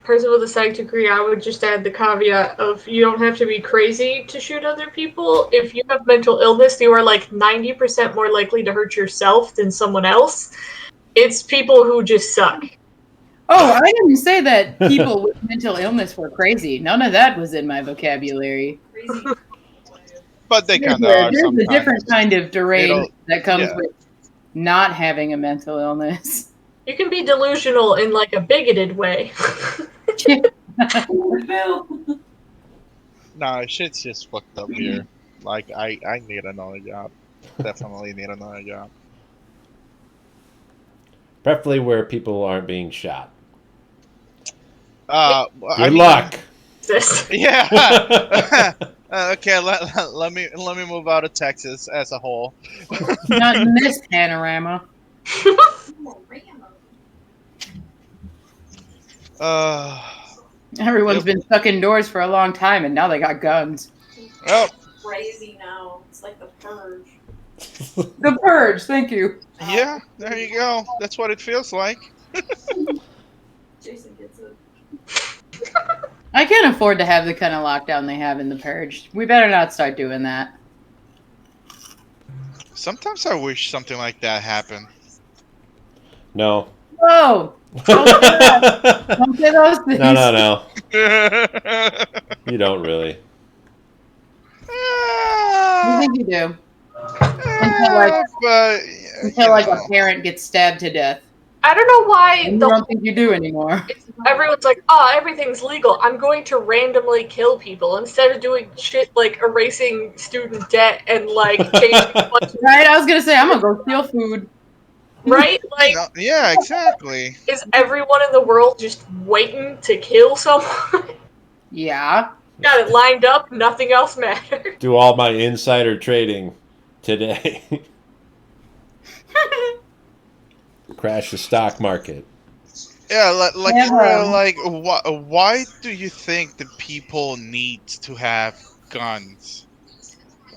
person with a psych degree, I would just add the caveat of you don't have to be crazy to shoot other people. If you have mental illness, you are like 90% more likely to hurt yourself than someone else. It's people who just suck. Oh, I didn't say that people with mental illness were crazy. None of that was in my vocabulary. But they kind of are There's sometimes. a different kind of deranged that comes yeah. with not having a mental illness. You can be delusional in like a bigoted way. Nah, shit's just fucked up here. Like, I need another job. Definitely need another job. Preferably where people aren't being shot. Good luck. Yeah. Okay, let me move out of Texas as a whole. Not in this panorama. Everyone's been stuck indoors for a long time, and now they got guns. Oh. Crazy now. It's like the purge. The purge. Thank you. Yeah, there you go. That's what it feels like. Jason gets it. I can't afford to have the kind of lockdown they have in the purge. We better not start doing that. Sometimes I wish something like that happened. No. Whoa! Don't say that. Don't say those things. No. You don't really. You think you do. Until like a parent gets stabbed to death. I don't know why. I don't think you do anymore. Everyone's like, oh, everything's legal. I'm going to randomly kill people instead of doing shit like erasing student debt and like changing. Right? I was gonna say I'm gonna go steal food. Right? Like, yeah, exactly. Is everyone in the world just waiting to kill someone? Yeah. Got it lined up. Nothing else matters. Do all my insider trading today. Crash the stock market. Yeah, why do you think that people need to have guns?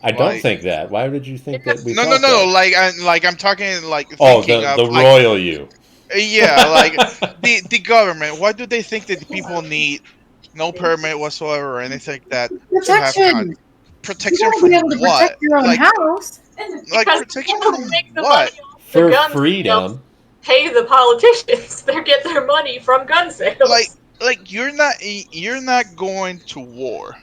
I don't think that. Why would you think that? No. Like I'm talking like. Oh, the royal you. Yeah, like the government. Why do they think that people need no permit whatsoever or anything like that? Protection. Protection from what? Protect your own house. Like protection from what? For freedom. Pay the politicians. They're getting their money from gun sales. Like you're not going to war.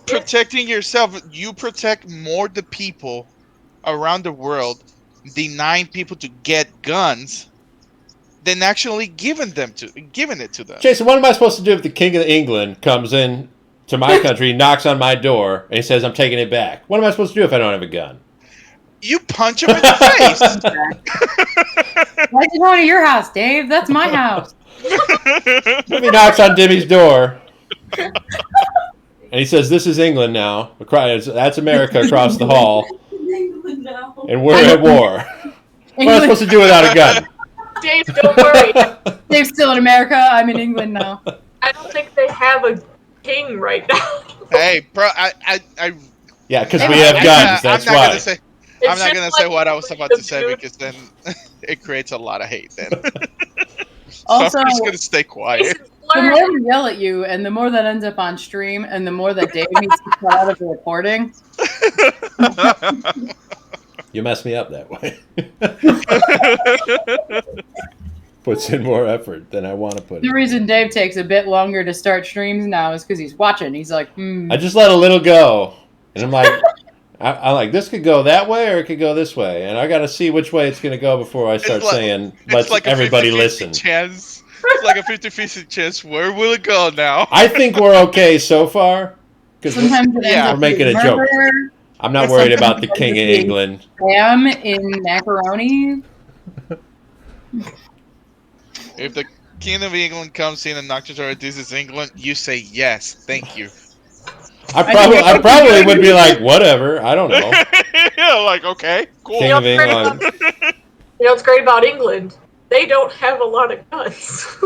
Protecting yourself, you protect more the people around the world, denying people to get guns, than actually giving it to them. Jason, what am I supposed to do if the King of England comes in to my country, knocks on my door, and he says I'm taking it back? What am I supposed to do if I don't have a gun? You punch him in the face. Why'd you go to your house, Dave? That's my house. If he knocks on Dimmy's door, and he says, "This is England now. That's America across the hall, and we're at war." What am I supposed to do without a gun? Dave, don't worry. Dave's still in America. I'm in England now. I don't think they have a king right now. Hey, bro, yeah, because we have guns. That's why. I'm not going to say what I was about to say because then it creates a lot of hate then. Also, I'm just going to stay quiet. The more we yell at you and the more that ends up on stream and the more that Dave needs to cut out of the recording. You mess me up that way. Puts in more effort than I want to put in. The reason Dave takes a bit longer to start streams now is because he's watching. He's like, I just let a little go. And I'm like... I'm like, this could go that way or it could go this way. And I got to see which way it's going to go before I start saying, let's like everybody listen. It's like a 50-50 chance. Where will it go now? I think we're okay so far. Because we're making a joke. I'm not worried about the King of England. Ham in macaroni. If the King of England comes in and knocks your door, this is England, you say yes. Thank you. I probably would be like, whatever. I don't know. Yeah, like, okay, cool. King of England. You know what's great about England? They don't have a lot of guns.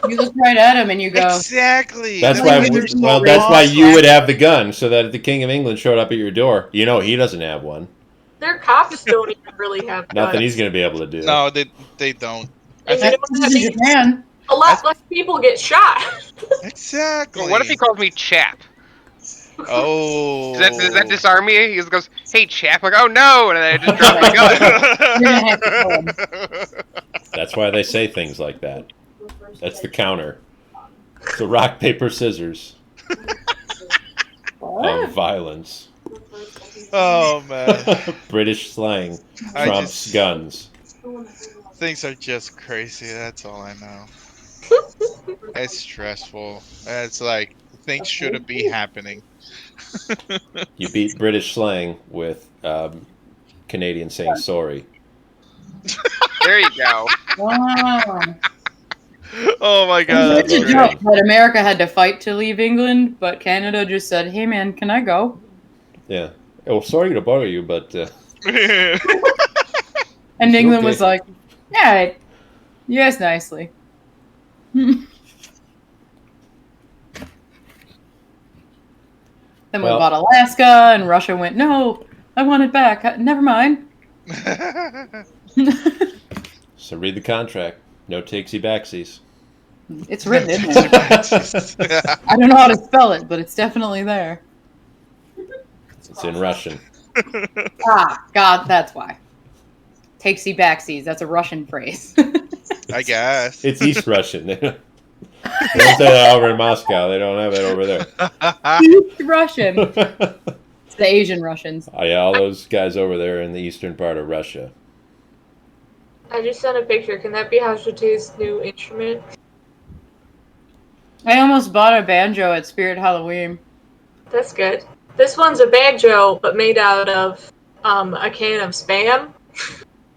You look right at him and you go, exactly. That's why you would have the gun, so that if the King of England showed up at your door, you know he doesn't have one. Their cops don't even really have guns. Nothing he's going to be able to do. No, they don't. Japan. A lot less people get shot. Exactly. Well, what if he calls me chap? Oh. Does that disarm me? He just goes, "Hey, chap!" Like, "Oh no!" And then I just drop my gun. You're gonna have to kill him. That's why they say things like that. That's the counter. So rock, paper, scissors of violence. Oh man, British slang I trumps just- guns. things are just crazy. That's all I know. It's stressful. It's like things shouldn't be happening. You beat British slang with Canadian saying sorry. There you go. Wow. Oh my god, That's It's a that's great. joke that America had to fight to leave England, but Canada just said, "Hey man, can I go?" Yeah. Oh, sorry to bother you, but great. And England okay. was like, "Yeah, yes, nicely." Then we Well- bought Alaska, and Russia went, "No, I want it back. Never mind." So read the contract. No takesy backsies. It's written in there. I don't know how to spell it, but it's definitely there. It's in Russian. Ah, God, that's why. Takesy backsies. That's a Russian phrase. I guess. It's East Russian. They don't say that over in Moscow. They don't have it over there. East Russian. It's the Asian Russians. Oh, yeah, all those guys over there in the eastern part of Russia. I just sent a picture. Can that be Hashita's new instrument? I almost bought a banjo at Spirit Halloween. That's good. This one's a banjo, but made out of a can of Spam.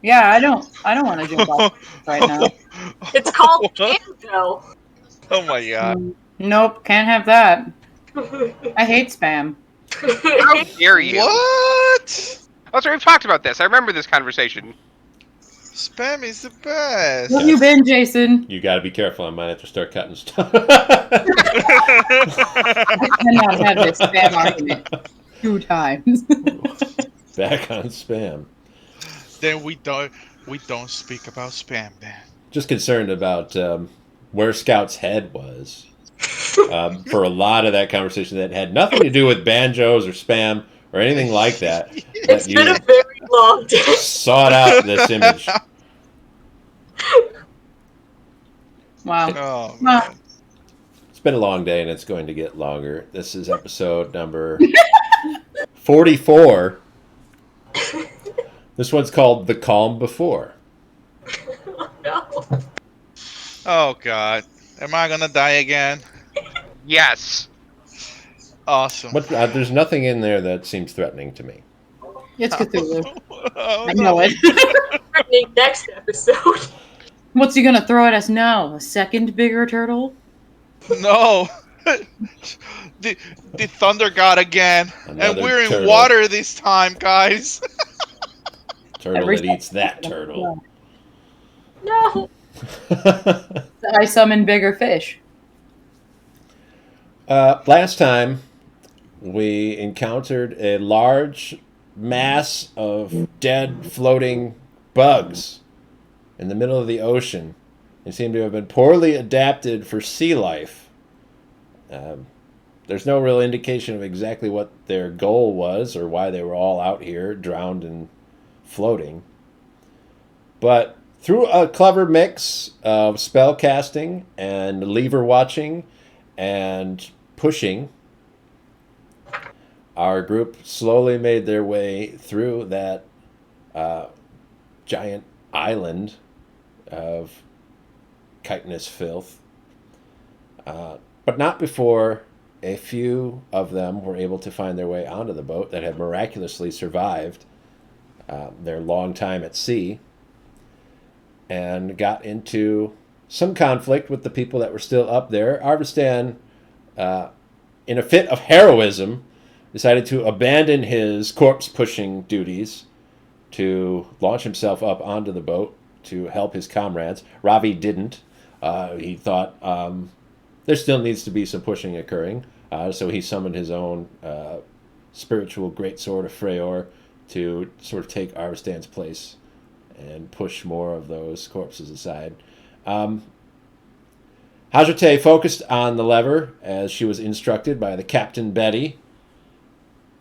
Yeah, I don't want to jump off right now. It's called What? banjo. Oh my god. Nope, can't have that. I hate spam. How dare you? What? Oh, sorry, we've talked about this. I remember this conversation. Spam is the best. Where have you been, Jason? You got to be careful. I might have to start cutting stuff. I cannot have this spam argument 2 times. Back on spam. Then we don't speak about spam then. Just concerned about where Scout's head was for a lot of that conversation that had nothing to do with banjos or spam or anything like that. It's But been you a very long day. sought out this image. Wow. Oh Wow. man. It's been a long day and it's going to get longer. This is episode number 44. This one's called The Calm Before. No. Oh god. Am I gonna die again? Yes. Awesome. What, there's nothing in there that seems threatening to me. It's Cthulhu. Oh, I know it. Threatening next episode. What's he gonna throw at us now? A second bigger turtle? No. the thunder god again. Another and we're in turtle. water this time, guys. Turtle Every that eats that turtle. No. I summon bigger fish. Last time, we encountered a large mass of dead floating bugs in the middle of the ocean. They seem to have been poorly adapted for sea life. There's no real indication of exactly what their goal was or why they were all out here drowned and floating. But through a clever mix of spell casting and lever watching and pushing, our group slowly made their way through that giant island of chitinous filth. But not before a few of them were able to find their way onto the boat that had miraculously survived their long time at sea and got into some conflict with the people that were still up there. Arvistan, in a fit of heroism, decided to abandon his corpse-pushing duties to launch himself up onto the boat to help his comrades. Ravi didn't. He thought there still needs to be some pushing occurring, so he summoned his own spiritual greatsword of Freyr to sort of take Arvistan's place and push more of those corpses aside. Hajite focused on the lever as she was instructed by the Captain Betty,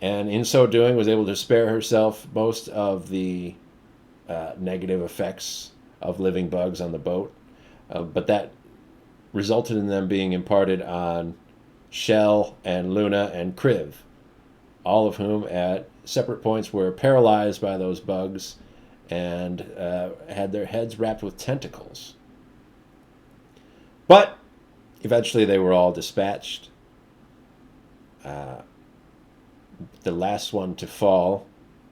and in so doing was able to spare herself most of the negative effects of living bugs on the boat. But that resulted in them being imparted on Shell and Luna and Kriv, all of whom at separate points were paralyzed by those bugs and had their heads wrapped with tentacles. But eventually they were all dispatched. The last one to fall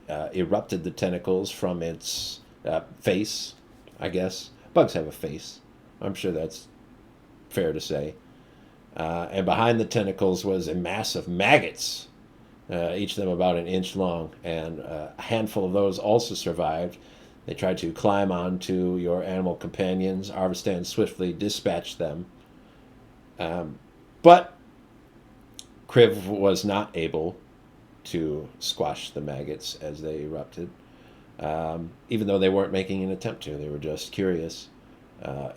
erupted the tentacles from its face, I guess. Bugs have a face. I'm sure that's fair to say. And behind the tentacles was a mass of maggots, each of them about an inch long, and a handful of those also survived. They tried to climb onto your animal companions. Arvistan swiftly dispatched them. But Kriv was not able to squash the maggots as they erupted, even though they weren't making an attempt to. They were just curious.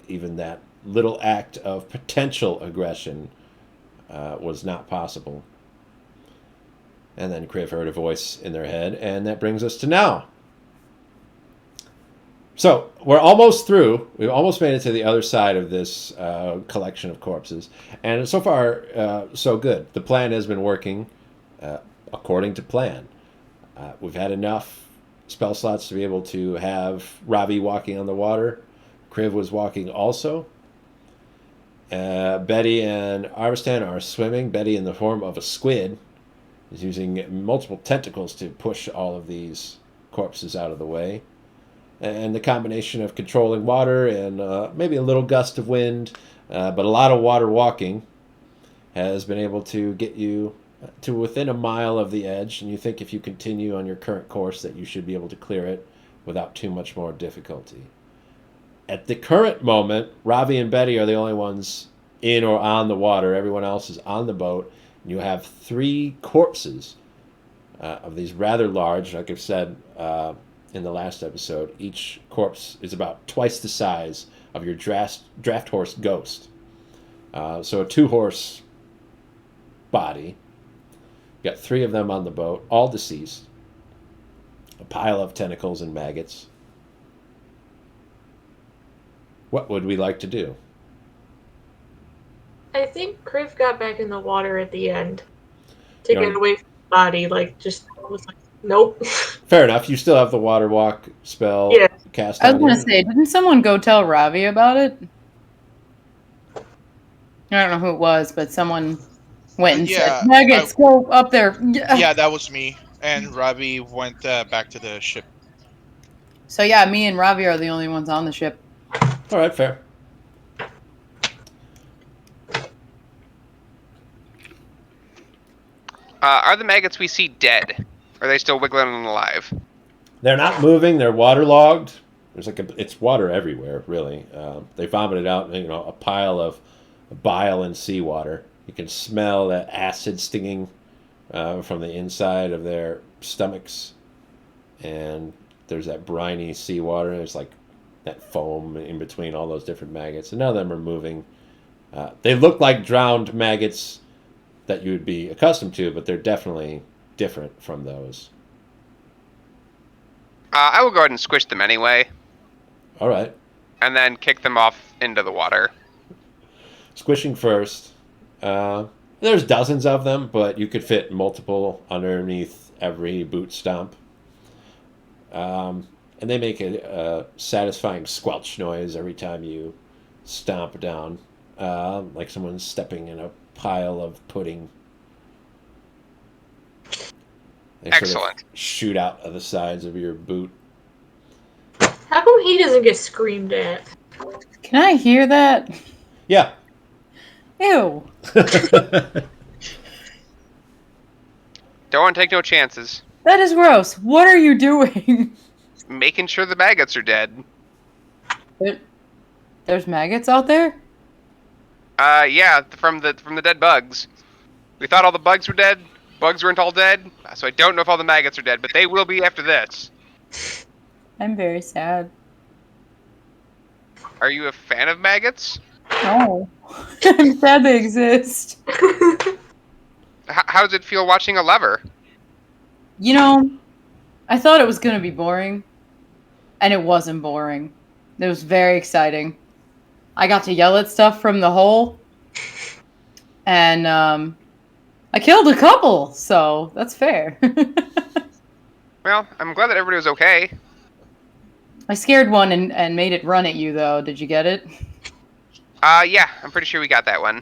Even that little act of potential aggression was not possible. And then Kriv heard a voice in their head, and that brings us to now. So we're almost through. We've almost made it to the other side of this collection of corpses. And so far, so good. The plan has been working according to plan. We've had enough spell slots to be able to have Ravi walking on the water. Kriv was walking also. Betty and Arvistan are swimming. Betty in the form of a squid is using multiple tentacles to push all of these corpses out of the way. And the combination of controlling water and maybe a little gust of wind, but a lot of water walking, has been able to get you to within a mile of the edge. And you think if you continue on your current course that you should be able to clear it without too much more difficulty. At the current moment, Ravi and Betty are the only ones in or on the water. Everyone else is on the boat. And you have 3 corpses of these rather large, like I've said in the last episode. Each corpse is about twice the size of your draft horse ghost. So a 2-horse body. You got 3 of them on the boat, all deceased. A pile of tentacles and maggots. What would we like to do? I think Kriv got back in the water at the end to get away from the body. Like, just was like, nope. Fair enough. You still have the water walk spell cast I was on going you. to say, didn't someone go tell Ravi about it? I don't know who it was, but someone went and said, Nuggets, go up there. Yeah, that was me. And Ravi went back to the ship. So yeah, me and Ravi are the only ones on the ship. All right, fair. Are the maggots we see dead? Or are they still wiggling and alive? They're not moving. They're waterlogged. There's it's water everywhere, really. They vomited out, a pile of bile and seawater. You can smell that acid stinging from the inside of their stomachs, and there's that briny seawater. And there's like that foam in between all those different maggots, and none of them are moving. They look like drowned maggots that you would be accustomed to, but they're definitely different from those. I will go ahead and squish them anyway. All right. And then kick them off into the water. Squishing first. There's dozens of them, but you could fit multiple underneath every boot stomp. And they make a satisfying squelch noise every time you stomp down, like someone's stepping in a pile of pudding. They Excellent. sort of shoot out of the sides of your boot. How come he doesn't get screamed at? Can I hear that? Yeah. Ew. Don't want to take no chances. That is gross. What are you doing? Making sure the maggots are dead. There's maggots out there? Yeah, from the dead bugs. We thought all the bugs were dead. Bugs weren't all dead, so I don't know if all the maggots are dead, but they will be after this. I'm very sad. Are you a fan of maggots? Oh. I'm sad they exist. How does it feel watching a lever? You know, I thought it was going to be boring, and it wasn't boring. It was very exciting. I got to yell at stuff from the hole, and I killed a couple, so that's fair. Well, I'm glad that everybody was okay. I scared one and made it run at you, though. Did you get it? Yeah, I'm pretty sure we got that one.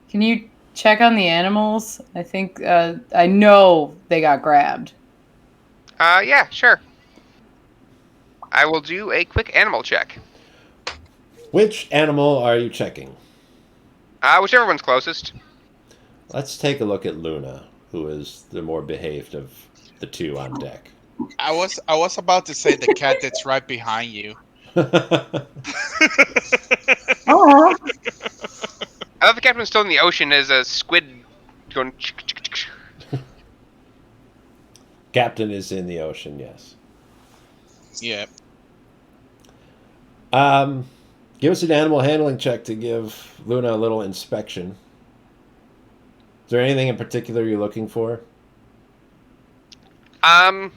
Can you check on the animals? I think, I know they got grabbed. Yeah, sure. I will do a quick animal check. Which animal are you checking? Whichever one's closest. Let's take a look at Luna, who is the more behaved of the two on deck. I was about to say the cat that's right behind you. Oh. I thought the captain's still in the ocean as a squid going. Captain is in the ocean, yes. Yeah. Give us an animal handling check to give Luna a little inspection. Is there anything in particular you're looking for? I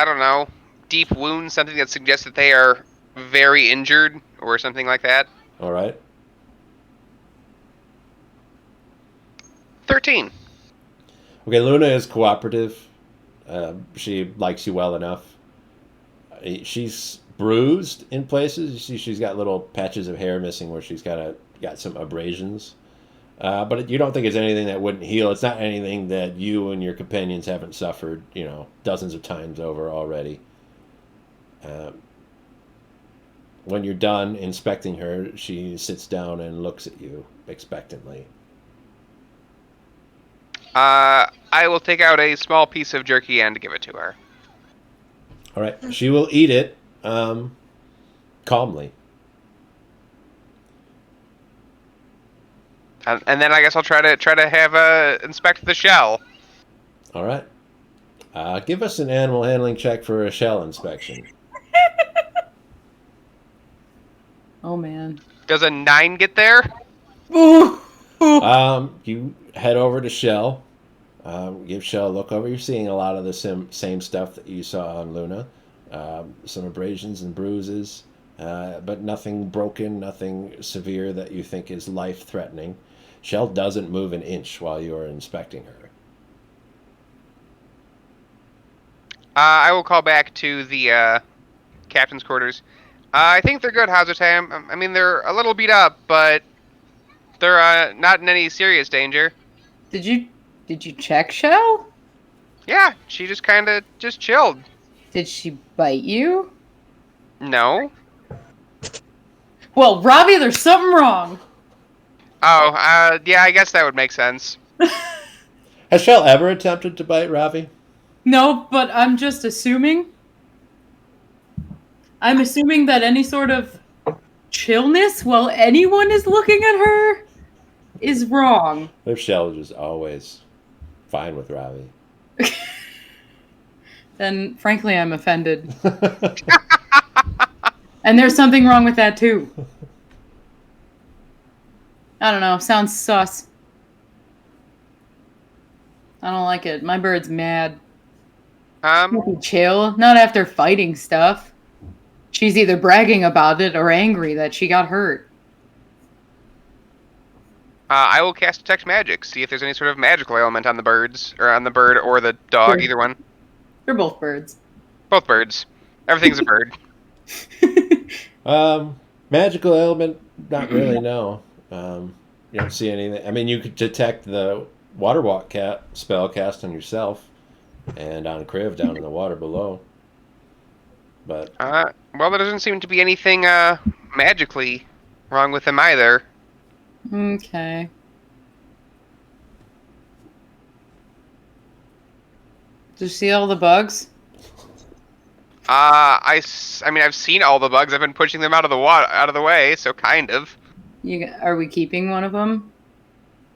don't know. Deep wounds, something that suggests that they are very injured or something like that. All right. 13. Okay, Luna is cooperative. She likes you well enough. She's bruised in places. You see she's got little patches of hair missing where she's got some abrasions. But you don't think it's anything that wouldn't heal. It's not anything that you and your companions haven't suffered, dozens of times over already. When you're done inspecting her, she sits down and looks at you expectantly. I will take out a small piece of jerky and give it to her. All right. She will eat it calmly. And then I guess I'll try to have inspect the shell. All right. Give us an animal handling check for a shell inspection. Oh, man. Does a 9 get there? Ooh. You head over to Shell. Give Shell a look over. You're seeing a lot of the same stuff that you saw on Luna. Some abrasions and bruises, but nothing broken, nothing severe that you think is life-threatening. Shell doesn't move an inch while you are inspecting her. I will call back to the captain's quarters. I think they're good, Hazutam. I mean, they're a little beat up, but they're not in any serious danger. Did you check Shell? Yeah, she just kind of just chilled. Did she bite you? No. Well, Robbie, there's something wrong. Oh, yeah, I guess that would make sense. Has Shell ever attempted to bite Ravi? No, but I'm just assuming. I'm assuming that any sort of chillness while anyone is looking at her is wrong. If Shell is always fine with Ravi. Then, frankly, I'm offended. And there's something wrong with that, too. I don't know. Sounds sus. I don't like it. My bird's mad. Chill. Not after fighting stuff. She's either bragging about it or angry that she got hurt. I will cast Detect Magic, see if there's any sort of magical element on the birds, or on the bird or the dog, Sure. either one. They're both birds. Both birds. Everything's a bird. Magical element, not really, no. You don't see anything. I mean, you could detect the water walk spell cast on yourself and on Kriv down in the water below. But Well, there doesn't seem to be anything magically wrong with him either. Okay. Did you see all the bugs? I mean, I've seen all the bugs. I've been pushing them out of the way, so kind of. Are we keeping one of them?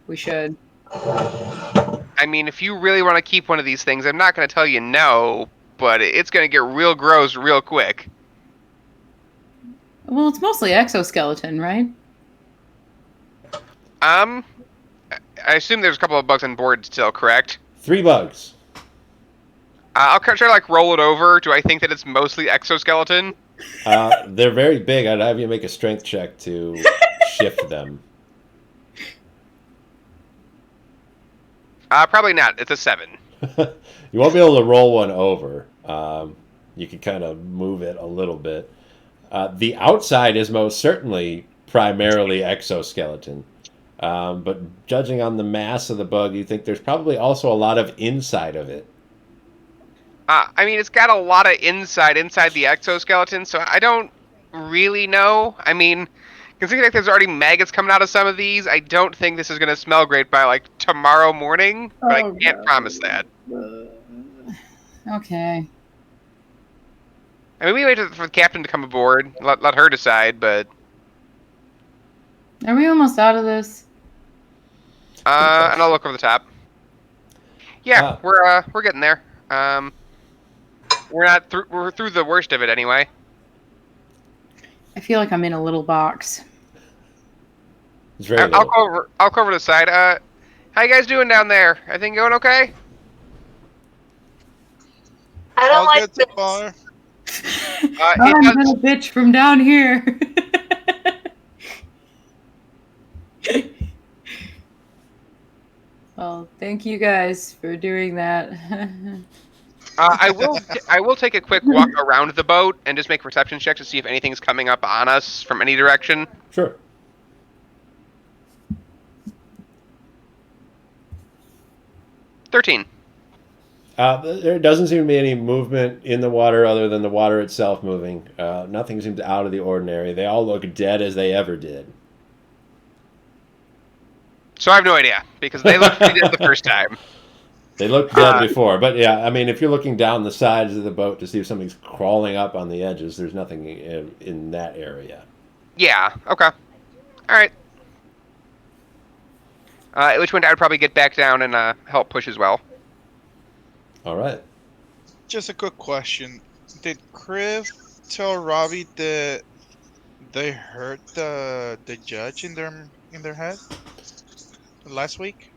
We should. I mean, if you really want to keep one of these things, I'm not going to tell you no, but it's going to get real gross real quick. Well, it's mostly exoskeleton, right? I assume there's a couple of bugs on board still, correct? 3 bugs. I'll try to like roll it over. Do I think that it's mostly exoskeleton? They're very big. I'd have you make a strength check to shift them. Probably not. It's a 7. You won't be able to roll one over. You can kind of move it a little bit. The outside is most certainly primarily exoskeleton. But judging on the mass of the bug, you think there's probably also a lot of inside of it. I mean, it's got a lot of inside the exoskeleton, so I don't really know. I mean, considering like there's already maggots coming out of some of these, I don't think this is going to smell great by like tomorrow morning. But I can't promise that. Okay. I mean, we wait for the captain to come aboard, let her decide. But Are we almost out of this? and I'll look over the top. Yeah, we're getting there. We're through the worst of it anyway. I feel like I'm in a little box. It's very I'll go over to the side. How you guys doing down there? Everything going okay? I don't like good so this. far. I'm gonna bitch from down here. Well, thank you guys for doing that. I will take a quick walk around the boat and just make a perception check to see if anything's coming up on us from any direction. Sure. 13. There doesn't seem to be any movement in the water other than the water itself moving. Nothing seems out of the ordinary. They all look dead as they ever did. So I have no idea, because they looked pretty dead the first time. They looked dead before. But yeah, I mean, if you're looking down the sides of the boat to see if something's crawling up on the edges, there's nothing in that area. Yeah, okay. Alright. At which point I would probably get back down and help push as well. All right. Just a quick question. Did Kriv tell Robbie that they hurt the judge in their head last week?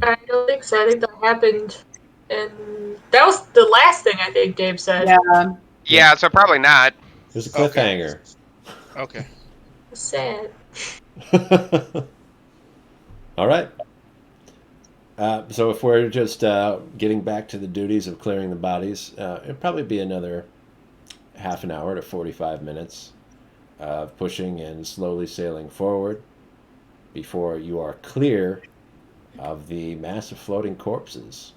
I don't think so. I think that happened, and that was the last thing I think Dave said. Yeah, so probably not. There's a cliffhanger. Okay. Sad. All right. So if we're just getting back to the duties of clearing the bodies, it'll probably be another half an hour to 45 minutes of pushing and slowly sailing forward before you are clear of the mass of floating corpses.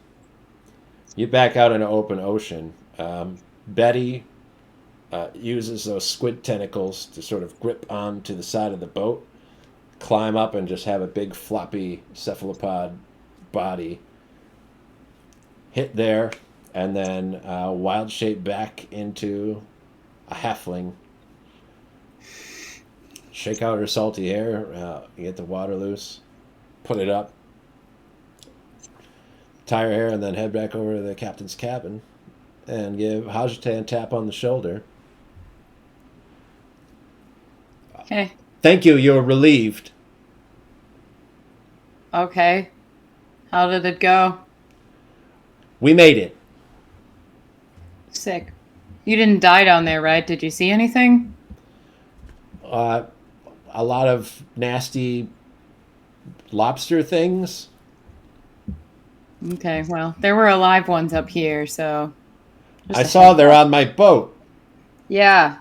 You back out into open ocean. Betty uses those squid tentacles to sort of grip onto the side of the boat, climb up, and just have a big floppy cephalopod body hit there, and then wild shape back into a halfling. Shake out her salty hair, get the water loose, put it up, tie her hair, and then head back over to the captain's cabin and give Hajite a tap on the shoulder. Okay. Thank you, you're relieved. Okay. How did it go? We made it. Sick. You didn't die down there, right? Did you see anything? A lot of nasty lobster things. Okay, well, there were alive ones up here, so... I saw they're on my boat. Yeah.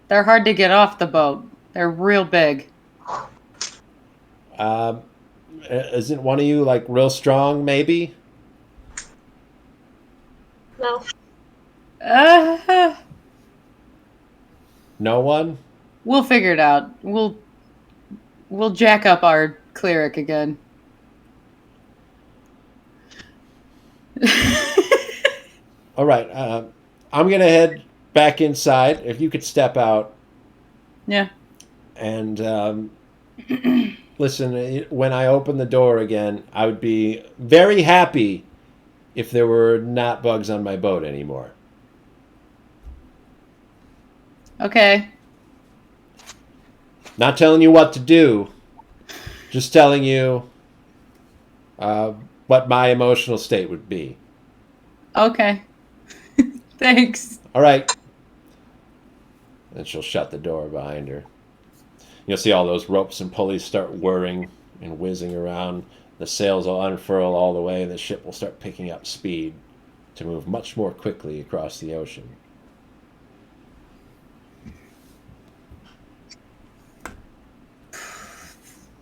They're hard to get off the boat. They're real big. Isn't one of you, like, real strong, maybe? No. No one? We'll figure it out. We'll jack up our cleric again. All right. I'm going to head back inside. If you could step out. Yeah. And listen, when I open the door again, I would be very happy if there were not bugs on my boat anymore. Okay. Not telling you what to do. Just telling you what my emotional state would be. Okay. Thanks. All right. And she'll shut the door behind her. You'll see all those ropes and pulleys start whirring and whizzing around. The sails will unfurl all the way, and the ship will start picking up speed to move much more quickly across the ocean.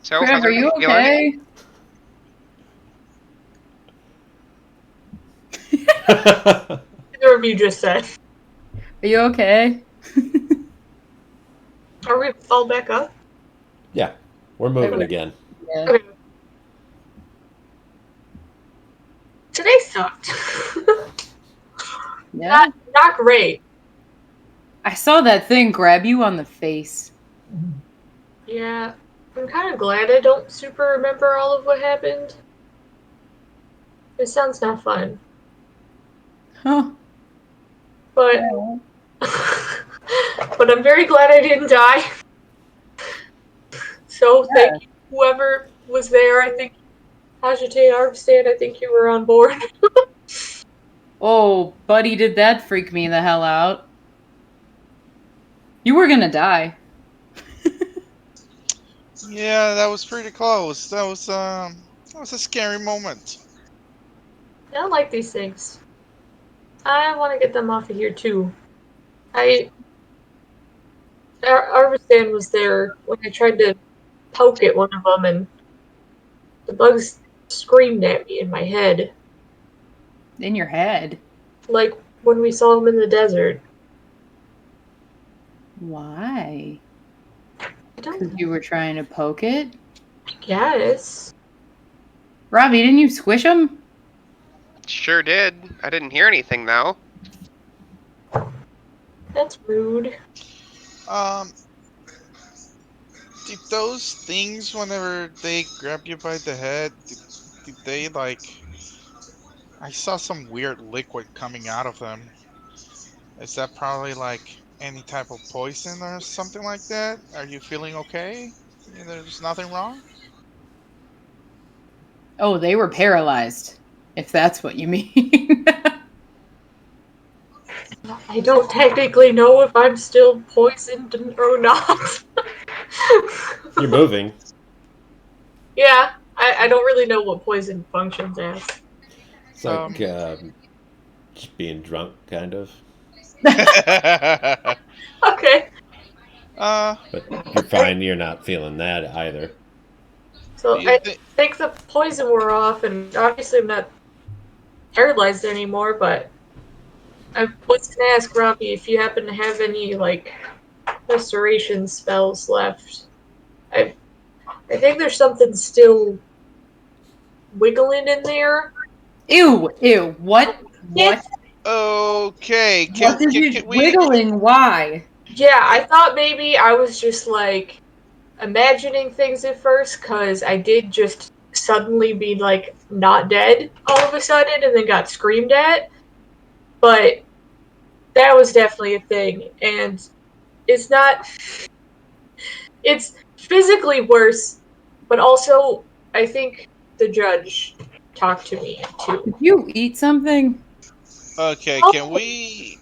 So, Kriv, how's are you everything feeling? okay? Either of you just said. Are you okay? Are we all back up? Yeah, we're moving Okay. again. Yeah. Okay. Today sucked. Yeah. Not great. I saw that thing grab you on the face. Yeah. I'm kind of glad I don't super remember all of what happened. It sounds not fun. Huh. But Yeah. but I'm very glad I didn't die. So thank you, whoever was there. I think Hajite Armstead, I think you were on board. Oh, buddy, did that freak me the hell out. You were gonna die. Yeah, that was pretty close. That was a scary moment. I don't like these things. I want to get them off of here too. Armstead was there when I tried to poke at one of them, and the bugs screamed at me in my head, In your head. like when we saw him in the desert. Why? I don't Because you were trying to poke it? guess. Robbie, didn't you squish him? Sure did. I didn't hear anything though. That's rude. Did those things, whenever they grab you by the head, did they like? I saw some weird liquid coming out of them. Is that probably like any type of poison or something like that? Are you feeling okay? There's nothing wrong? Oh, they were paralyzed. If that's what you mean. I don't technically know if I'm still poisoned or not. You're moving. Yeah, I don't really know what poison functions as. It's like just being drunk, kind of. Okay, But you're fine. You're not feeling that either. so you I thi- think the poison wore off, and obviously I'm not paralyzed anymore, but I was gonna ask Robbie if you happen to have any, like, restoration spells left. I think there's something still wiggling in there. Ew, ew. What? What? okay, What is it can we? wiggling? Why? Yeah, I thought maybe I was just, like, imagining things at first, because I did just suddenly be, like, not dead all of a sudden and then got screamed at. But that was definitely a thing, and it's not. It's physically worse, but also, I think the judge talked to me, too. Did you eat something? Okay, Oh, can we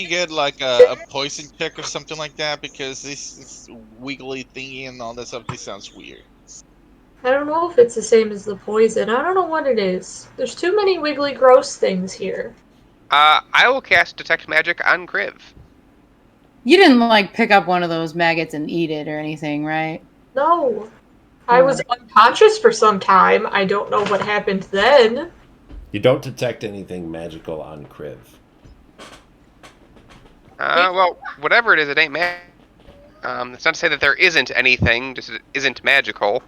get like a poison check or something like that? Because this wiggly thingy and all that stuff, this sounds weird. I don't know if it's the same as the poison. I don't know what it is. There's too many wiggly, gross things here. I will cast Detect Magic on Kriv. You didn't like pick up one of those maggots and eat it or anything, right? No. I was unconscious for some time. I don't know what happened then. You don't detect anything magical on Kriv. Well, whatever it is, it ain't magic. It's not to say that there isn't anything, just it isn't magical.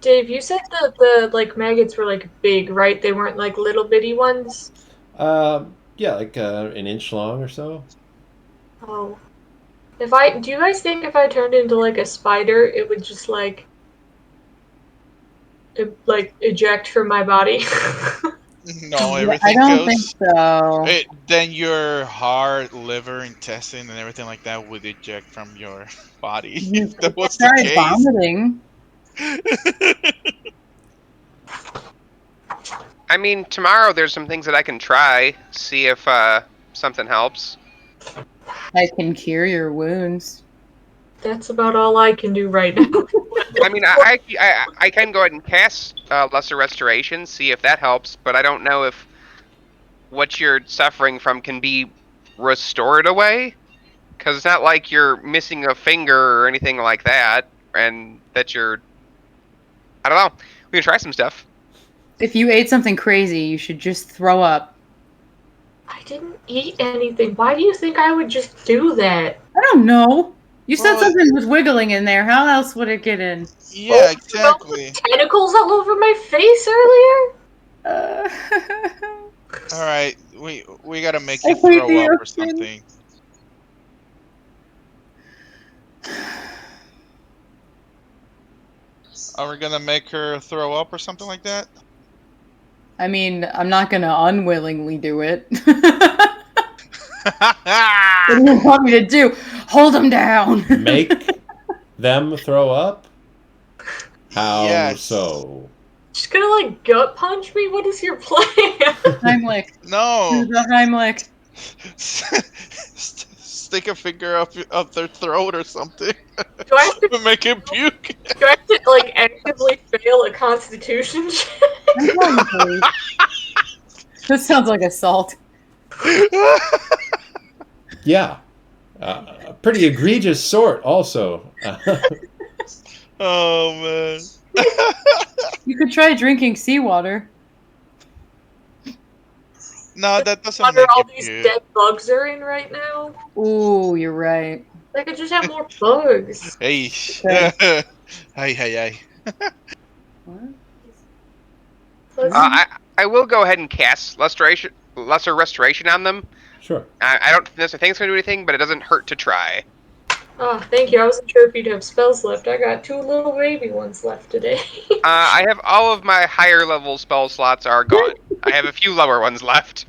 Dave, you said that the like maggots were like big, right? They weren't like little bitty ones. Yeah, like an inch long or so. Oh. Do you guys think if I turned into like a spider, it would just like eject from my body? No, I everything don't think goes. so. Then your heart, liver, intestine, and everything like that would eject from your body. You If that could was the try case. vomiting. I mean, tomorrow there's some things that I can try. See if something helps. I can cure your wounds. That's about all I can do right now. I mean, I can go ahead and cast Lesser Restoration, see if that helps, but I don't know if what you're suffering from can be restored away. Because it's not like you're missing a finger or anything like that, and that you're. I don't know. We can try some stuff. If you ate something crazy, you should just throw up. I didn't eat anything. Why do you think I would just do that? I don't know. You said Well, something was wiggling in there. How else would it get in? yeah, You felt the exactly. tentacles all over my face earlier? All right, we gotta make I you hate throw the up or ocean. something. Are we gonna make her throw up or something like that? I mean, I'm not gonna unwillingly do it. What do you want me to do? Hold him down. Make them throw up? How Yes. so? Just gonna like gut punch me? What is your plan? Heimlich. Do No. the Heimlich. Stick a finger up their throat or something. Do I have to, Make it puke. do I have to like actively fail a constitution check? Probably. This sounds like assault. Yeah. A pretty egregious sort, also. Oh man. You could try drinking seawater. No, that doesn't Wonder make all you these puke. dead bugs are in right now. Ooh, you're right. I could just have more bugs. Hey. Okay. Hey. What? I will go ahead and cast Lesser Restoration on them. Sure. I don't necessarily think it's going to do anything, but it doesn't hurt to try. Oh, thank you. I wasn't sure if you'd have spells left. I got 2 little baby ones left today. I have all of my higher level spell slots are gone. I have a few lower ones left.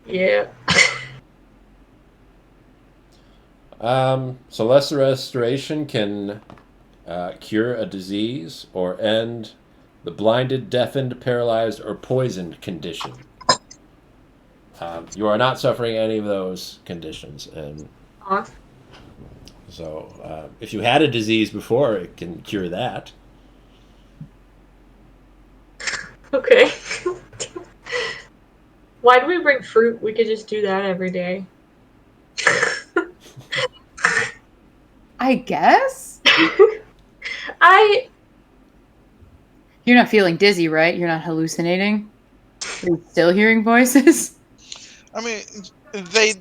Yeah. So Lesser Restoration can cure a disease or end the blinded, deafened, paralyzed, or poisoned condition. You are not suffering any of those conditions, and so if you had a disease before, it can cure that. Okay. Why do we bring fruit? We could just do that every day. I guess? You're not feeling dizzy, right? You're not hallucinating? Are you still hearing voices? I mean, they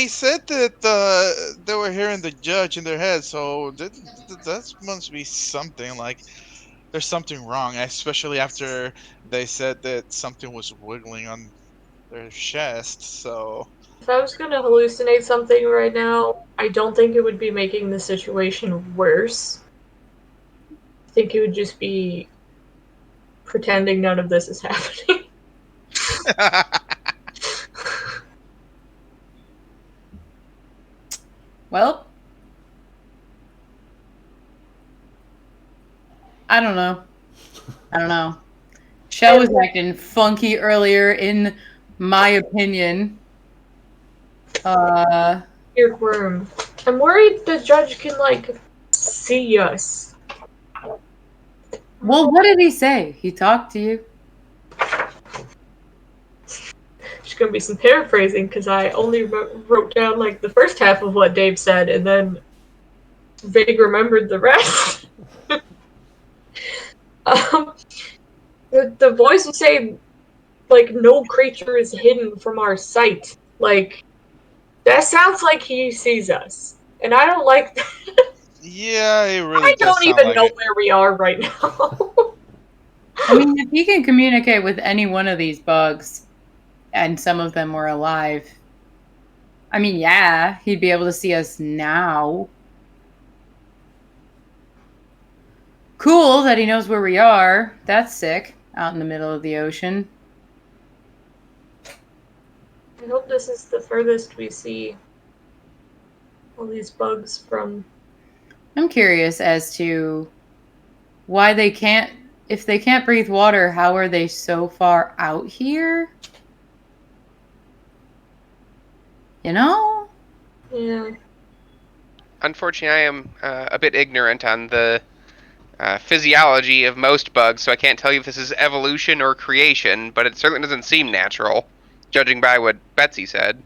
said that they were hearing the judge in their head, so that must be something. Like there's something wrong, especially after they said that something was wiggling on their chest. So If I was gonna hallucinate something right now, I don't think it would be making the situation worse. I think it would just be pretending none of this is happening. Well, I don't know. Shell was acting funky earlier, in my opinion. Earworm. I'm worried the judge can, like, see us. Well, what did he say? He talked to you? There's gonna be some paraphrasing, because I only wrote down, like, the first half of what Dave said, and then vague remembered the rest. The voice was saying, like, no creature is hidden from our sight. Like, that sounds like he sees us. And I don't like that. yeah, it really I does don't sound even like know it. where we are right now. I mean, if he can communicate with any one of these bugs, and some of them were alive, I mean, yeah, he'd be able to see us now. Cool that he knows where we are. That's sick. out in the middle of the ocean. I hope this is the furthest we see all these bugs from. I'm curious as to why they can't, if they can't breathe water, how are they so far out here? You know? Yeah. Unfortunately, I am a bit ignorant on the physiology of most bugs, so I can't tell you if this is evolution or creation, but it certainly doesn't seem natural, judging by what Betsy said.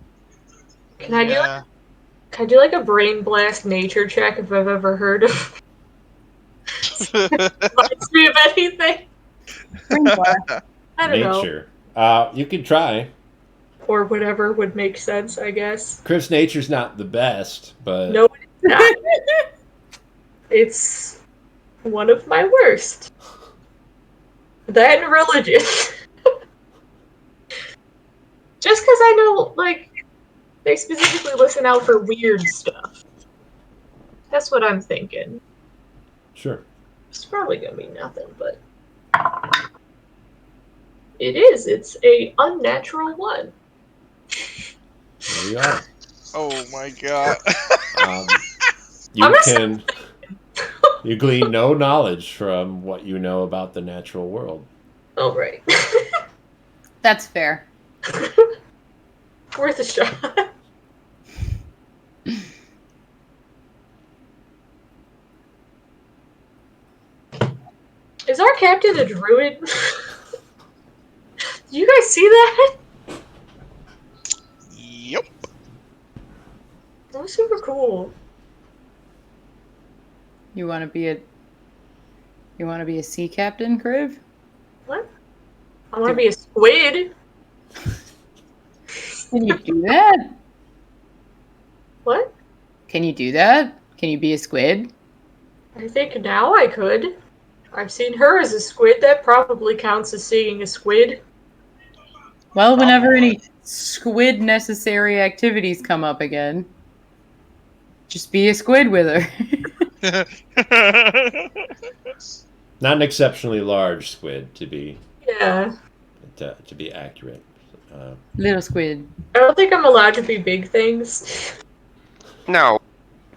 Can I do like a brain blast nature check if I've ever heard of reminds me of anything? I don't know. Nature. You can try. Or whatever would make sense, I guess. Chris, nature's not the best, but No, it's not. It's one of my worst. That and religion. Just because I know, like, they specifically listen out for weird stuff. That's what I'm thinking. sure. It's probably gonna be nothing, but it is. It's a unnatural one. There you are. Oh my god. You glean no knowledge from what you know about the natural world. Oh, right. That's fair. Worth a shot. Is our captain a druid? Did you guys see that? Yep. That was super cool. You want to be a sea captain, Kriv? What? I want to be a squid. Can you do that? What? Can you do that? Can you be a squid? I think now I could. I've seen her as a squid. That probably counts as seeing a squid. Well, whenever any squid necessary activities come up again, just be a squid with her. Not an exceptionally large squid to be accurate. Little squid. I don't think I'm allowed to be big things. No.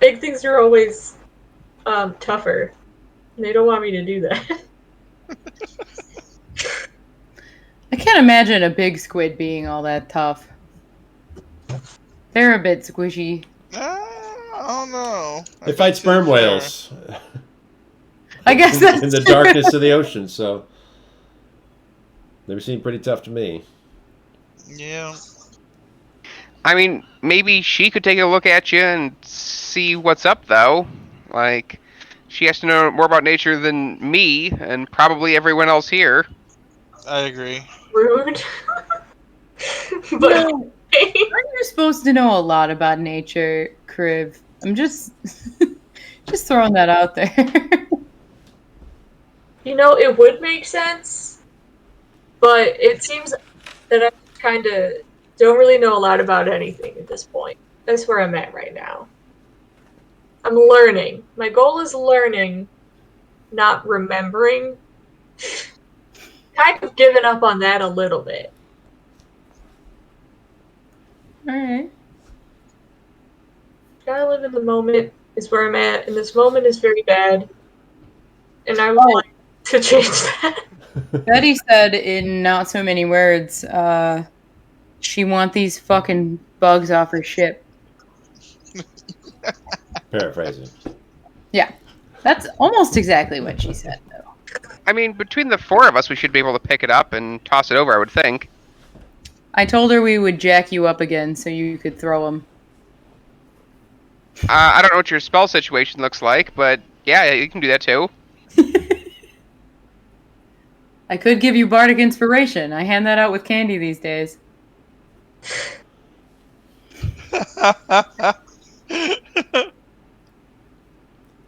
Big things are always tougher. They don't want me to do that. I can't imagine a big squid being all that tough. They're a bit squishy. I don't know. They fight sperm whales. I guess that's in the true. darkness of the ocean, so they seem pretty tough to me. Yeah. I mean, maybe she could take a look at you and see what's up, though. Like, she has to know more about nature than me, and probably everyone else here. I agree. Rude. But No, you're supposed to know a lot about nature, Kriv. I'm just throwing that out there. you know, it would make sense, but it seems that I kind of don't really know a lot about anything at this point. That's where I'm at right now. I'm learning. My goal is learning, not remembering. Kind of given up on that a little bit. Alright. Gotta live in the moment is where I'm at, and this moment is very bad. And I would like to change that. Betty said in not so many words, she want these fucking bugs off her ship. Paraphrasing. Yeah. That's almost exactly what she said, though. I mean, between the four of us, we should be able to pick it up and toss it over, I would think. I told her we would jack you up again so you could throw them. I don't know what your spell situation looks like, but yeah, you can do that too. I could give you bardic inspiration. I hand that out with candy these days.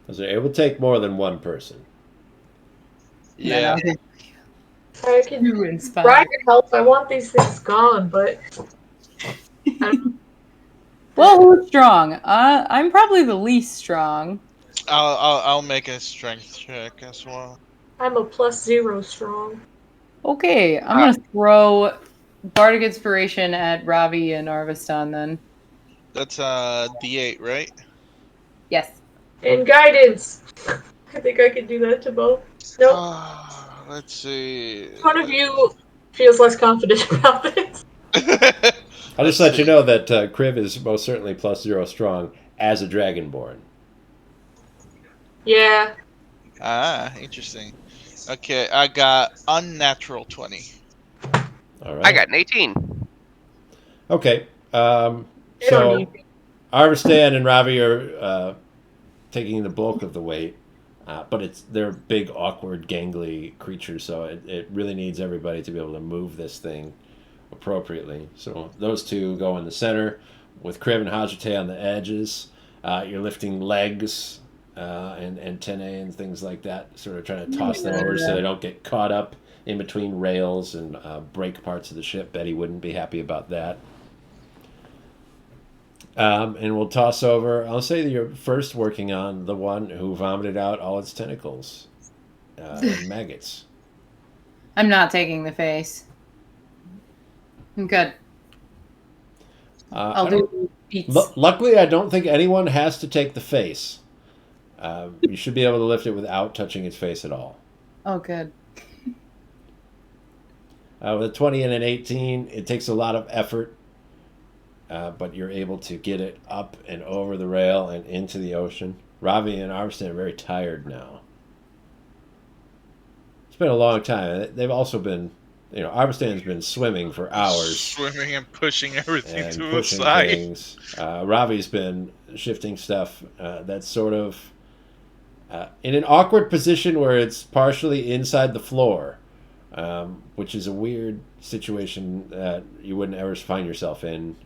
It would take more than one person. Yeah. I can try to help. I want these things gone, but... Well, who's strong? I'm probably the least strong. I'll make a strength check as well. I'm a +0 strong. Okay, I'm gonna throw Bardic Inspiration at Ravi and Arvistan then. That's D8, right? Yes. And guidance. I think I can do that to both. Nope. Let's see. One of you feels less confident about this. I'll just let you know that Kriv is most certainly +0 strong as a Dragonborn. Yeah. Interesting. Okay, I got unnatural 20. All right. I got an 18. Okay. They don't So need me. Arvistan and Ravi are taking the bulk of the weight, but they're big, awkward, gangly creatures, so it really needs everybody to be able to move this thing appropriately. So those two go in the center, with Kriv and Hajite on the edges. You're lifting legs and antennae and things like that, sort of trying to toss them over so they don't get caught up in between rails and break parts of the ship. Betty wouldn't be happy about that. And we'll toss over. I'll say that you're first working on the one who vomited out all its tentacles and maggots. I'm not taking the face. I'm good. I'll do beats. Luckily, I don't think anyone has to take the face. You should be able to lift it without touching its face at all. Oh, good. With a 20 and an 18, it takes a lot of effort, but you're able to get it up and over the rail and into the ocean. Ravi and Arvistan are very tired now. It's been a long time. They've also been, Arvistan's been swimming for hours. Swimming and pushing everything And to the pushing side. things. Ravi's been shifting stuff that's sort of in an awkward position where it's partially inside the floor, which is a weird situation that you wouldn't ever find yourself in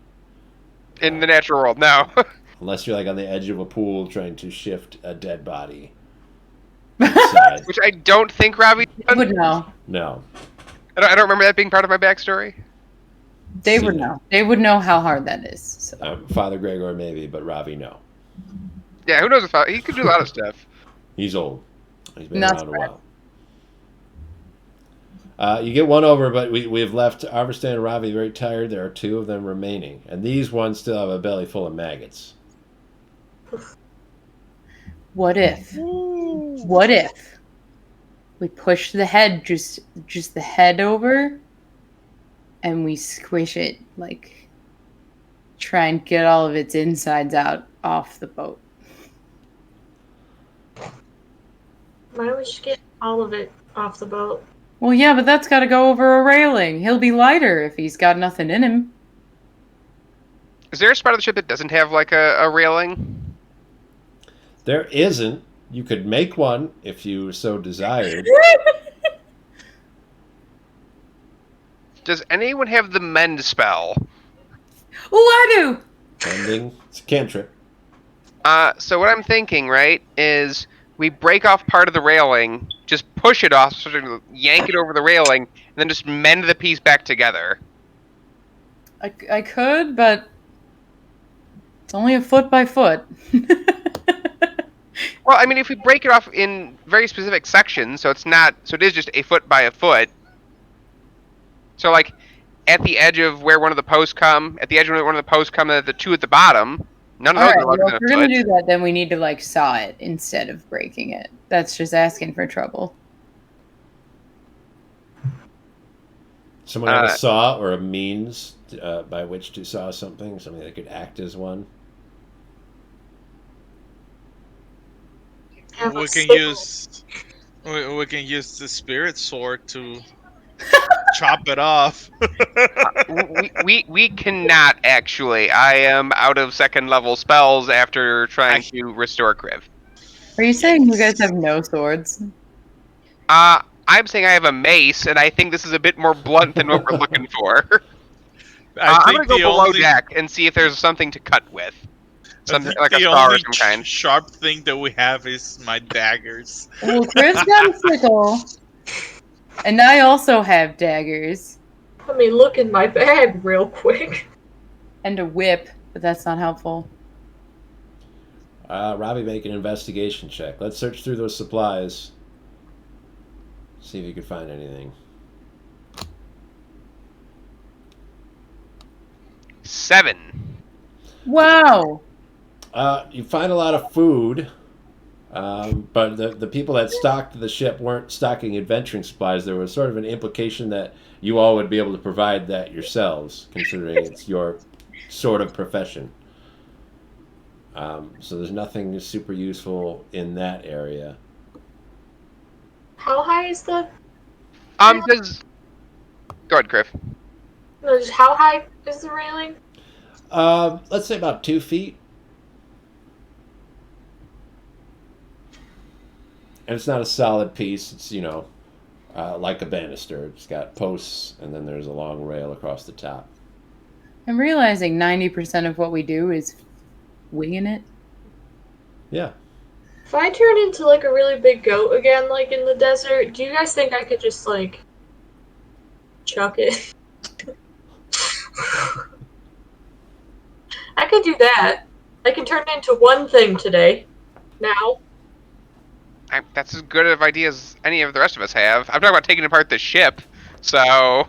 In the natural world, no. unless you're like on the edge of a pool trying to shift a dead body inside. Which I don't think Ravi They would know. No. I don't remember that being part of my backstory. They would know. They would know how hard that is. So. Father Gregor maybe, but Ravi no. Yeah, who knows if he could do a lot of stuff. He's old. He's been That's around a while. You get one over, but we have left Arvistan and Ravi very tired. There are two of them remaining. And these ones still have a belly full of maggots. What if? What if we push the head, just the head over, and we squish it, like, try and get all of its insides out off the boat? Why don't we just get all of it off the boat? Well, yeah, but that's got to go over a railing. He'll be lighter if he's got nothing in him. Is there a spot of the ship that doesn't have like a railing? There isn't. You could make one if you so desired. Does anyone have the mend spell? Oh, I do! Ending. It's a cantrip. So what I'm thinking, right, is we break off part of the railing, just push it off, sort of yank it over the railing, and then just mend the piece back together. I could, but it's only a foot by foot. Well, I mean, if we break it off in very specific sections, so it is just a foot by a foot. So, like, at the edge of where one of the posts come, and the two at the bottom, none of those are longer Well, than if a we're gonna foot. do that, then we need to like saw it instead of breaking it. That's just asking for trouble. Someone have a saw or a means by which to saw something that could act as one. We can use the spirit sword to chop it off. we cannot actually. I am out of second level spells after trying to restore Kriv. Are you saying you guys have no swords? I'm saying I have a mace, and I think this is a bit more blunt than what we're looking for. I'm gonna go below deck and see if there's something to cut with. Something like a star or some kind. Sharp thing that we have is my daggers. Well, Chris got a sickle, and I also have daggers Let me look in my bag real quick. and a whip, but that's not helpful. Robbie, make an investigation check. Let's search through those supplies. See if you can find anything. 7. Wow. You find a lot of food, but the people that stocked the ship weren't stocking adventuring supplies. There was sort of an implication that you all would be able to provide that yourselves, considering it's your sort of profession. So there's nothing super useful in that area. How high is the? Does go ahead, Kriv. No, just how high is the railing? Let's say about 2 feet. And it's not a solid piece. It's, like a banister. It's got posts, and then there's a long rail across the top. I'm realizing 90% of what we do is winging it. Yeah. If I turn into like a really big goat again, like in the desert, do you guys think I could just like chuck it? I could do that. I can turn into one thing today. Now. That's as good of idea as any of the rest of us have. I'm talking about taking apart the ship, so...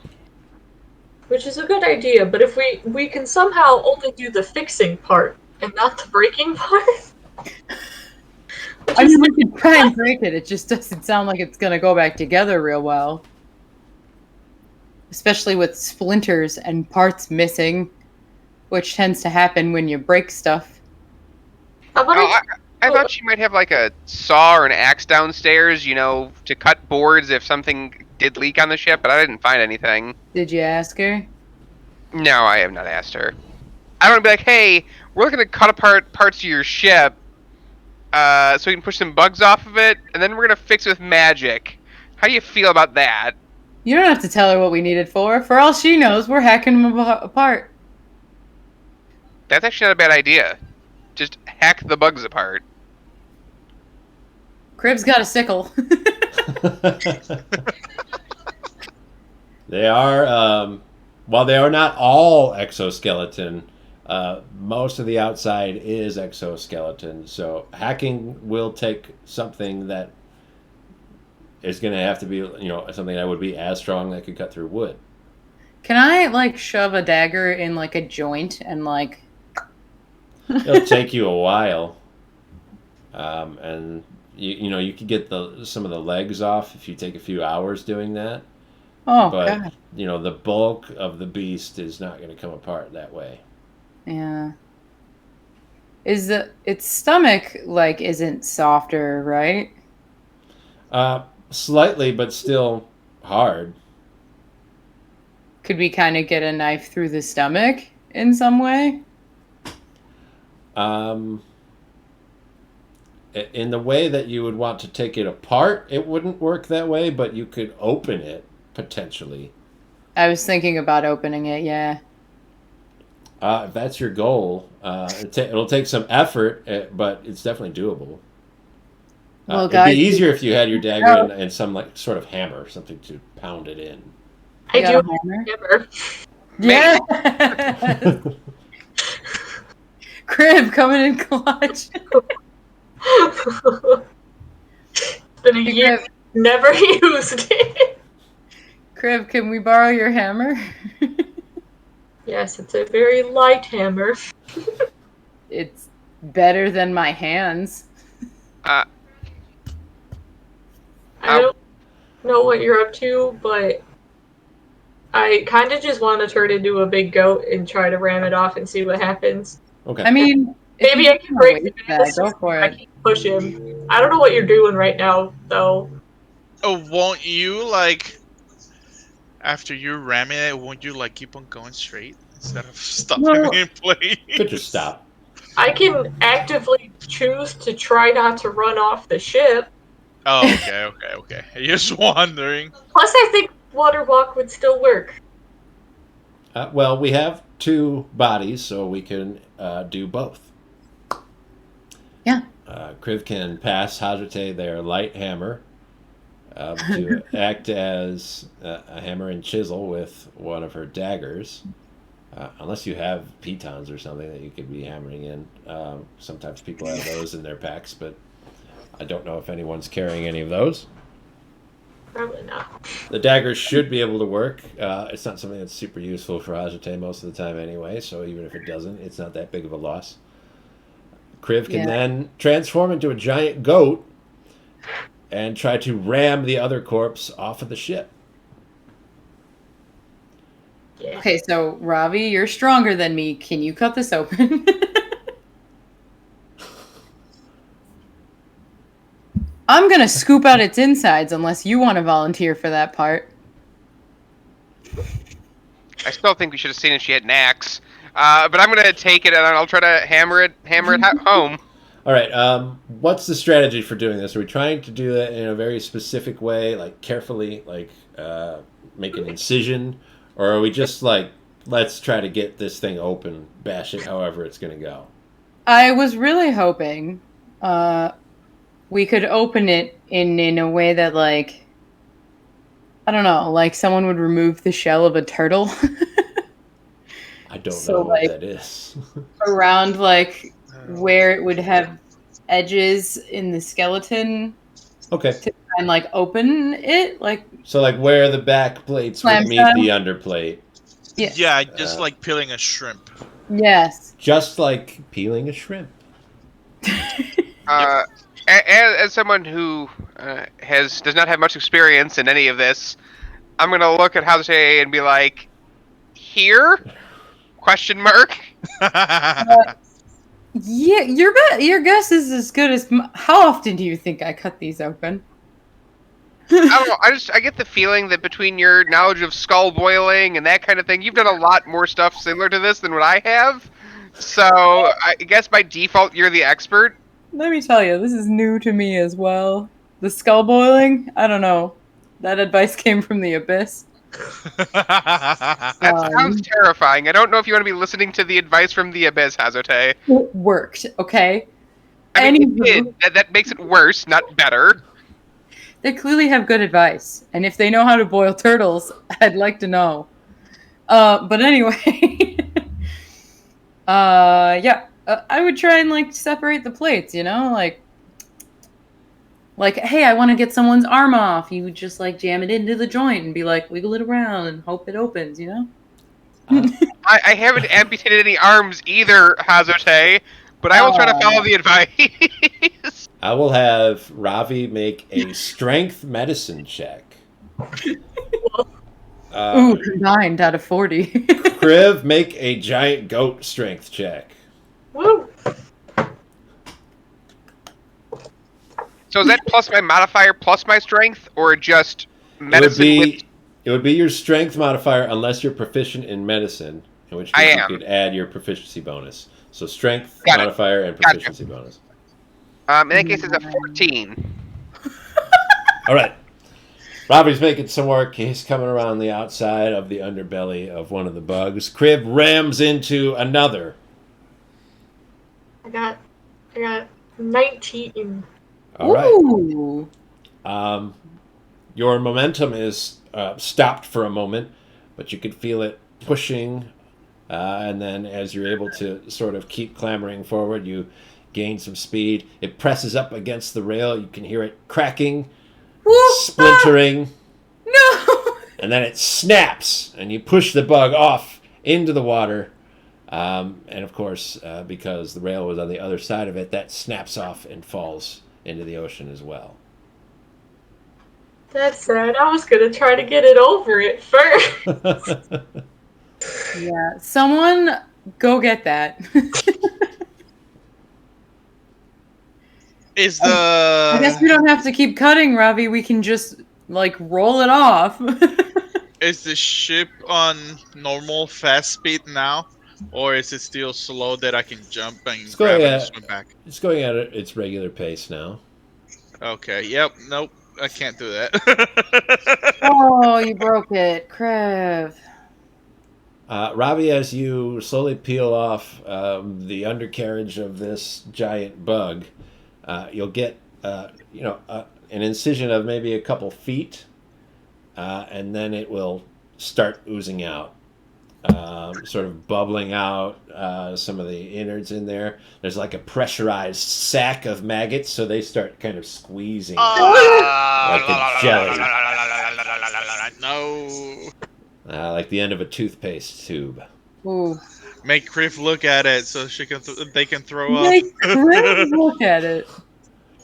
Which is a good idea, but if we can somehow only do the fixing part and not the breaking part. I mean, we can try and break it. It just doesn't sound like it's gonna go back together real well. Especially with splinters and parts missing, which tends to happen when you break stuff. I thought you might have like a saw or an axe downstairs, to cut boards if something did leak on the ship, but I didn't find anything. Did you ask her? No, I have not asked her. I don't want to be like, hey, we're looking to cut apart parts of your ship so we can push some bugs off of it, and then we're going to fix it with magic. How do you feel about that? You don't have to tell her what we need it for. For all she knows, we're hacking them apart. That's actually not a bad idea. Just hack the bugs apart. Kriv's got a sickle. They are, while they are not all exoskeleton, most of the outside is exoskeleton. So hacking will take something that is going to have to be, something that would be as strong that could cut through wood. Can I, like, shove a dagger in, like, a joint and, like... It'll take you a while. And, you could get some of the legs off if you take a few hours doing that. Oh, but, God. The bulk of the beast is not going to come apart that way. Yeah. Its stomach, like, isn't softer, right? Slightly, but still hard. Could we kind of get a knife through the stomach in some way? In the way that you would want to take it apart, it wouldn't work that way, but you could open it, potentially. I was thinking about opening it, yeah. If that's your goal, it'll take some effort, but it's definitely doable. Well, it'd guys, be easier if you had your dagger and some like sort of hammer, something to pound it in. I got do a hammer? hammer. Yeah. Kriv coming in clutch. It's been a year, Kriv, never used it. Kriv, can we borrow your hammer? Yes, it's a very light hammer. It's better than my hands. I don't know what you're up to, but I kind of just want to turn into a big goat and try to ram it off and see what happens. Okay. I mean, Maybe I can break the that. Go for I it. can push him. I don't know what you're doing right now, though. Oh, won't you, like, after you ram it, won't you, like, keep on going straight instead of stopping in place? Could just stop. I can actively choose to try not to run off the ship. Oh, okay. Just wondering. Plus, I think water walk would still work. Well, we have 2 bodies, so we can do both. Yeah. Kriv can pass Hajate their light hammer to act as a hammer and chisel with one of her daggers. Unless you have pitons or something that you could be hammering in. Sometimes people have those in their packs, but I don't know if anyone's carrying any of those. Probably not. The dagger should be able to work. It's not something that's super useful for Hajite most of the time anyway, so even if it doesn't, it's not that big of a loss. Kriv can then transform into a giant goat and try to ram the other corpse off of the ship. Yeah. Okay, so Ravi, you're stronger than me. Can you cut this open? I'm gonna scoop out its insides unless you want to volunteer for that part. I still think we should have seen if she had an axe. But I'm gonna take it and I'll try to hammer it home. All right. What's the strategy for doing this? Are we trying to do that in a very specific way, like carefully, like make an incision, or are we just like, let's try to get this thing open, bash it however it's going to go? I was really hoping we could open it in a way that, like, I don't know, like someone would remove the shell of a turtle. I don't So, know what like, that is. Around, like, where it would have edges in the skeleton Okay. to try and, like, open it. Like, So like where the back plates Slam would meet style? the underplate. yes. Yeah, just like peeling a shrimp. Yes. Just like peeling a shrimp. As someone who does not have much experience in any of this, I'm gonna look at Hazate and be like, "Here?" Question mark. Yeah, your guess is as good as how often do you think I cut these open? I don't know. I get the feeling that between your knowledge of skull boiling and that kind of thing, you've done a lot more stuff similar to this than what I have. So I guess by default, you're the expert. Let me tell you, this is new to me as well. The skull boiling, I don't know. That advice came from the abyss. That sounds terrifying. I don't know if you want to be listening to the advice from the abyss, Hazate. It worked, okay? I mean, Anywho, it did. That makes it worse, not better. they clearly have good advice, and if they know how to boil turtles, I'd like to know. But anyway, yeah, I would try and like separate the plates, you know, like, hey, I want to get someone's arm off. You would just like jam it into the joint and be like, wiggle it around and hope it opens, you know? I haven't amputated any arms either, Hazate, but I will try to follow the advice. I will have Ravi make a strength medicine check. Ooh, 9 out of 40. Kriv, make a giant goat strength check. Woo! So is that plus my modifier plus my strength, or just medicine? It would be your strength modifier unless you're proficient in medicine, in which I case am. you could add your proficiency bonus. So strength Got it. modifier and Gotcha. proficiency bonus. In that case, it's a 14. All right. Robbie's making some work. He's coming around the outside of the underbelly of one of the bugs. Kriv rams into another. I got 19. All right. Ooh. Your momentum is stopped for a moment, but you could feel it pushing, and then as you're able to sort of keep clambering forward, you gain some speed. It presses up against the rail. You can hear it cracking, splintering, No! and then it snaps, and you push the bug off into the water. And of course, because the rail was on the other side of it, that snaps off and falls into the ocean as well. That's sad. I was gonna try to get it over it first. Yeah, someone go get that. Is I guess we don't have to keep cutting, Ravi. We can just, like, roll it off. is the ship on normal fast speed now, or is it still slow that I can jump and grab it and swim back? It's going at its regular pace now. Okay. Yep. Nope. I can't do that. Oh, you broke it. Kriv. Robbie, as you slowly peel off the undercarriage of this giant bug, you'll get an incision of maybe a couple feet, and then it will start oozing out. sort of bubbling out some of the innards in there. There's like a pressurized sack of maggots, so they start kind of squeezing like a jelly, No. like the end of a toothpaste tube. Ooh. Make Kriv look at it so they can throw up. Make Kriv look at it.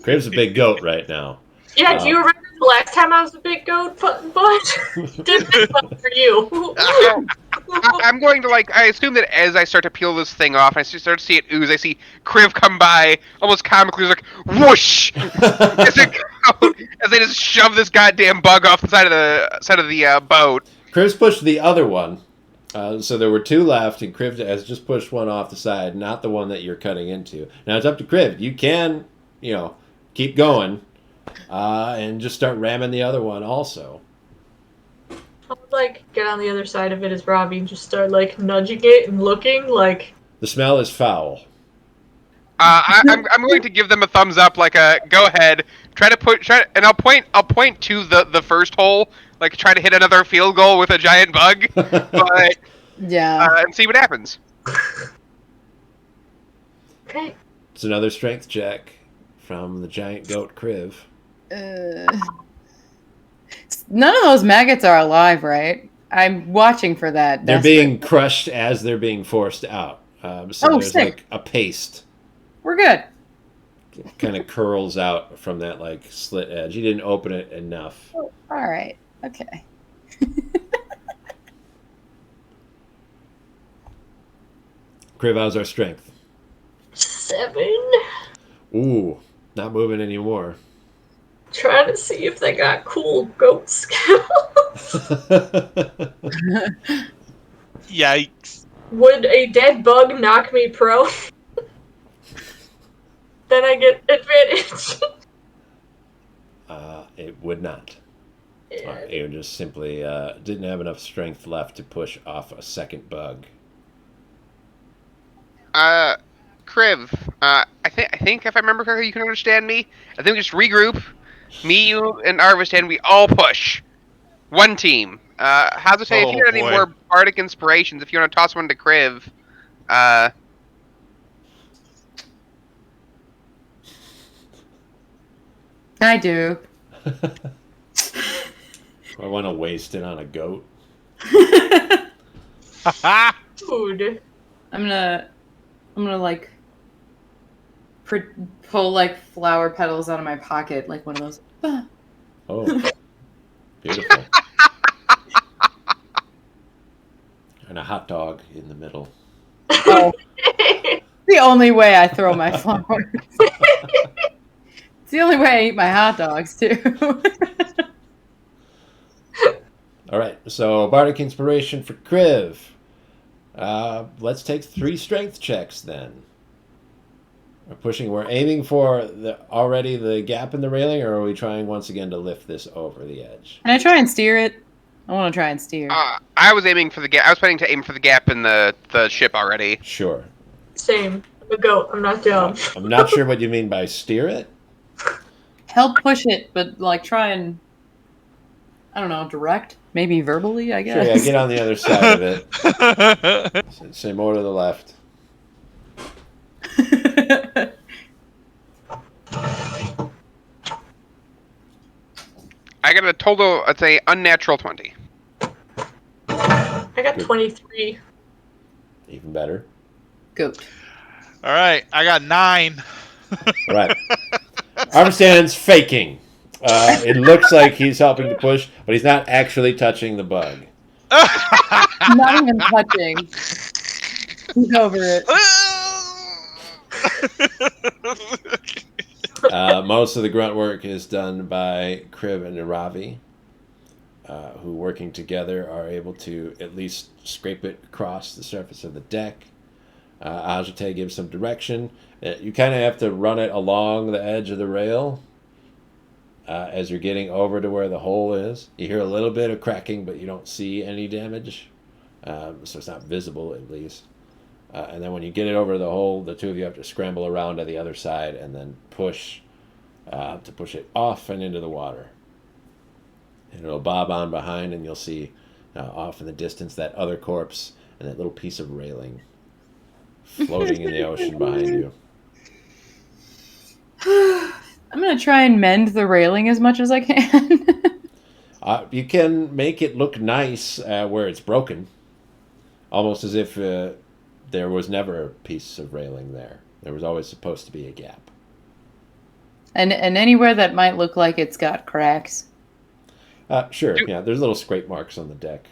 Kriv's a big goat right now. Yeah, do you remember the last time I was a big goat, but didn't make fun for you? I'm going to I assume that as I start to peel this thing off, and I start to see it ooze. I see Kriv come by, almost comically, like whoosh, as they just shove this goddamn bug off the side of the boat. Kriv's pushed the other one. So there were two left, and Kriv has just pushed one off the side, not the one that you're cutting into. Now it's up to Kriv. You can, keep going, and just start ramming the other one also. I would get on the other side of it as Robbie and just start nudging it and looking The smell is foul. I'm going to give them a thumbs up, go ahead, and I'll point to the first hole, try to hit another field goal with a giant bug, but yeah, and see what happens. Okay. It's another strength check from the giant goat Kriv. None of those maggots are alive, right? I'm watching for that. They're being crushed as they're being forced out. So there's sick. a paste. We're good. Kind of curls out from that slit edge. You didn't open it enough. Oh, all right. Okay. Kriv, how's our strength? 7. Ooh, not moving anymore. Trying to see if they got cool goat skills. Yikes. Would a dead bug knock me pro? Then I get advantage. It would not. It just simply didn't have enough strength left to push off a second bug. Kriv, I think if I remember correctly, you can understand me. I think we just regroup. Me, you, and Arvistan, we all push. One team. How's it say? If you got any more bardic inspirations, if you want to toss one to Kriv, I do. I want to waste it on a goat. Dude. I'm gonna pull flower petals out of my pocket, like one of those. Oh, beautiful. And a hot dog in the middle. Oh. The only way I throw my flowers. It's the only way I eat my hot dogs too. All right, so bardic inspiration for Kriv. Let's take 3 strength checks then. We're aiming for the gap in the railing, or are we trying once again to lift this over the edge? Can I try and steer it? I want to try and steer. I was aiming for the gap. I was planning to aim for the gap in the ship already. Sure. Same. I'm a goat. I'm not dumb. I'm not sure what you mean by steer it. Help push it, but try and, I don't know, direct? Maybe verbally, I guess. Sure, yeah, get on the other side of it. Say more to the left. I got a total, I'd say, unnatural 20. I got 23. Even better. Goat. All right, I got 9. All right. Armstrong's faking. It looks like he's helping to push, but he's not actually touching the bug. Not even touching. He's over it. Most of the grunt work is done by Kriv and Ravi, who, working together, are able to at least scrape it across the surface of the deck. Ajite gives some direction. You kind of have to run it along the edge of the rail as you're getting over to where the hole is. You hear a little bit of cracking, but you don't see any damage, so it's not visible at least. And then when you get it over the hole, the two of you have to scramble around to the other side and then push to push it off and into the water. And it'll bob on behind, and you'll see off in the distance that other corpse and that little piece of railing floating in the ocean behind you. I'm gonna try and mend the railing as much as I can. You can make it look nice where it's broken, almost as if there was never a piece of railing there. There was always supposed to be a gap. and anywhere that might look like it's got cracks. Sure, yeah. There's little scrape marks on the deck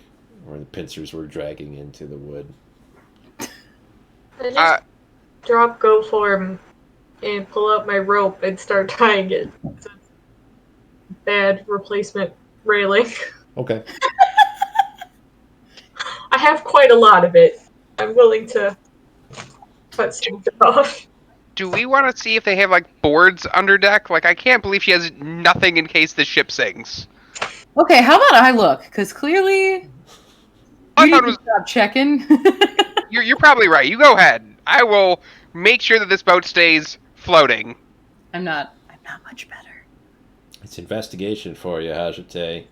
where the pincers were dragging into the wood. I just drop go form and pull out my rope and start tying it. It's a bad replacement railing. Okay. I have quite a lot of it. I'm willing to cut some of it off. Do we want to see if they have like boards under deck? Like, I can't believe she has nothing in case the ship sinks. Okay, how about I look? Because clearly, I thought it was. stop checking. You're probably right. You go ahead. I will make sure that this boat stays floating. I'm not much better. It's investigation for you, Hajite.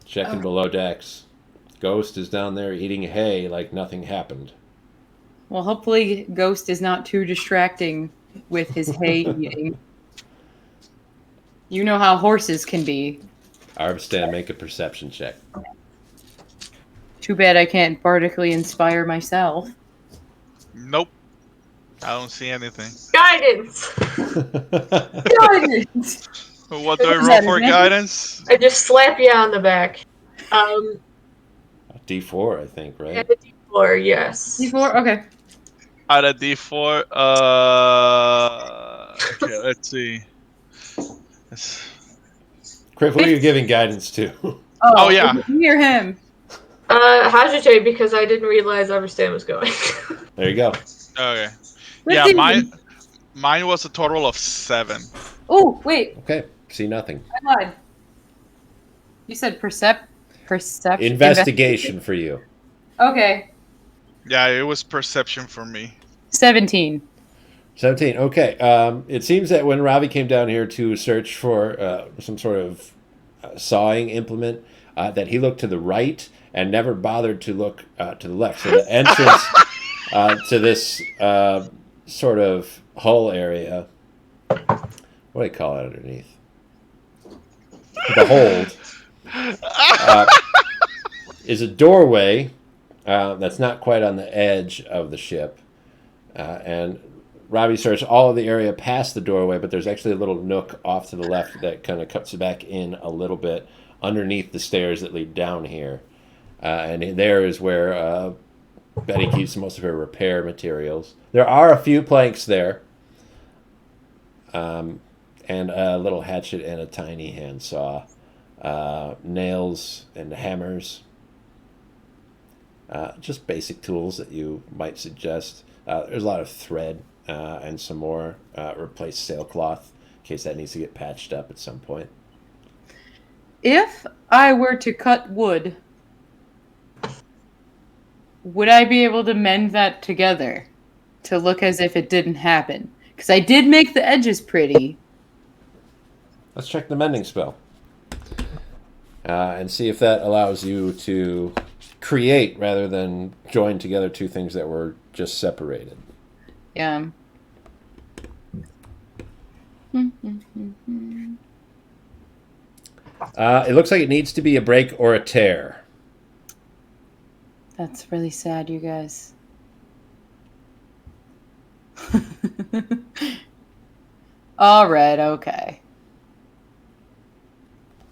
Checking below decks. Ghost is down there eating hay like nothing happened. Well, hopefully, Ghost is not too distracting with his hay eating. You know how horses can be. Arbstan, make a perception check. Too bad I can't bardically inspire myself. Nope. I don't see anything. Guidance! Guidance! What do I roll for guidance? I just slap you on the back. D4, I think, right? And a D4, yes. D4? Okay. Out of D4, okay, let's see. Kriv, who are you giving guidance to? Oh, yeah. You hear him. Hajite, because I didn't realize Everstan was going. There you go. Okay. Let's Yeah, see. mine was a total of 7. Oh, wait. Okay, see nothing. I lied. You said perception. Investigation for you. Okay. Yeah, it was perception for me. 17. 17, okay. It seems that when Ravi came down here to search for some sort of sawing implement, that he looked to the right and never bothered to look to the left. So the entrance to this sort of hull area, what do they call it underneath? The hold is a doorway that's not quite on the edge of the ship. And Robbie searched all of the area past the doorway, but there's actually a little nook off to the left that kind of cuts back in a little bit underneath the stairs that lead down here. And there is where Betty keeps most of her repair materials. There are a few planks there, and a little hatchet and a tiny handsaw, nails and hammers. Just basic tools that you might suggest. There's a lot of thread and some more replaced sailcloth in case that needs to get patched up at some point. If I were to cut wood, would I be able to mend that together to look as if it didn't happen? Because I did make the edges pretty. Let's check the mending spell and see if that allows you to create rather than join together two things that were just separated. Yeah. It looks like it needs to be a break or a tear. That's really sad, you guys. All right, okay.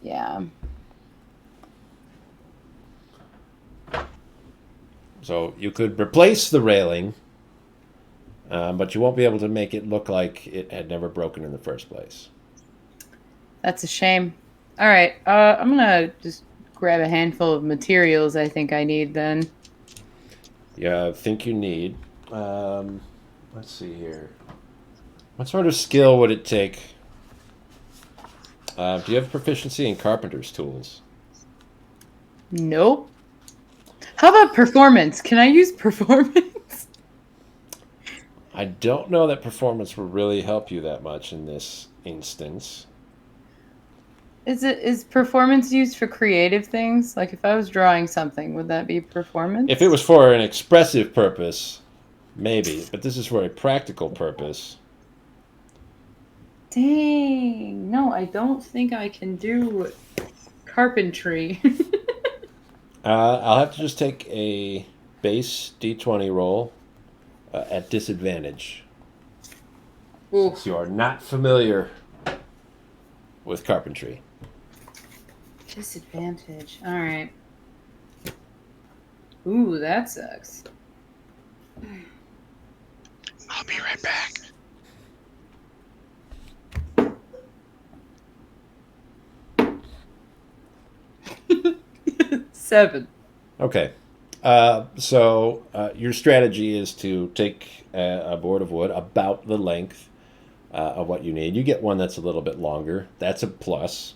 Yeah. So you could replace the railing, but you won't be able to make it look like it had never broken in the first place. That's a shame. All right, I'm gonna just grab a handful of materials I think I need then. Yeah, I think you need. Let's see here. What sort of skill would it take? Do you have proficiency in carpenter's tools? Nope. How about performance? Can I use performance? I don't know that performance will really help you that much in this instance. Is performance used for creative things? Like if I was drawing something, would that be performance? If it was for an expressive purpose, maybe. But this is for a practical purpose. Dang. No, I don't think I can do carpentry. I'll have to just take a base D20 roll at disadvantage. Ooh. Since you are not familiar with carpentry. Disadvantage. All right. Ooh, that sucks. I'll be right back. Seven. Okay. So your strategy is to take a board of wood about the length of what you need. You get one that's a little bit longer. That's a plus.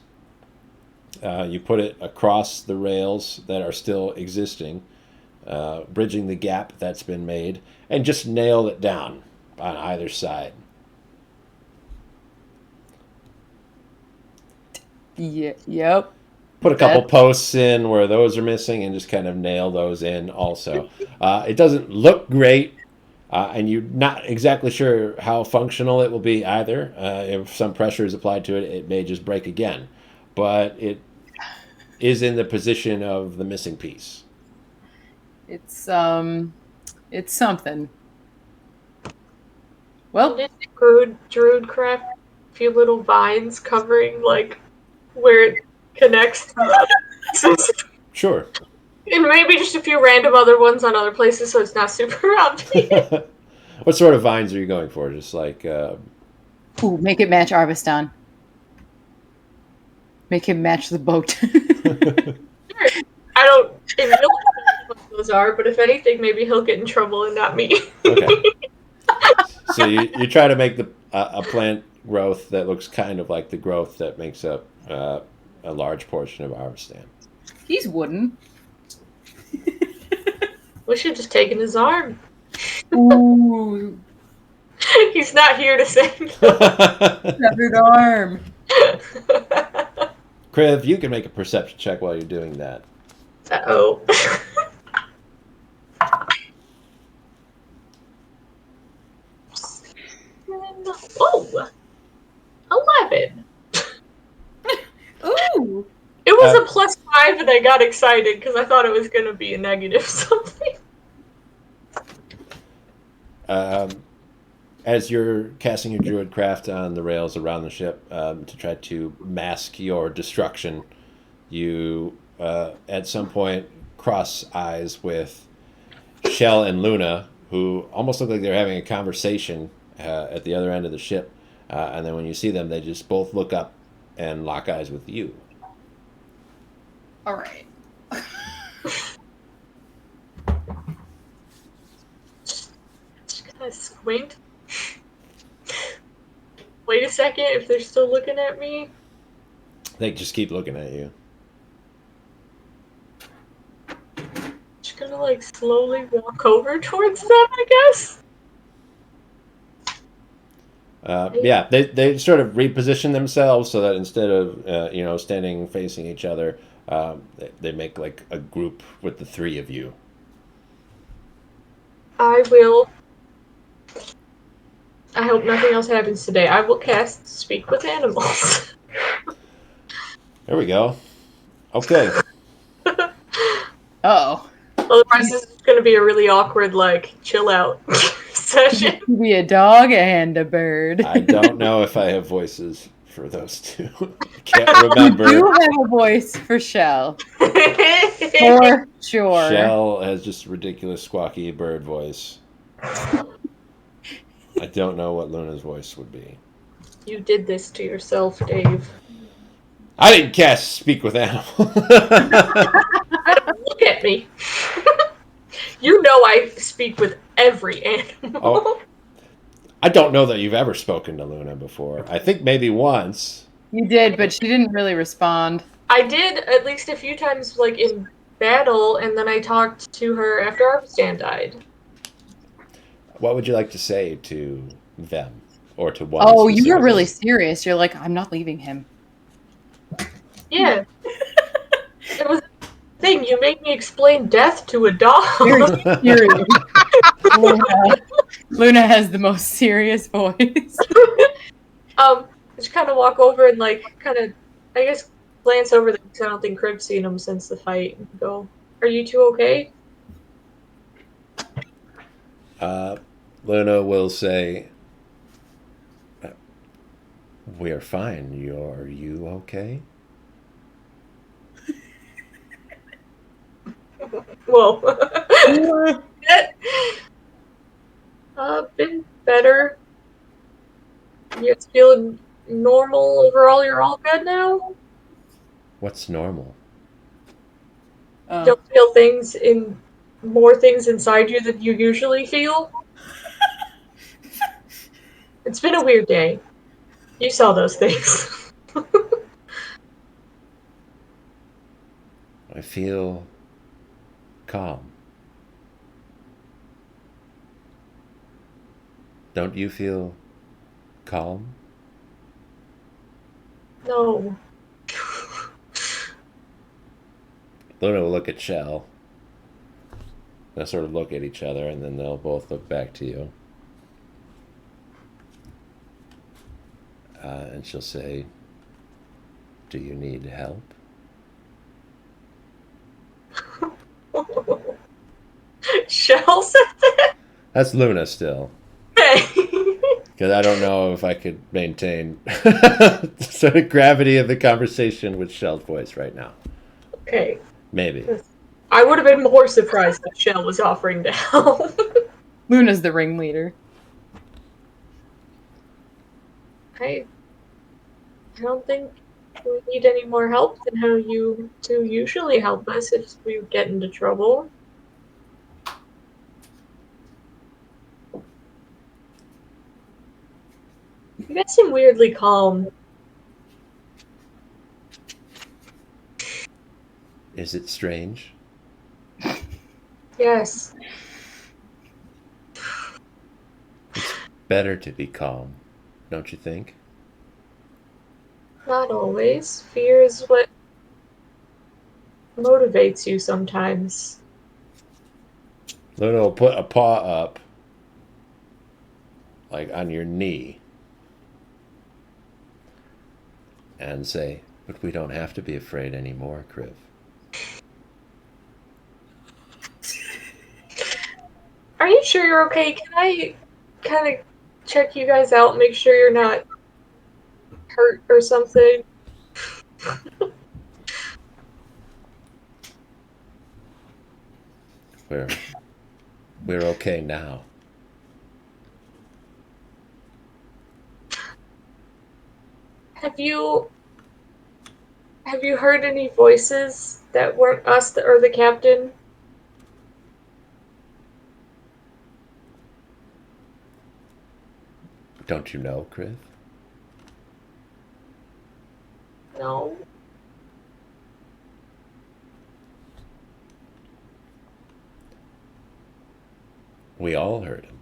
You put it across the rails that are still existing, bridging the gap that's been made, and just nail it down on either side. Yeah. Yep. Put a couple posts in where those are missing and just kind of nail those in also. It doesn't look great, and you're not exactly sure how functional it will be either. If some pressure is applied to it, it may just break again. But it is in the position of the missing piece. It's something. Well, Druidcraft, a few little vines covering like where it connects to other places. Sure. And maybe just a few random other ones on other places so it's not super obvious. What sort of vines are you going for? Just like ooh, make it match Arvistan. Make him match the boat. Sure. I don't in real life what those are, but if anything, maybe he'll get in trouble and not me. Okay. So you try to make a plant growth that looks kind of like the growth that makes up a large portion of Arvistan. He's wooden. We should just taken his arm. Ooh, He's not here to say no. severed arm. Kriv, you can make a perception check while you're doing that. Uh-oh. Oh! 11. Ooh. It was a +5 and I got excited because I thought it was going to be a negative something. As you're casting your druid craft on the rails around the ship to try to mask your destruction, you at some point cross eyes with Shell and Luna, who almost look like they're having a conversation at the other end of the ship. And then when you see them, they just both look up and lock eyes with you. All right. Just kind of squint. Wait a second, if they're still looking at me. They just keep looking at you. Just gonna like slowly walk over towards them, I guess. Yeah, they sort of reposition themselves so that instead of standing facing each other, they make like a group with the three of you. I hope nothing else happens today. I will cast Speak with Animals. There we go. Okay. Uh-oh. Otherwise, this is going to be a really awkward, like, chill out session. Be a dog and a bird. I don't know if I have voices for those two. Can't remember. You do have a voice for Shell. For sure. Shell has just ridiculous squawky bird voice. I don't know what Luna's voice would be. You did this to yourself, Dave. I didn't cast Speak with Animal. Look at me. You know I speak with every animal. Oh. I don't know that you've ever spoken to Luna before. I think maybe once. You did, but she didn't really respond. I did at least a few times, like, in battle, and then I talked to her after Arvistan died. What would you like to say to them? Or to one? Oh, you were specifically? really serious. You're like, I'm not leaving him. Yeah. It was a thing. You made me explain death to a dog. Very serious. Luna has the most serious voice. Just kind of walk over and like kind of, I guess, glance over them because I don't think Kriv's seen them since the fight. And go, are you two okay? Luna will say, "We're fine. Are you okay?" Well, been better. You guys feeling normal overall? You're all good now? What's normal? Don't feel more things inside you than you usually feel? It's been a weird day. You saw those things. I feel calm. Don't you feel calm? No. Luna will look at Shell. They'll sort of look at each other, and then they'll both look back to you. And she'll say, "Do you need help?" Shell said that? That's Luna still. Okay. Because I don't know if I could maintain the sort of gravity of the conversation with Shell's voice right now. Okay. Maybe. I would have been more surprised if Shell was offering to help. Luna's the ringleader. I don't think we need any more help than how you two usually help us if we get into trouble. You guys seem weirdly calm. Is it strange? Yes. It's better to be calm, don't you think? Not always. Fear is what motivates you sometimes. Luna will put a paw up, like on your knee, and say, "But we don't have to be afraid anymore, Kriv." Are you sure you're okay? Can I kind of check you guys out, make sure you're not hurt or something? We're okay now. Have you heard any voices that weren't us or the captain? Don't you know, Kriv? No. We all heard him.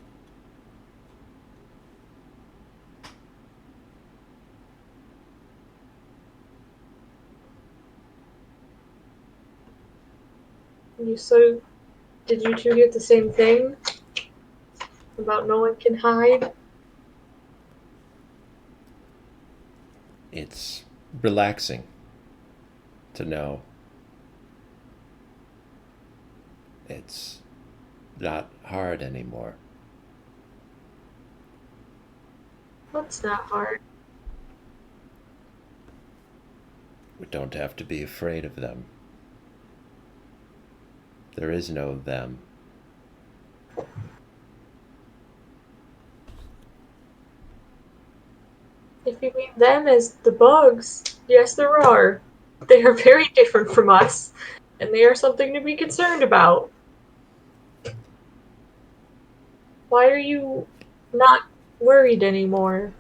Did you two get the same thing? About no one can hide? It's relaxing to know it's not hard anymore. What's not hard? We don't have to be afraid of them. There is no them. If you mean them as the bugs, yes, there are. They are very different from us, and they are something to be concerned about. Why are you not worried anymore?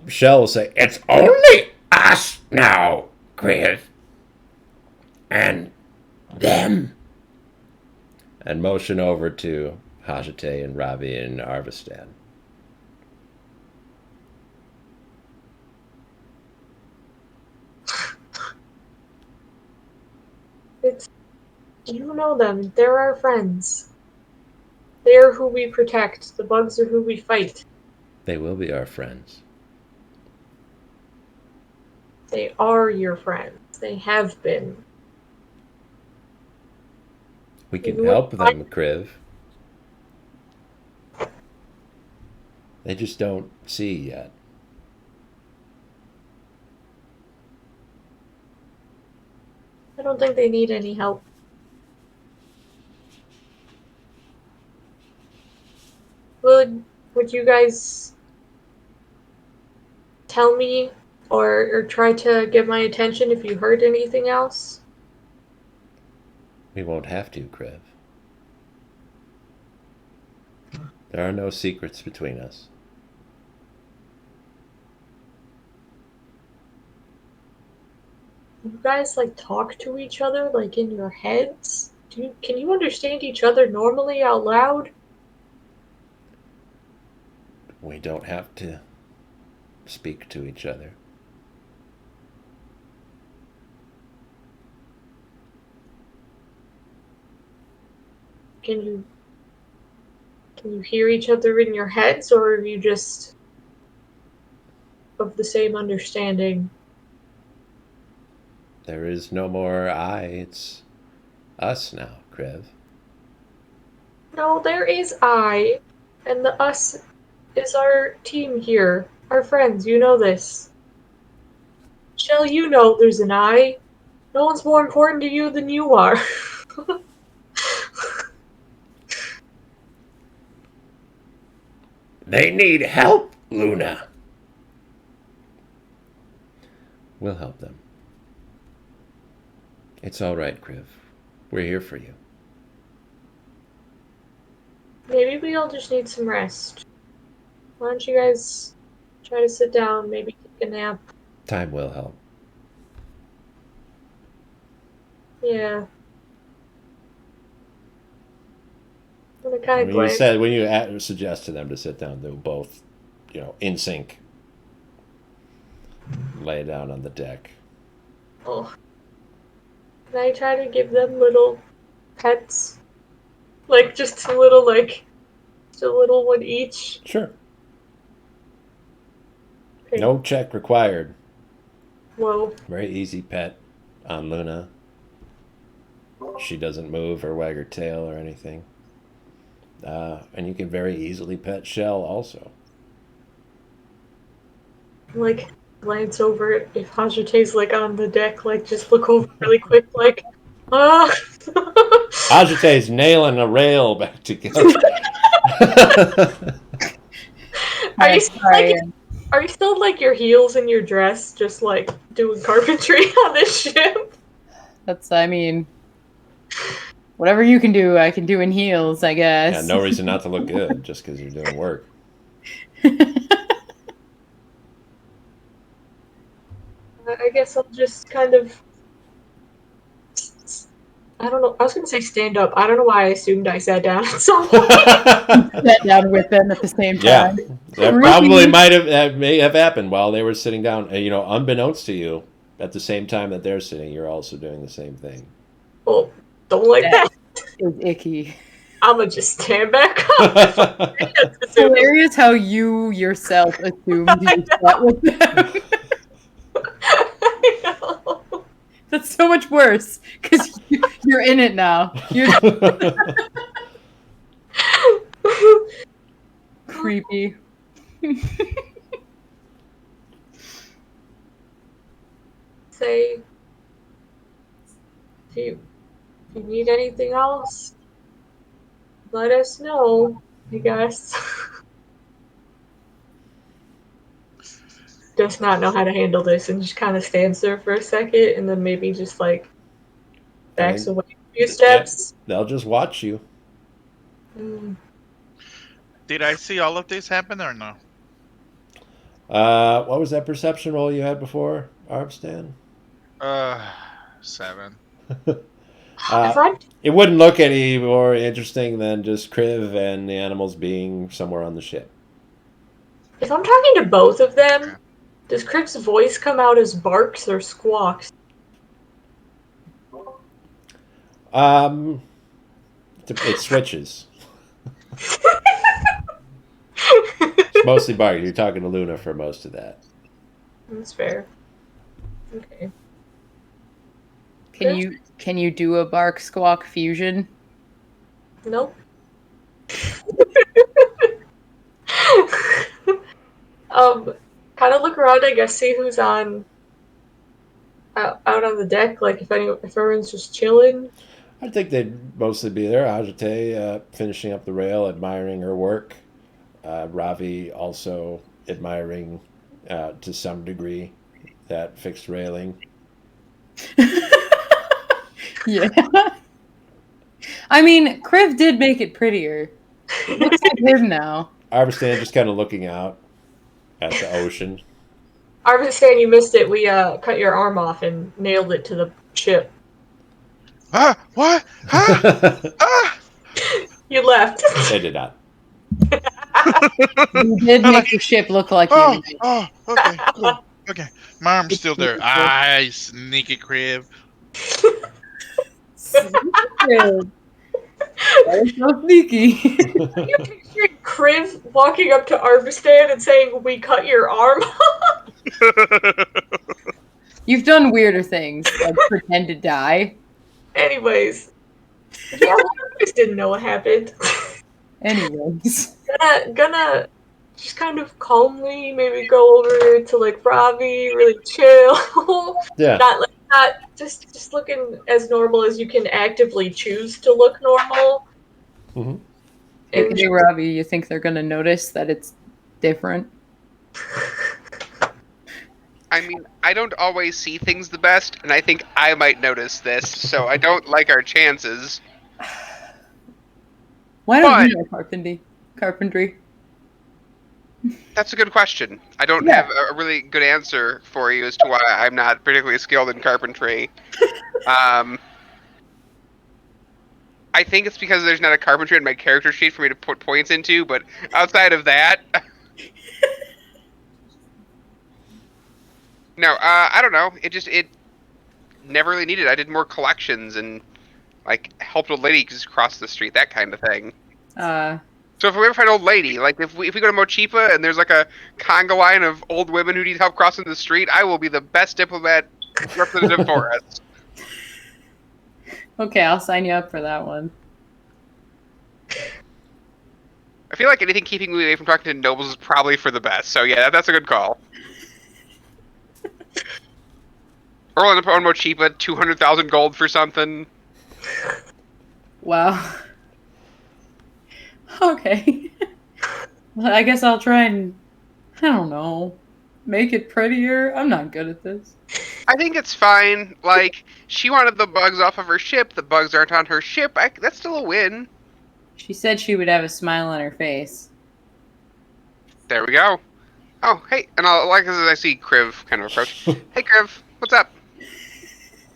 Shell will say, "It's only us now, Kriv. And them." And motion over to Hajite and Ravi and Arvistan. You know them. They're our friends. They are who we protect. The bugs are who we fight. They will be our friends. They are your friends. They have been. We can You help would them, Kriv. They just don't see yet. I don't think they need any help. Would you guys tell me or try to get my attention if you heard anything else? We won't have to, Kriv. There are no secrets between us. You guys like talk to each other like in your heads? Can you understand each other normally out loud? We don't have to speak to each other. Can you hear each other in your heads, or are you just of the same understanding? There is no more I, it's us now, Kriv. No, there is I, and the us is our team here, our friends. You know this. Shell, you know there's an I. No one's more important to you than you are. They need help, Luna. We'll help them. It's all right, Kriv. We're here for you. Maybe we all just need some rest. Why don't you guys try to sit down, maybe take a nap? Time will help. Yeah. I'm kind of When glad. you said when you suggested them to sit down, they were both, in sync. Lay down on the deck. Oh. Can I try to give them little pets? Like, just a little one each? Sure. Okay. No check required. Whoa. Very easy pet on Luna. She doesn't move or wag her tail or anything. And you can very easily pet Shell also. Like, glance over if Hajate's, like, on the deck, like, just look over really quick, like, ah! Ajate's nailing a rail back together. Are you still, like, your heels in your dress, just, like, doing carpentry on this ship? Whatever you can do, I can do in heels, I guess. Yeah, no reason not to look good just because you're doing work. I guess I'll just kind of... I don't know. I was going to say stand up. I don't know why I assumed I sat down at some point. Sat down with them at the same Yeah, time. that probably that may have happened while they were sitting down. Unbeknownst to you, at the same time that they're sitting, you're also doing the same thing. Well, don't like that. It's icky. I'm going to just stand back up. It's hilarious how you yourself assumed you sat with them. I know. That's so much worse because you're in it now. You're creepy. Say, if you need anything else, let us know, I guess. Does not know how to handle this and just kind of stands there for a second and then maybe just like backs away a few steps. Yeah, they'll just watch you. Did I see all of this happen or no? What was that perception roll you had before, Arbstan? 7. It wouldn't look any more interesting than just Kriv and the animals being somewhere on the ship. If I'm talking to both of them, does Kriv's voice come out as barks or squawks? It switches. It's mostly barking. You're talking to Luna for most of that. That's fair. Okay. Can you do a bark squawk fusion? Nope. Kind of look around, I guess, see who's out on the deck. Like if everyone's just chilling. I think they'd mostly be there. Ajite finishing up the rail, admiring her work. Ravi also admiring to some degree that fixed railing. Yeah. I mean, Kriv did make it prettier. It looks like him now. Arvistan just kind of looking out at the ocean. Arvistan, you missed it. We cut your arm off and nailed it to the ship. Ah, what? Huh? Ah! You left. They did not. You did make the ship look like Oh, you. oh, okay, cool. Okay, my arm's still there. Ah, you sneaky Kriv. That was so sneaky. You picturing Kriv walking up to Arvistan and saying, "We cut your arm off"? You've done weirder things, like pretend to die. Anyways. Yeah, I just didn't know what happened. Anyways. Gonna just kind of calmly maybe go over to like Ravi, really chill. Yeah. Not just looking as normal as you can actively choose to look normal. Mm-hmm. Hey, Robbie, you think they're gonna notice that it's different? I mean, I don't always see things the best, and I think I might notice this, so I don't like our chances. Why don't But- you know carpentry? That's a good question. I don't have a really good answer for you as to why I'm not particularly skilled in carpentry. I think it's because there's not a carpentry in my character sheet for me to put points into, but outside of that... No, I don't know. It never really needed. I did more collections and, like, helped old lady just cross the street, that kind of thing. So if we ever find an old lady, like if we go to Mochipa and there's like a conga line of old women who need help crossing the street, I will be the best diplomat representative for us. Okay, I'll sign you up for that one. I feel like anything keeping me away from talking to nobles is probably for the best. So yeah, that's a good call. Rolling up on Mochipa, 200,000 gold for something. Wow. Okay. Well, I guess I'll try and, I don't know, make it prettier. I'm not good at this. I think it's fine. Like, she wanted the bugs off of her ship. The bugs aren't on her ship. That's still a win. She said she would have a smile on her face. There we go. Oh, hey, and I'll, like as I see Kriv kind of approach. Hey, Kriv, what's up?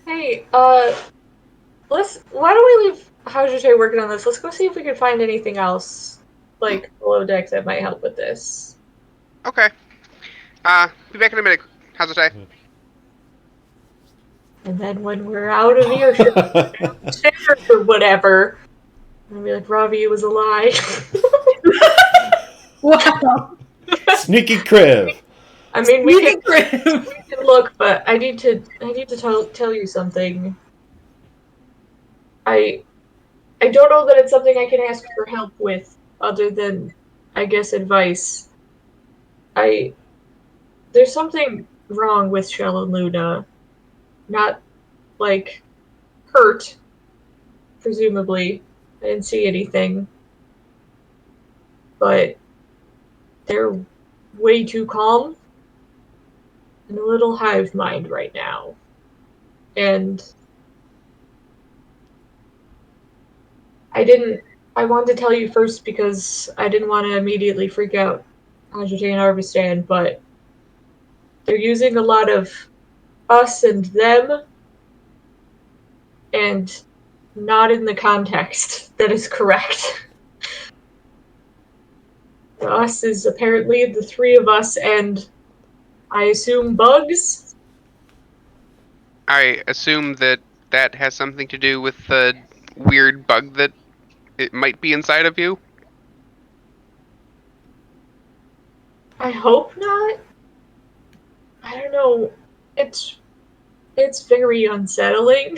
Hey, why don't we leave Hajite working on this? Let's go see if we can find anything else, like below deck, that might help with this. Okay. Be back in a minute. How's it say? And then when we're out of earshot, or whatever, I'll be like, Ravi, it was a lie. Wow. Sneaky Kriv. I mean, we Kriv. can look, but I need to tell you something. I don't know that it's something I can ask for help with, other than, I guess, advice. There's something wrong with Shell and Luna. Not, like, hurt, presumably. I didn't see anything. But they're way too calm and a little hive mind right now. And I wanted to tell you first because I didn't want to immediately freak out Ajite and Arvistan, but they're using a lot of us and them, and not in the context that is correct. The us is apparently the three of us and, I assume, bugs? I assume that has something to do with the weird bug that it might be inside of you? I hope not. I don't know. It's very unsettling.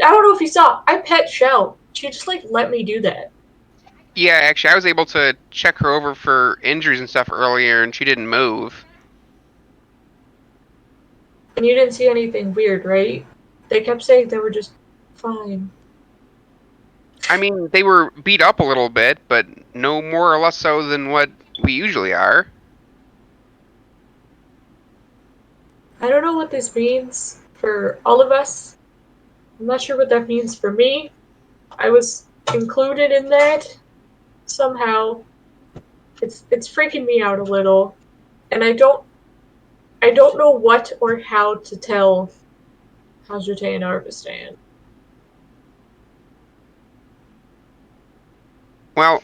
I don't know if you saw. I pet Shell. She just let me do that. Yeah, actually, I was able to check her over for injuries and stuff earlier, and she didn't move. And you didn't see anything weird, right? They kept saying they were just fine. I mean, they were beat up a little bit, but no more or less so than what we usually are. I don't know what this means for all of us. I'm not sure what that means for me. I was included in that somehow. It's freaking me out a little, and I don't know what or how to tell Hajrute and Arvistan. Well,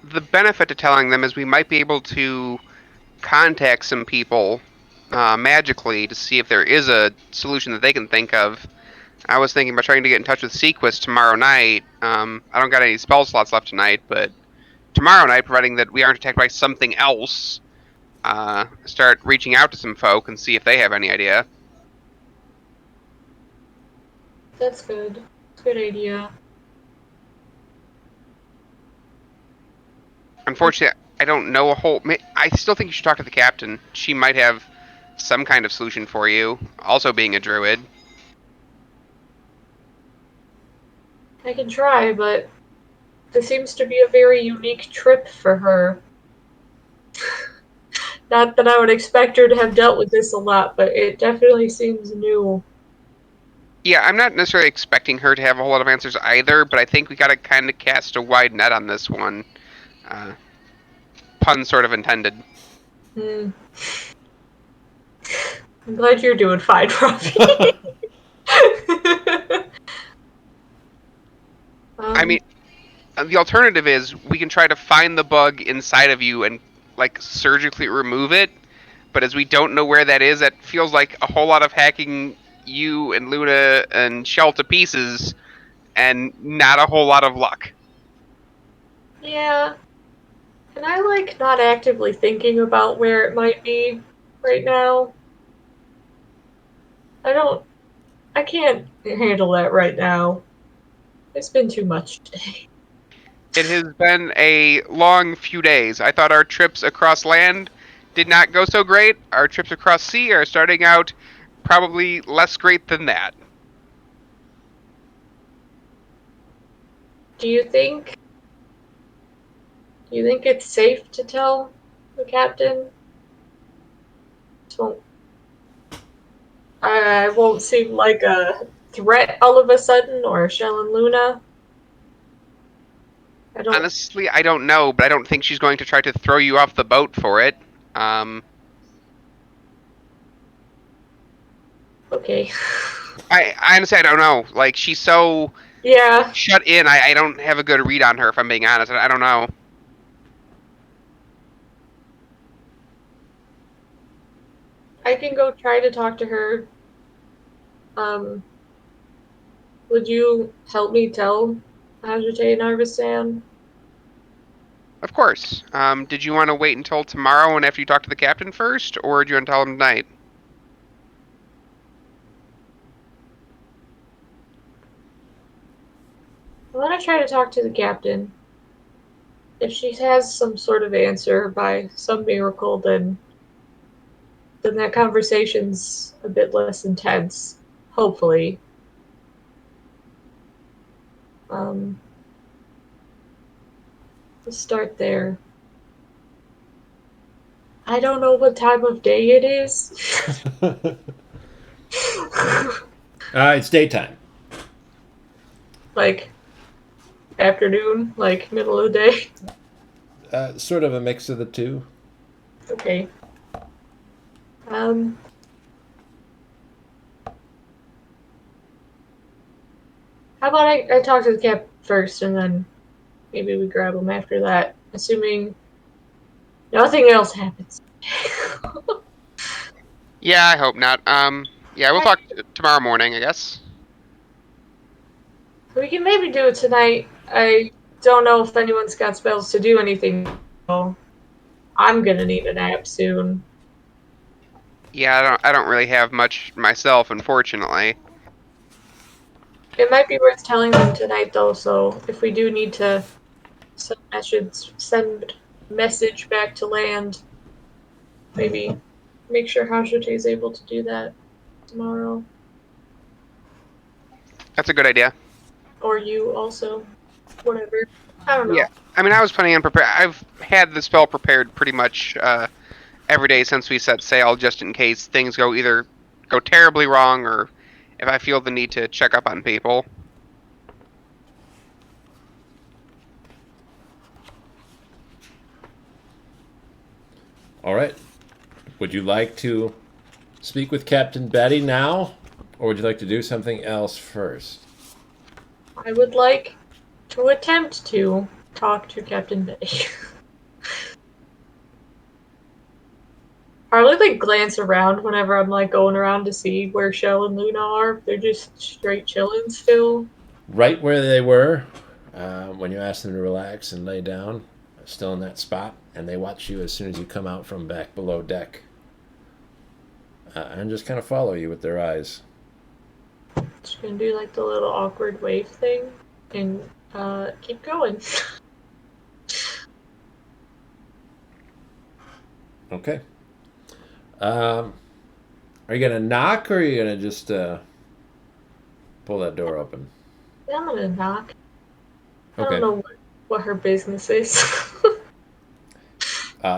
the benefit to telling them is we might be able to contact some people magically to see if there is a solution that they can think of. I was thinking about trying to get in touch with Sequist tomorrow night. I don't got any spell slots left tonight, but tomorrow night, providing that we aren't attacked by something else, start reaching out to some folk and see if they have any idea. That's good. It's a good idea. Unfortunately, I don't know a whole. I still think you should talk to the captain. She might have some kind of solution for you. Also, being a druid. I can try, but this seems to be a very unique trip for her. Not that I would expect her to have dealt with this a lot, but it definitely seems new. Yeah, I'm not necessarily expecting her to have a whole lot of answers either, but I think we gotta kind of cast a wide net on this one. Pun sort of intended. I'm glad you're doing fine, Robbie. I mean, the alternative is we can try to find the bug inside of you and surgically remove it. But as we don't know where that is, that feels like a whole lot of hacking you and Luna and Shell to pieces, and not a whole lot of luck. Yeah. And I not actively thinking about where it might be right now. I can't handle that right now. It's been too much today. It has been a long few days. I thought our trips across land did not go so great. Our trips across sea are starting out probably less great than that. Do you think it's safe to tell the captain? So I won't seem like a threat all of a sudden, or Shell and Luna. Honestly, I don't know, but I don't think she's going to try to throw you off the boat for it. Okay. I honestly, I don't know. She's so shut in. I don't have a good read on her, if I'm being honest. I don't know. I can go try to talk to her. Would you help me tell Hajrute and Arvistan? Of course. Did you want to wait until tomorrow and after you talk to the captain first, or do you want to tell him tonight? I want to try to talk to the captain. If she has some sort of answer by some miracle, then that conversation's a bit less intense. Hopefully. Let's start there. I don't know what time of day it is. It's daytime. Afternoon, middle of the day. Sort of a mix of the two. Okay. How about I talk to the cap first, and then maybe we grab him after that, assuming nothing else happens. Yeah, I hope not. Yeah, we'll talk tomorrow morning, I guess. We can maybe do it tonight. I don't know if anyone's got spells to do anything. So I'm gonna need a nap soon. Yeah, I don't really have much myself, unfortunately. It might be worth telling them tonight, though. So if we do need to, I should send message back to land. Maybe make sure Hashute is able to do that tomorrow, That's a good idea. or you also, whatever. I don't know. Yeah, I mean, I was planning on prepare. I've had the spell prepared pretty much every day since we set sail, just in case things either go terribly wrong, or if I feel the need to check up on people. All right. Would you like to speak with Captain Betty now, or would you like to do something else first? I would like to attempt to talk to Captain Betty. Probably like glance around whenever I'm like going around to see where Shell and Luna are. They're just straight chilling still. Right where they were when you asked them to relax and lay down, still in that spot, and they watch you as soon as you come out from back below deck. And just kind of follow you with their eyes. Just gonna do like the little awkward wave thing and keep going. Okay. Are you gonna knock, or are you gonna just pull that door open? I'm gonna knock. I Okay. don't know what her business is.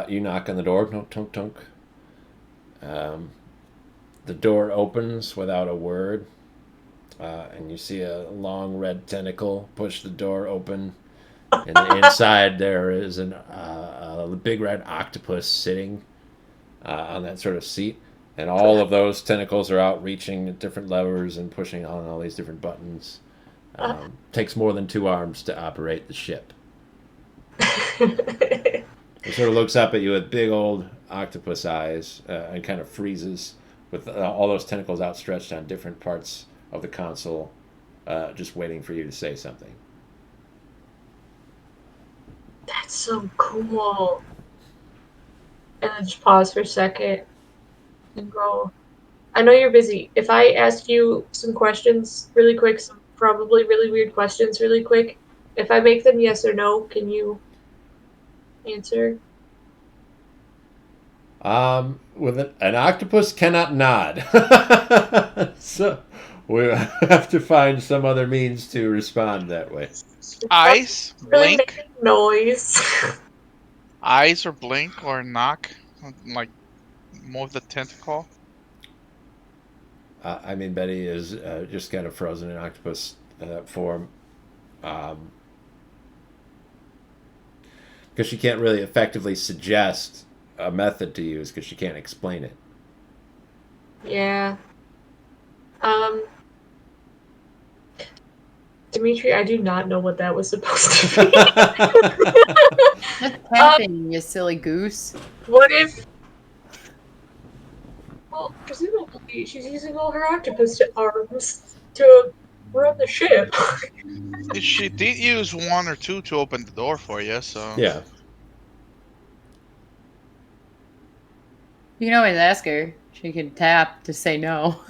You knock on the door. Tunk, tunk, tunk. The door opens without a word, and you see a long red tentacle push the door open. And inside there is a big red octopus sitting on that sort of seat. And all of those tentacles are out reaching at different levers and pushing on all these different buttons. Takes more than 2 arms to operate the ship. It sort of looks up at you with big old octopus eyes and kind of freezes with all those tentacles outstretched on different parts of the console, just waiting for you to say something. That's so cool. And then just pause for a second and go. I know you're busy. If I ask you some questions really quick, some probably really weird questions really quick, if I make them yes or no, can you answer? With an octopus cannot nod. So we have to find some other means to respond that way. Eyes, Really blink, making noise. eyes or blink or knock, like move the tentacle. I mean, Betty is just kind of frozen in octopus form. Because she can't really effectively suggest a method to use because she can't explain it. Yeah. Dimitri, I do not know what that was supposed to be. Just tapping, you silly goose. What if... Well, presumably she's using all her octopus arms to run the ship. She did use 1 or 2 to open the door for you, so Yeah. You can always ask her. She could tap to say no.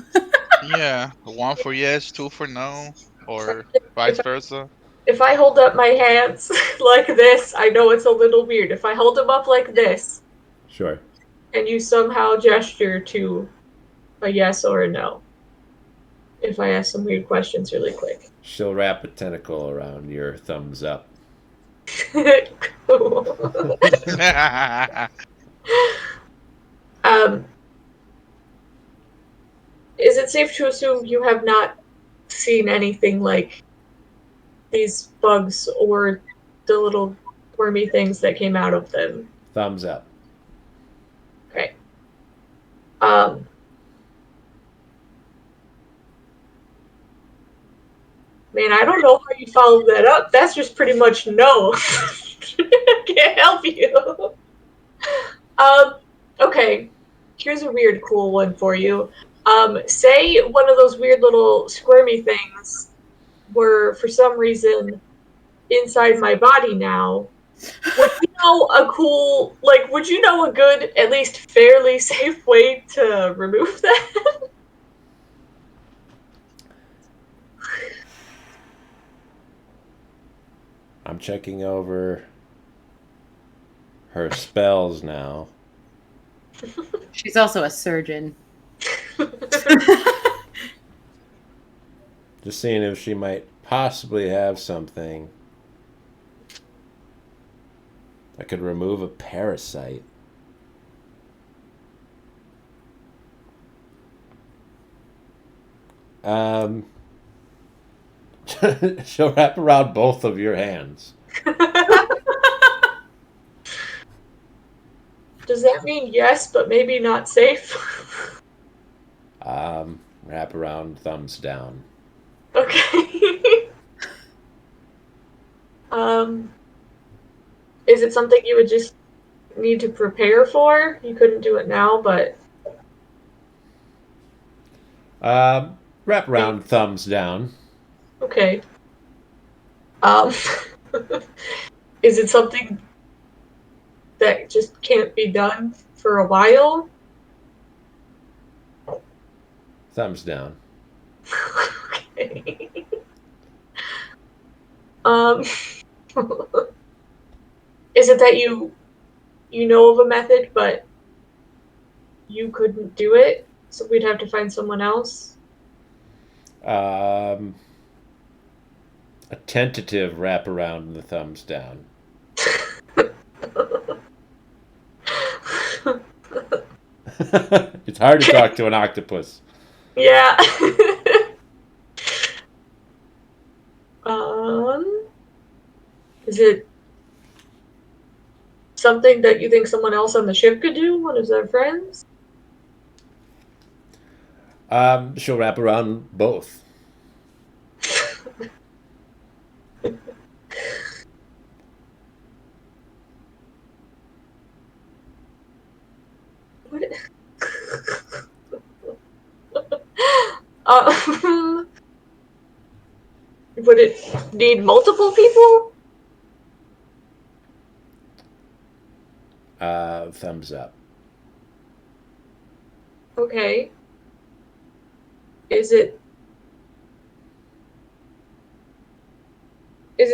yeah, 1 for yes, 2 for no, or vice versa. If I hold up my hands like this, I know it's a little weird. If I hold them up like this, Sure. and you somehow gesture to a yes or a no, if I ask some weird questions really quick. She'll wrap a tentacle around your thumbs up. Cool. Is it safe to assume you have not seen anything like these bugs or the little wormy things that came out of them? Thumbs up. Okay. Man, I don't know how you follow that up. That's just pretty much no. I can't help you. Okay. Here's a weird, cool one for you. Say one of those weird little squirmy things were, for some reason, inside my body now, would you know would you know a good, at least fairly safe way to remove that? I'm checking over her spells now. She's also a surgeon. Just seeing if she might possibly have something. I could remove a parasite. She'll wrap around both of your hands. Does that mean yes, but maybe not safe? Wrap around, thumbs down. Okay. Is it something you would just need to prepare for? You couldn't do it now, but Wrap around, thumbs down. okay. Is it something that just can't be done for a while? Thumbs down. Okay. Um, is it that you know of a method, but you couldn't do it, so we'd have to find someone else? A tentative wrap around and the thumbs down. It's hard to talk to an octopus. Yeah. Is it something that you think someone else on the ship could do? One of their friends? She'll wrap around both. What? Would it need multiple people? Thumbs up. Okay. Is it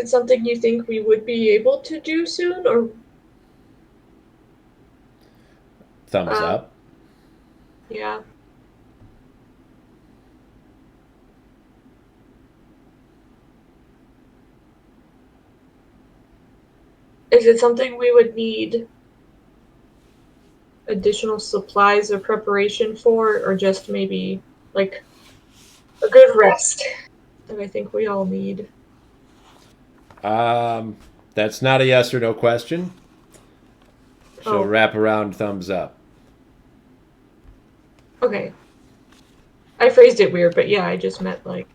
something you think we would be able to do soon, or Thumbs up. yeah? Is it something we would need additional supplies or preparation for, or just maybe like a good rest that I think we all need? That's not a yes or no question. She'll Oh. wrap around, thumbs up. Okay. I phrased it weird, but yeah, I just meant like.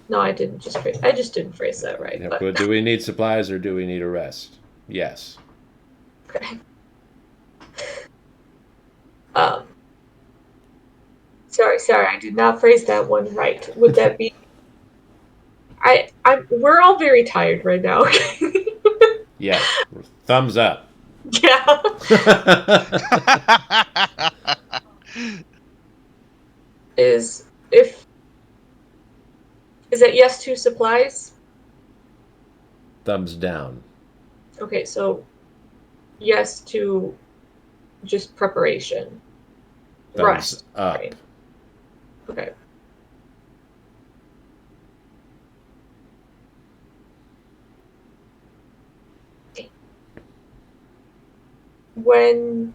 No, I didn't just phrase. I just didn't phrase that right. Yeah, But but do we need supplies or do we need a rest? Yes. okay. Sorry, I did not phrase that one right. Would that be? We're all very tired right now. Okay? Yes. Thumbs up. Yeah. Is that yes to supplies? Thumbs down. Okay, so yes to just preparation. Thumbs Rest. up. Right. Okay. When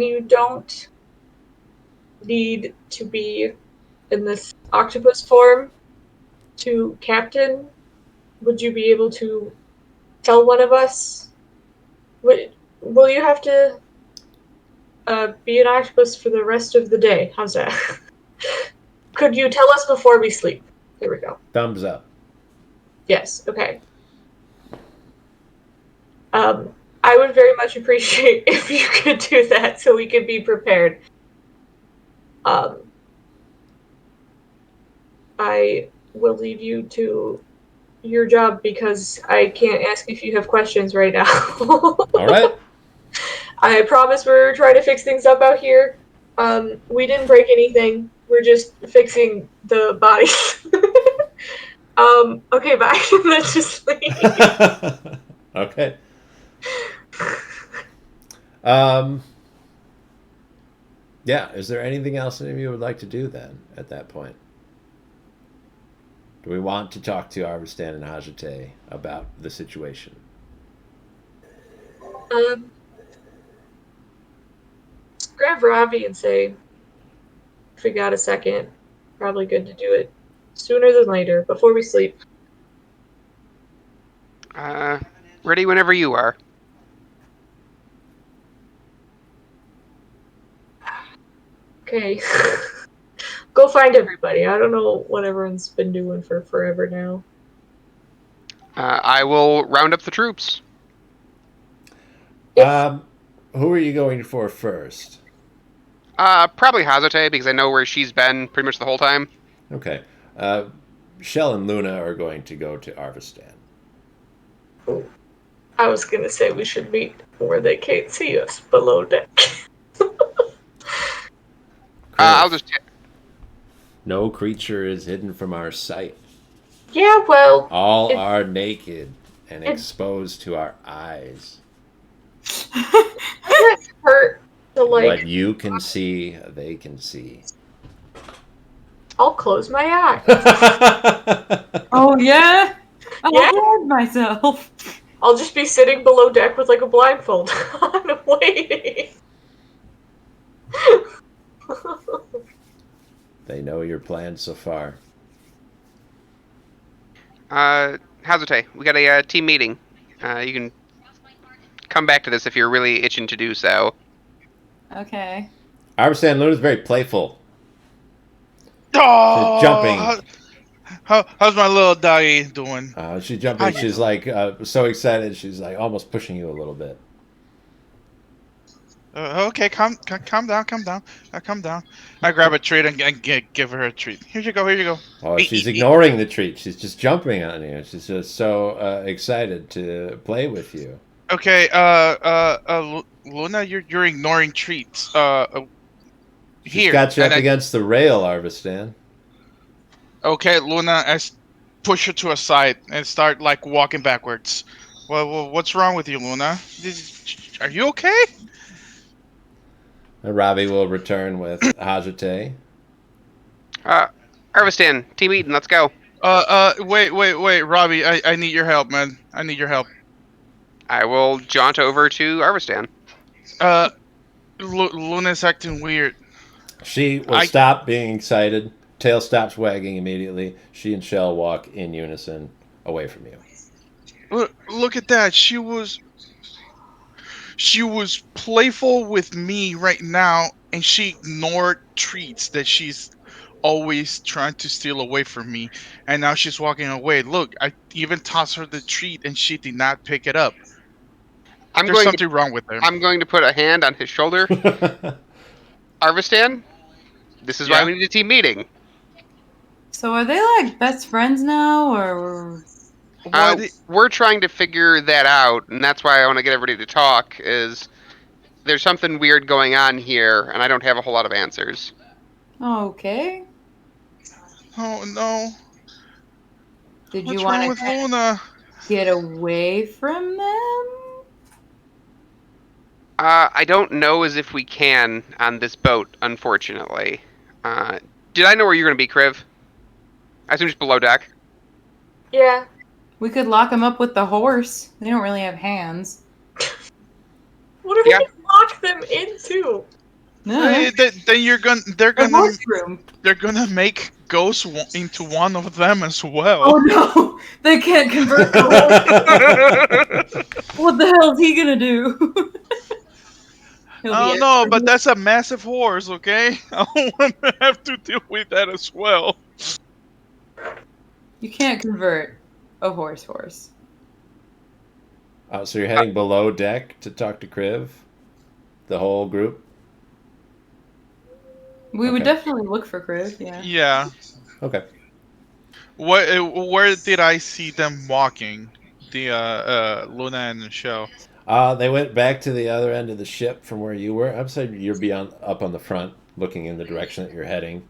you don't need to be in this octopus form to captain, would you be able to tell one of us? Will you have to be an octopus for the rest of the day? How's that? Could you tell us before we sleep? There we go. Thumbs up. Yes, okay. I would very much appreciate if you could do that so we could be prepared. I will leave you to your job because I can't ask if you have questions right now. All right. I promise we're trying to fix things up out here. We didn't break anything. We're just fixing the bodies. Okay, bye. Let's just leave. Okay. Um, yeah, is there anything else any of you would like to do then at that point? Do we want to talk to Arvistan and Hajate about the situation? Grab Ravi and say, if we got a second, probably good to do it sooner than later, before we sleep. Ready whenever you are. Okay. Go find everybody. I don't know what everyone's been doing for forever now. I will round up the troops. Who are you going for first? Probably Hazate, because I know where she's been pretty much the whole time. Okay. Shell and Luna are going to go to Arvistan. I was gonna say we should meet where they can't see us, below deck. I'll just... No creature is hidden from our sight. Yeah, well... All are naked and exposed to our eyes. Doesn't it hurt to, like... What you can see, they can see. I'll close my eyes. Oh, yeah? I'll Yeah. hide myself. I'll just be sitting below deck with, like, a blindfold on, waiting. They know your plan so far. Hazate, we got a team meeting. You can come back to this if you're really itching to do so. Okay. Arvistan Luna's very playful. Oh, She's jumping. How's my little doggy doing? She's jumping. She's like so excited. She's like almost pushing you a little bit. Okay, calm down, calm down. I grab a treat and give her a treat. Here you go. Oh, she's ignoring the treat. She's just jumping on you. She's just so excited to play with you. Okay, Luna, you're ignoring treats. She's got you up against the rail, Arvistan. Okay, Luna, I push her to a side and start like walking backwards. Well, what's wrong with you, Luna? Are you okay? Ravi will return with Hajate. Arvistan, team meeting, let's go. Wait, Robbie, I need your help, man. I need your help. I will jaunt over to Arvistan. Luna's acting weird. She will stop being excited. Tail stops wagging immediately. She and Shell walk in unison away from you. Look at that. She was playful with me right now, and she ignored treats that she's always trying to steal away from me, and now she's walking away. Look, I even tossed her the treat, and she did not pick it up. There's something wrong with her. I'm going to put a hand on his shoulder. Arvistan, this is why we need a team meeting. So are they like best friends now, or? We're trying to figure that out, and that's why I want to get everybody to talk, is there's something weird going on here, and I don't have a whole lot of answers. Okay. Oh, no. Did What's you wrong want with Luna? Get away from them? I don't know as if we can on this boat, unfortunately. Did I know where you're going to be, Kriv? I assume just below deck. Yeah. We could lock them up with the horse. They don't really have hands. What if we can lock them into? No. Then they're gonna make ghosts into one of them as well. Oh no! They can't convert the horse. What the hell is he gonna do? I don't know, but that's a massive horse, okay? I don't want to have to deal with that as well. You can't convert a horse. Oh, so you're heading below deck to talk to Kriv? The whole group? We would Okay. definitely look for Kriv, yeah. Yeah. Okay. Where did I see them walking? The Luna and Michelle. They went back to the other end of the ship from where you were. I'm saying you're beyond up on the front, looking in the direction that you're heading,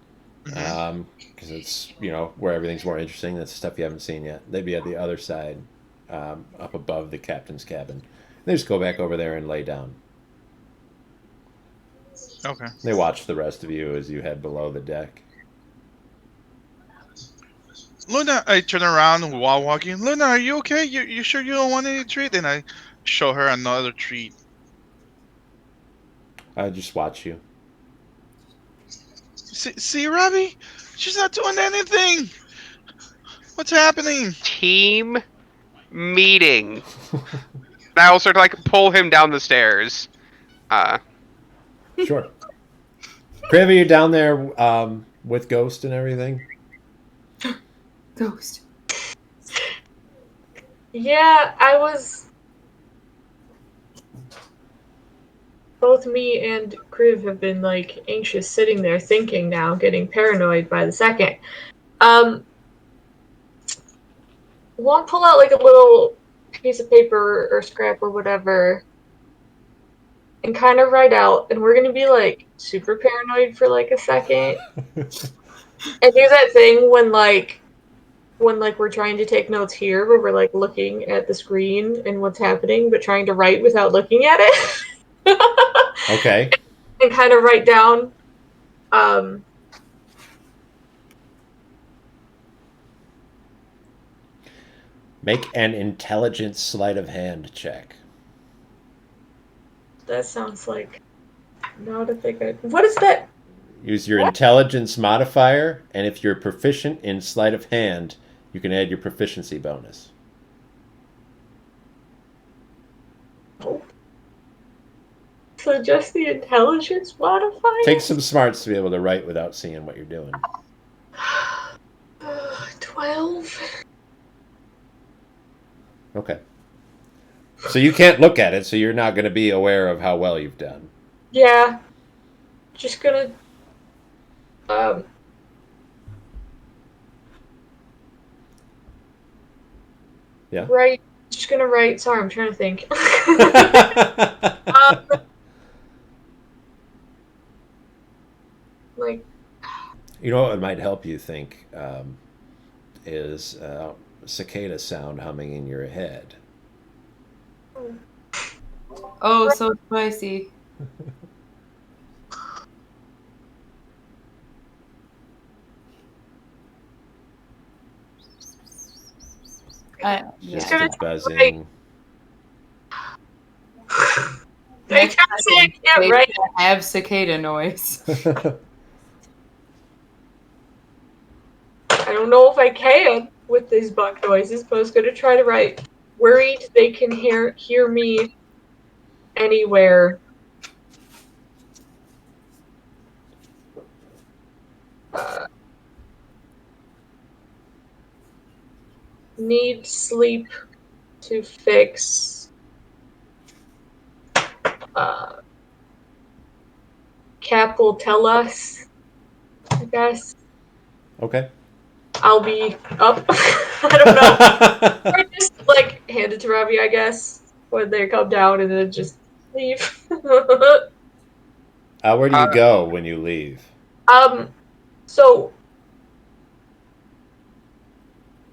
Mhm. because it's where everything's more interesting. That's stuff you haven't seen yet. They'd be at the other side, up above the captain's cabin. They just go back over there and lay down. Okay. They watch the rest of you as you head below the deck. Luna, I turn around while walking. Luna, are you okay? You sure you don't want any treat? And I show her another treat. I just watch you. See, Robbie? She's not doing anything. What's happening? Team meeting. I will start to like pull him down the stairs. Sure. Kriv, are you down there with Ghost and everything? Ghost. Yeah, I was. Both me and Kriv have been like anxious, sitting there thinking now, getting paranoid by the second. Won't pull out like a little piece of paper or scrap or whatever, and kind of write out. And we're gonna be like super paranoid for like a second, and do that thing when we're trying to take notes here, where we're like looking at the screen and what's happening, but trying to write without looking at it. Okay. And kind of write down Make an intelligence sleight of hand check. that sounds like not a big idea. What is that? Use your What? intelligence modifier, and if you're proficient in sleight of hand, you can add your proficiency bonus. Oh. So just the intelligence modifier? Takes some smarts to be able to write without seeing what you're doing. 12. Okay. So you can't look at it, so you're not going to be aware of how well you've done. Yeah. Just gonna Yeah. write. Just gonna write. Sorry, I'm trying to think. Like, You know what might help you think is cicada sound humming in your head. Oh, so spicy. Just gonna a buzzing. they can't say I can't They write. have cicada noise. I don't know if I can with these bug noises, but I was gonna try to write. Worried they can hear me anywhere. Need sleep to fix. Cap will tell us, I guess. Okay. I'll be up. I don't know. Or just like hand it to Robbie, I guess, when they come down, and then just leave. Where do you go when you leave? So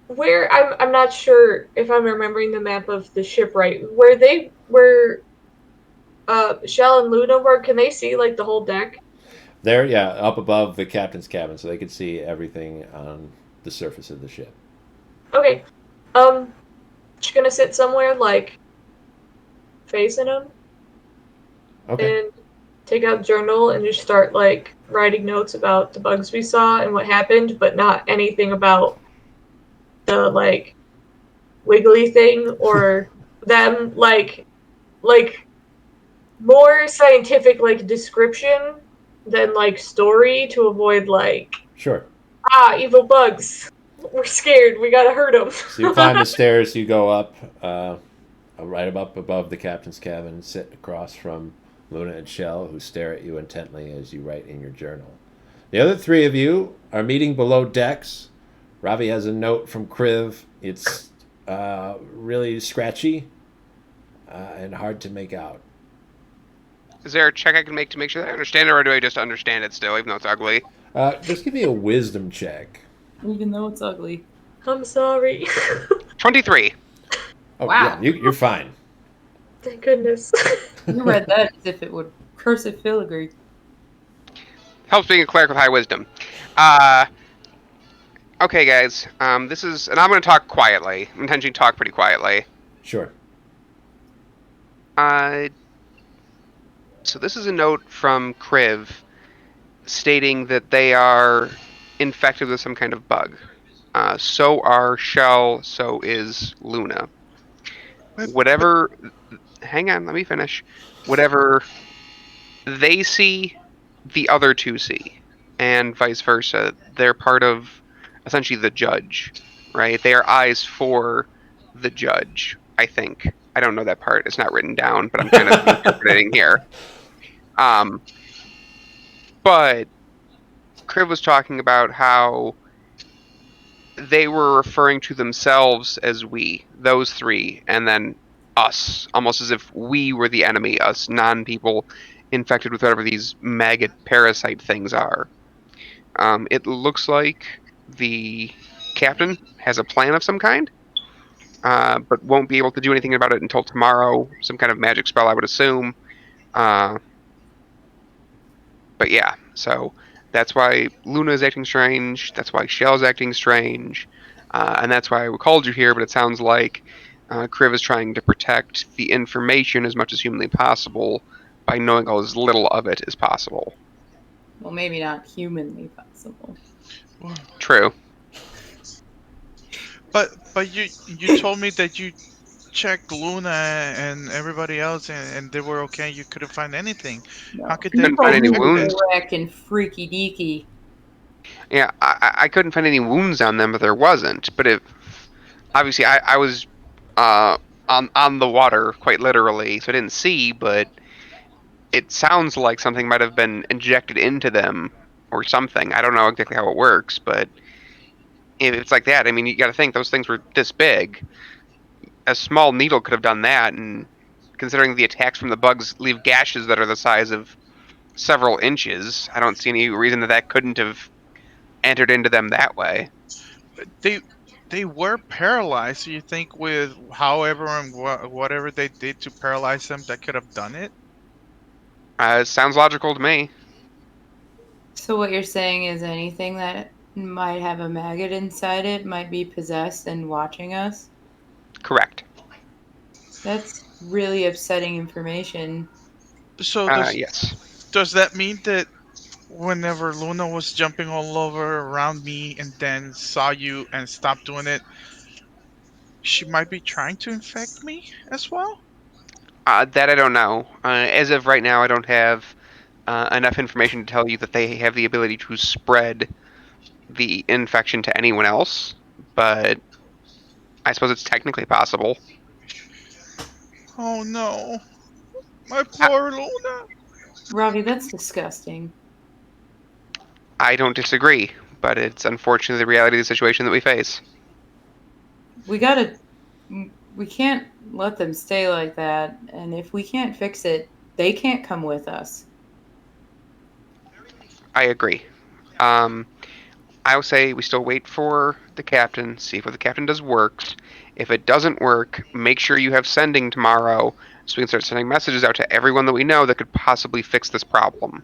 where I'm not sure if I'm remembering the map of the ship right. Where Shell and Luna were, can they see like the whole deck? There, yeah, up above the captain's cabin, so they could see everything on the surface of the ship. Okay. Just gonna sit somewhere like facing them. Okay. And take out a journal and just start like writing notes about the bugs we saw and what happened, but not anything about the like wiggly thing or them like more scientific like description than like story to avoid like Sure. evil bugs. We're scared. We gotta hurt them. So you climb the stairs, you go up, right up above the captain's cabin, sit across from Luna and Shell, who stare at you intently as you write in your journal. The other three of you are meeting below decks. Ravi has a note from Kriv. It's really scratchy and hard to make out. Is there a check I can make to make sure that I understand it, or do I just understand it still, even though it's ugly? Just give me a wisdom check. Even though it's ugly. I'm sorry. 23. Oh, Wow. yeah, you're fine. Thank goodness. You read that as if it would cursive filigree. Helps being a cleric with high wisdom. Okay, guys. This is, and I'm going to talk quietly. I'm intentionally talk pretty quietly. Sure. So this is a note from Kriv stating that they are infected with some kind of bug. So are Shell, so is Luna. Whatever... Hang on, let me finish. Whatever they see, the other two see. And vice versa. They're part of, essentially, the judge. Right? They are eyes for the judge, I think. I don't know that part. It's not written down, but I'm kind of interpreting here. But Kriv was talking about how they were referring to themselves as we, those three, and then us, almost as if we were the enemy, us non-people infected with whatever these maggot parasite things are. It looks like the captain has a plan of some kind, but won't be able to do anything about it until tomorrow. Some kind of magic spell, I would assume. But yeah, so that's why Luna is acting strange. That's why Shell's acting strange. And that's why we called you here, but it sounds like Kriv is trying to protect the information as much as humanly possible by knowing as little of it as possible. Well, maybe not humanly possible. True. But you told me that you checked Luna and everybody else, and they were okay. You couldn't find anything. No. How could You they Couldn't find be any told me they wounds. were acting freaky deaky. Yeah, I couldn't find any wounds on them, but there wasn't. But it obviously I was on the water quite literally, so I didn't see. But it sounds like something might have been injected into them or something. I don't know exactly how it works, but if it's like that, I mean, you got to think those things were this big. A small needle could have done that, and considering the attacks from the bugs leave gashes that are the size of several inches, I don't see any reason that couldn't have entered into them that way. They were paralyzed. So you think with however and whatever they did to paralyze them, that could have done it? It sounds logical to me. So what you're saying is anything that might have a maggot inside it might be possessed and watching us? Correct. That's really upsetting information. So Yes. does that mean that whenever Luna was jumping all over around me and then saw you and stopped doing it, she might be trying to infect me as well? That I don't know. As of right now, I don't have enough information to tell you that they have the ability to spread the infection to anyone else, but I suppose it's technically possible. Oh no. My poor Luna. Ravi, that's disgusting. I don't disagree, but it's unfortunately the reality of the situation that we face. We can't let them stay like that, and if we can't fix it, they can't come with us. I agree. I would say we still wait for the captain, see if what the captain does works. If it doesn't work, make sure you have sending tomorrow so we can start sending messages out to everyone that we know that could possibly fix this problem.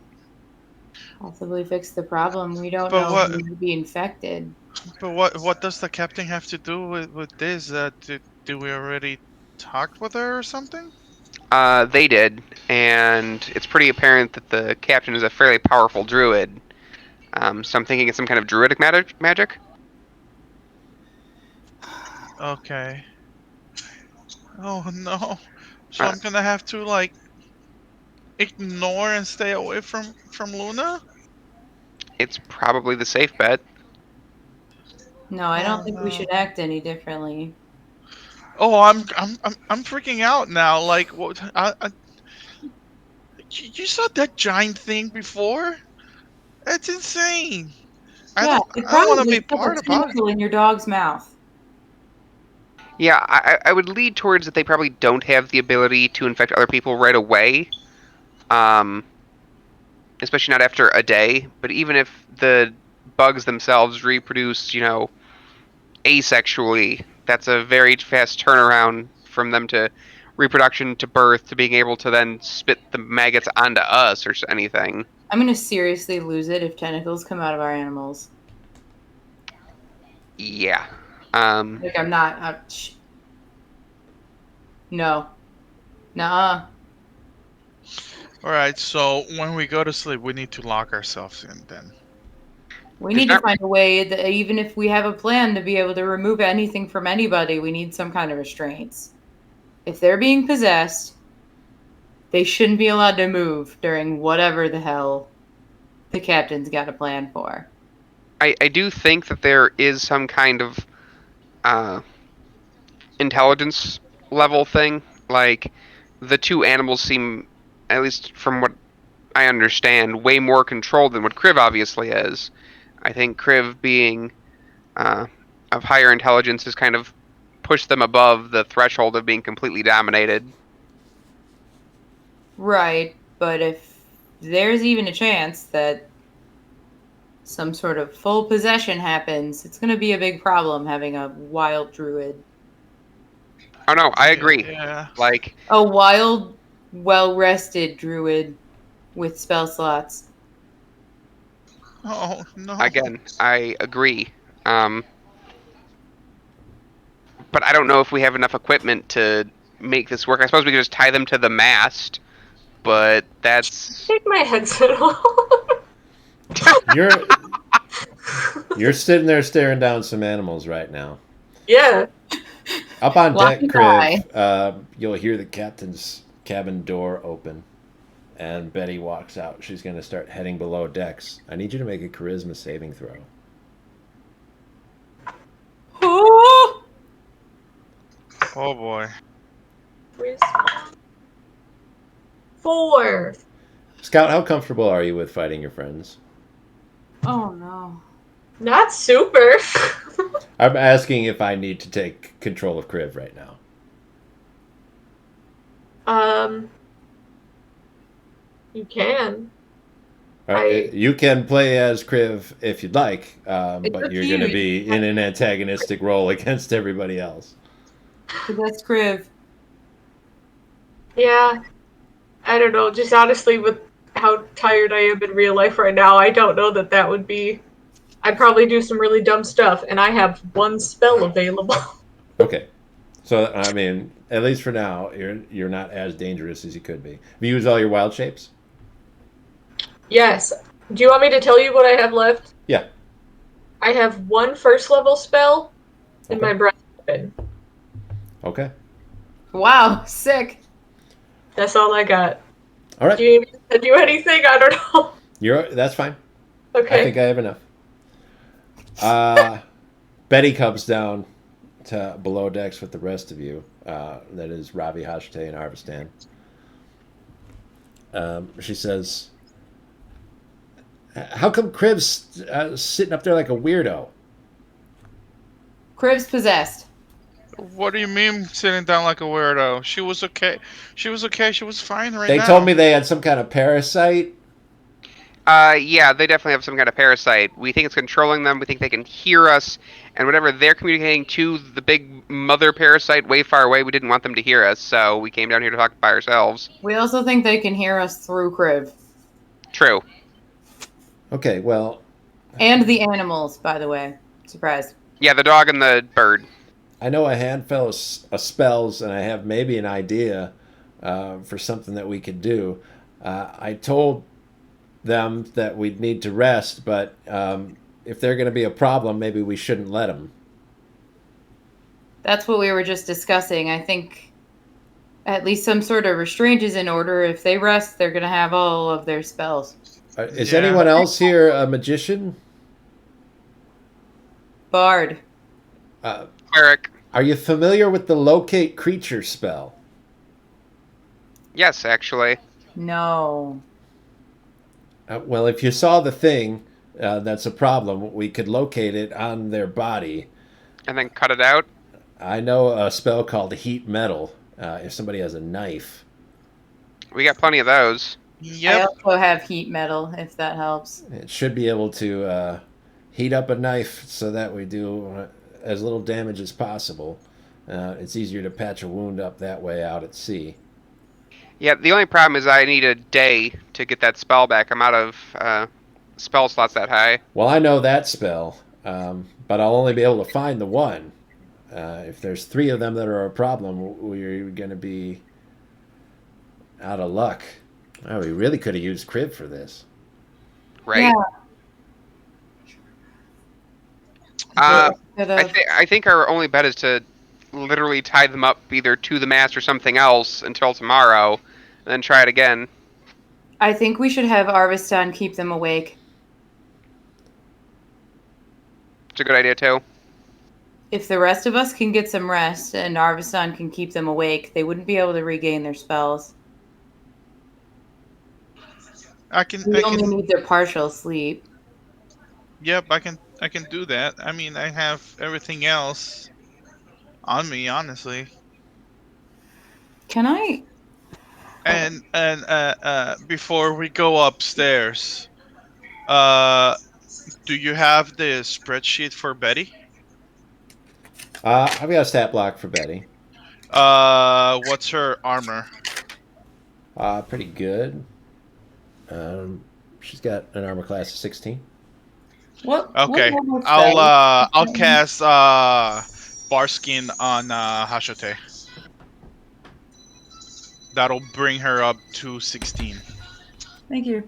Possibly fix the problem. We don't But know what- who would be infected. But what does the captain have to do with this? Did we already talk with her or something? They did, and it's pretty apparent that the captain is a fairly powerful druid. So I'm thinking it's some kind of druidic magic. Okay. Oh no. So I'm gonna have to like ignore and stay away from Luna? It's probably the safe bet. No, I don't Oh, think we no. should act any differently. Oh, I'm freaking out now. Like, what? You saw that giant thing before, That's insane. Yeah, I don't want to be stuck a part about it. tentacle in your dog's mouth. Yeah, I would lead towards that they probably don't have the ability to infect other people right away. Especially not after a day. But even if the bugs themselves reproduce, asexually, that's a very fast turnaround from them to reproduction to birth to being able to then spit the maggots onto us or anything. I'm gonna seriously lose it if tentacles come out of our animals. Yeah. Like I'm not. No. Nuh-uh. All right, so when we go to sleep, we need to lock ourselves in then. We There's need to not- find a way that even if we have a plan to be able to remove anything from anybody, we need some kind of restraints. If they're being possessed, they shouldn't be allowed to move during whatever the hell the captain's got a plan for. I do think that there is some kind of intelligence level thing. Like, the two animals seem, at least from what I understand, way more controlled than what Kriv obviously is. I think Kriv being of higher intelligence has kind of pushed them above the threshold of being completely dominated. Right, but if there's even a chance that some sort of full possession happens, it's going to be a big problem having a wild druid. Oh no, I agree. Yeah. Like, A wild, well-rested druid with spell slots. Oh no. again, I agree. But I don't know if we have enough equipment to make this work. I suppose we could just tie them to the mast, but that's Take my headset off. You're sitting there staring down some animals right now. Yeah. Up on deck, Lucky guy. Kriv, you'll hear the captain's cabin door open, and Betty walks out. She's going to start heading below decks. I need you to make a charisma saving throw. Oh! Oh boy. 4. Scout, how comfortable are you with fighting your friends? Oh no. Not super. I'm asking if I need to take control of Kriv right now. You can. You can play as Kriv if you'd like, It's but up you're to going to you. be in an antagonistic role against everybody else. That's Kriv. Yeah. I don't know. Just honestly, with how tired I am in real life right now, I don't know that would be. I'd probably do some really dumb stuff, and I have one spell available. Okay. So, I mean, at least for now, you're not as dangerous as you could be. Have you used all your wild shapes? Yes. Do you want me to tell you what I have left? Yeah. I have one first level spell in Okay. my breath weapon. Okay. Wow, sick. That's all I got. All right. Do you need me to do anything? I don't know. That's fine. Okay. I think I have enough. Betty comes down to below decks with the rest of you. That is Ravi, Hashte, and Arvistan. She says, "How come Kriv's sitting up there like a weirdo?" Kriv's possessed. What do you mean sitting down like a weirdo? She was okay. She was okay. She was fine right They now. told me they had some kind of parasite. yeah, they definitely have some kind of parasite. We think it's controlling them. We think they can hear us, and whatever they're communicating to the big mother parasite way far away, we didn't want them to hear us, so we came down here to talk by ourselves. We also think they can hear us through Kriv. True. Okay, well, And the animals, by the way. Surprise. Yeah, the dog and the bird. I know a handful of spells, and I have maybe an idea for something that we could do. I told them that we'd need to rest, but if they're going to be a problem, maybe we shouldn't let them. That's what we were just discussing. I think at least some sort of restraint is in order. If they rest, they're going to have all of their spells. Is Yeah. anyone else here a magician? Bard. Cleric. Are you familiar with the locate creature spell? Yes, actually. No. Well, if you saw the thing, that's a problem. We could locate it on their body. And then cut it out. I know a spell called heat metal. If somebody has a knife, We got plenty of those. I Yep. also have heat metal, if that helps. it should be able to heat up a knife so that we do as little damage as possible. It's easier to patch a wound up that way out at sea. Yeah, the only problem is I need a day to get that spell back. I'm out of spell slots that high. Well, I know that spell, but I'll only be able to find the one. If there's 3 of them that are a problem, we're going to be out of luck. Oh, we really could have used Kriv for this. Right? Yeah. I think our only bet is to literally tie them up either to the mast or something else until tomorrow, and then try it again. I think we should have Arvistan keep them awake. It's a good idea too. If the rest of us can get some rest and Arvistan can keep them awake, they wouldn't be able to regain their spells. We only need their partial sleep. Yep, I can do that. I mean, I have everything else on me, honestly. Can I? And before we go upstairs, do you have the spreadsheet for Betty? I've got a stat block for Betty. What's her armor? Pretty good. She's got an armor class of 16. What? Okay, what I'll cast Barskin on Hashote. That'll bring her up to 16. Thank you.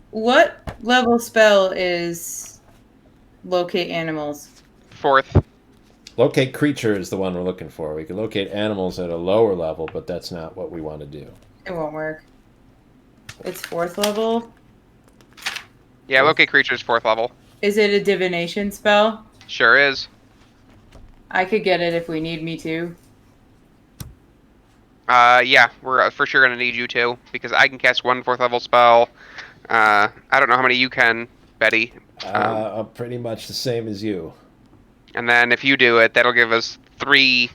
What level spell is locate animals? 4th. Locate creature is the one we're looking for. We can locate animals at a lower level, but that's not what we want to do. It won't work. It's 4th level. Yeah, locate creatures 4th level. Is it a divination spell? Sure is. I could get it if we need me to. Yeah, we're for sure gonna need you to, because I can cast 1 4th level spell. I don't know how many you can, Betty. I'm pretty much the same as you. And then if you do it, that'll give us 3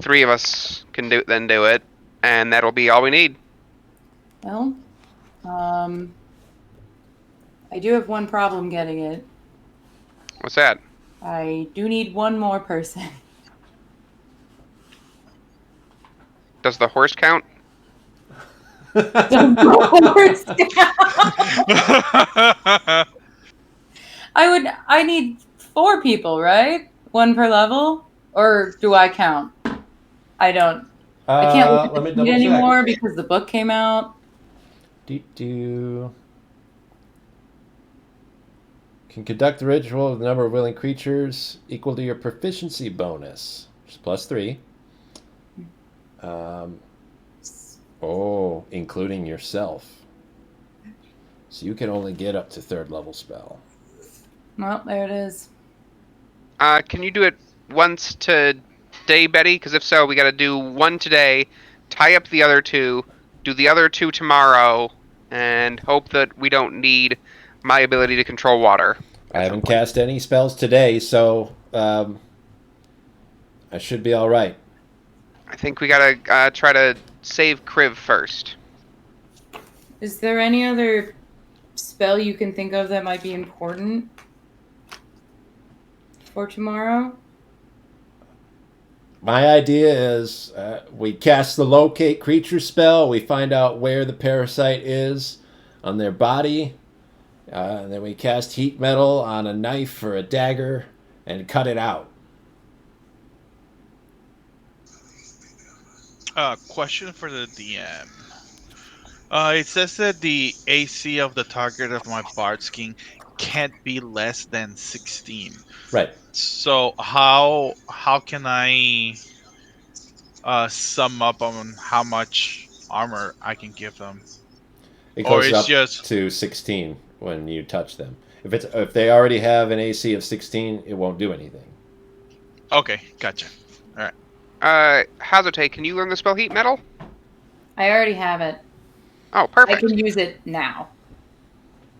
of us can do it, and that'll be all we need. Well, I do have one problem getting it. What's that? I do need one more person. Does the horse count? I need 4 people, right? 1 per level? Or do I count? I don't. I can't look at the sheet anymore because the book came out. Can conduct the ritual with the number of willing creatures equal to your proficiency bonus, which is +3. Including yourself. So you can only get up to 3rd level spell. Well, there it is. Can you do it once today, Betty? Because if so, we got to do 1 today, tie up the other 2, do the other 2 tomorrow, and hope that we don't need my ability to control water. I haven't cast any spells today, so I should be all right. I think we gotta try to save Kriv first. Is there any other spell you can think of that might be important for tomorrow? My idea is we cast the locate creature spell, we find out where the parasite is on their body, and then we cast heat metal on a knife or a dagger and cut it out. Question for the DM. It says that the AC of the target of my Bard Skin can't be less than 16. Right. So how can I sum up on how much armor I can give them? It goes up to 16 when you touch them. If they already have an AC of 16, it won't do anything. Okay, gotcha. All right. Hazote, can you learn the spell Heat Metal? I already have it. Oh, I perfect. can use it now.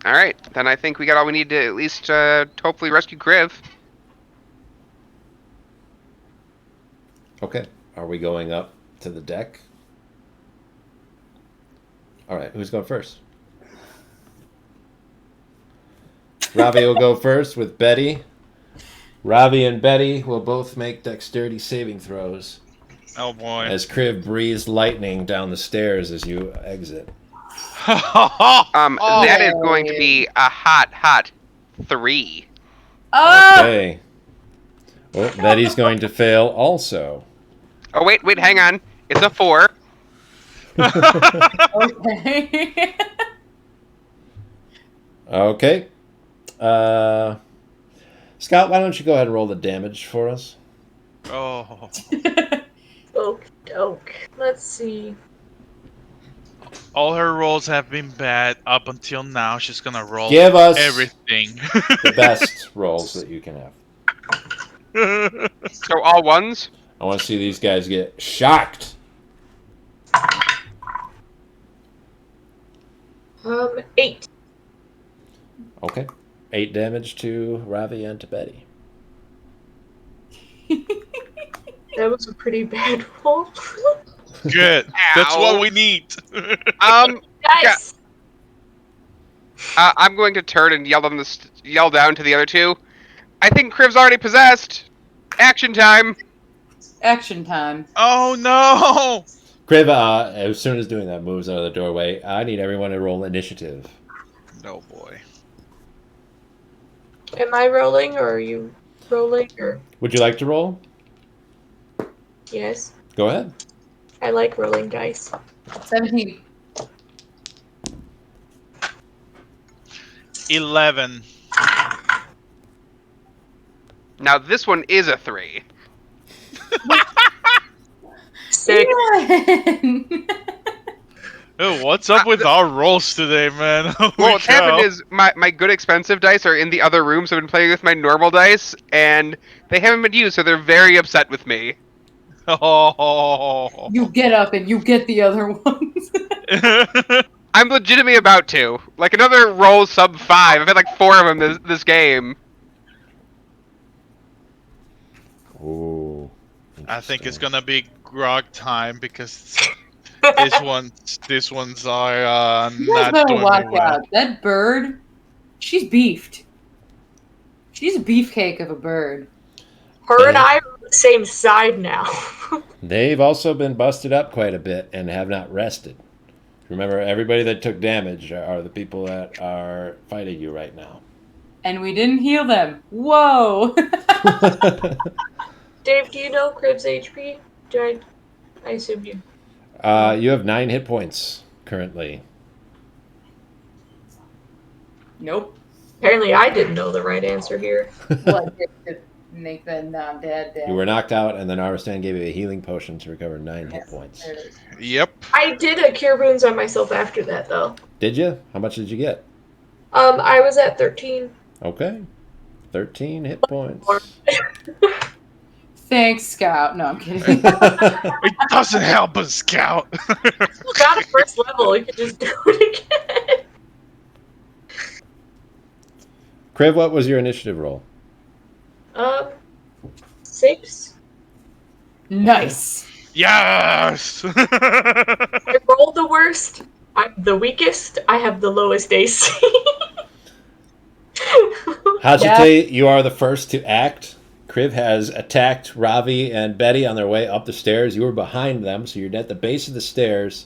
All right, then I think we got all we need to at least hopefully rescue Kriv. Okay. Are we going up to the deck? All right. Who's going first? Ravi will go first with Betty. Ravi and Betty will both make dexterity saving throws Oh boy. as Kriv breathes lightning down the stairs as you exit. That is going to be a hot 3. Oh! Okay. Well, Betty's going to fail also. Oh wait, hang on. It's a 4. Okay. Okay. Scott, why don't you go ahead and roll the damage for us? Oh. Okie. Let's see. All her rolls have been bad up until now. She's gonna roll Give us everything. the best rolls that you can have. So all ones? I want to see these guys get shocked. 8. Okay. 8 damage to Ravi and to Betty. That was a pretty bad roll. Good. That's what we need. Guys! I'm going to turn and yell down to the other two. I think Kriv's already possessed. Action time. Action time. Oh no! Kriv, as soon as doing that, moves out of the doorway. I need everyone to roll initiative. Oh boy. Am I rolling or are you rolling? Or Would you like to roll? yes, Go ahead. I like rolling dice. 17. 11. Now this one is a 3. 6. Oh, what's up with our rolls today, man? Holy Well, what's cow. happened is my good expensive dice are in the other rooms. I've been playing with my normal dice, and they haven't been used, so they're very upset with me. Oh. You get up and you get the other ones. I'm legitimately about to. Like, another roll sub 5. I've had like 4 of them this game. Ooh. I think it's interesting. gonna be grog time because these ones are You guys not better doing watch me well. out. That bird, she's beefed. She's a beefcake of a bird. Her and I are on the same side now. They've also been busted up quite a bit and have not rested. Remember, everybody that took damage are the people that are fighting you right now. And we didn't heal them. Whoa! Dave, do you know Kriv's HP? I assume you. You have 9 hit points currently. Nope. Apparently, I didn't know the right answer here. What did to make the non-dad dead? You were knocked out, and then Arstan gave you a healing potion to recover 9 hit Yes, points. there it is. Yep. I did a cure wounds on myself after that, though. Did you? How much did you get? I was at 13. Okay. 13 hit points. Thanks, Scout. No, I'm kidding. It doesn't help us, Scout. Got a first level. You could just do it again. Kriv, what was your initiative roll? 6. Nice. Yes. I rolled the worst. I'm the weakest. I have the lowest AC. Hajite, you are the first to act. Kriv has attacked Ravi and Betty on their way up the stairs. You were behind them, so you're at the base of the stairs.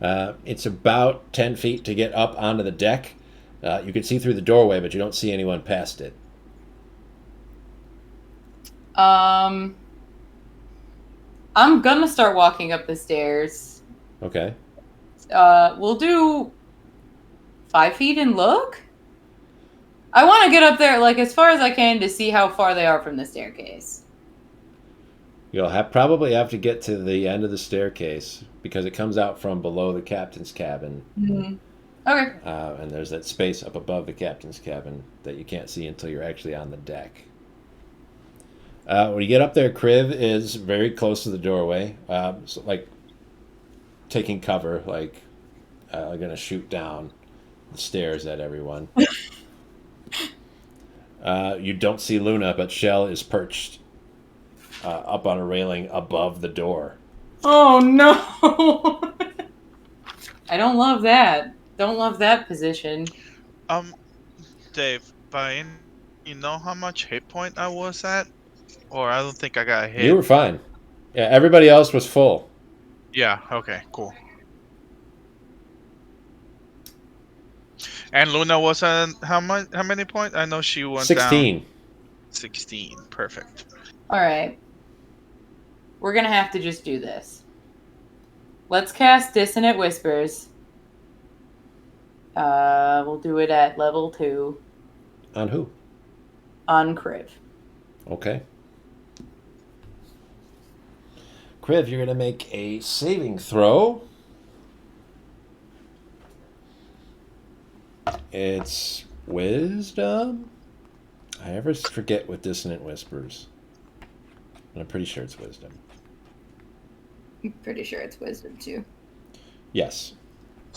It's about 10 feet to get up onto the deck. You can see through the doorway, but you don't see anyone past it. I'm gonna start walking up the stairs. Okay. We'll do 5 feet and look. I want to get up there, like, as far as I can to see how far they are from the staircase. You'll probably have to get to the end of the staircase because it comes out from below the captain's cabin. Mm-hmm. Okay. And there's that space up above the captain's cabin that you can't see until you're actually on the deck. When you get up there, Kriv is very close to the doorway, so, like taking cover, like going to shoot down the stairs at everyone. You don't see Luna, but Shell is perched up on a railing above the door. Oh no! I don't love that. Don't love that position. Dave, you know how much hit point I was at? Or I don't think I got hit. You were fine. Yeah, everybody else was full. Yeah, okay, cool. And Luna was at how many points? I know she went 16. down. 16. Perfect. Alright. We're gonna have to just do this. Let's cast Dissonant Whispers. We'll do it at level 2. On who? On Kriv. Okay. Kriv, you're going to make a saving throw. It's wisdom? I always forget with Dissonant Whispers. And I'm pretty sure it's wisdom. I'm pretty sure it's wisdom too. Yes.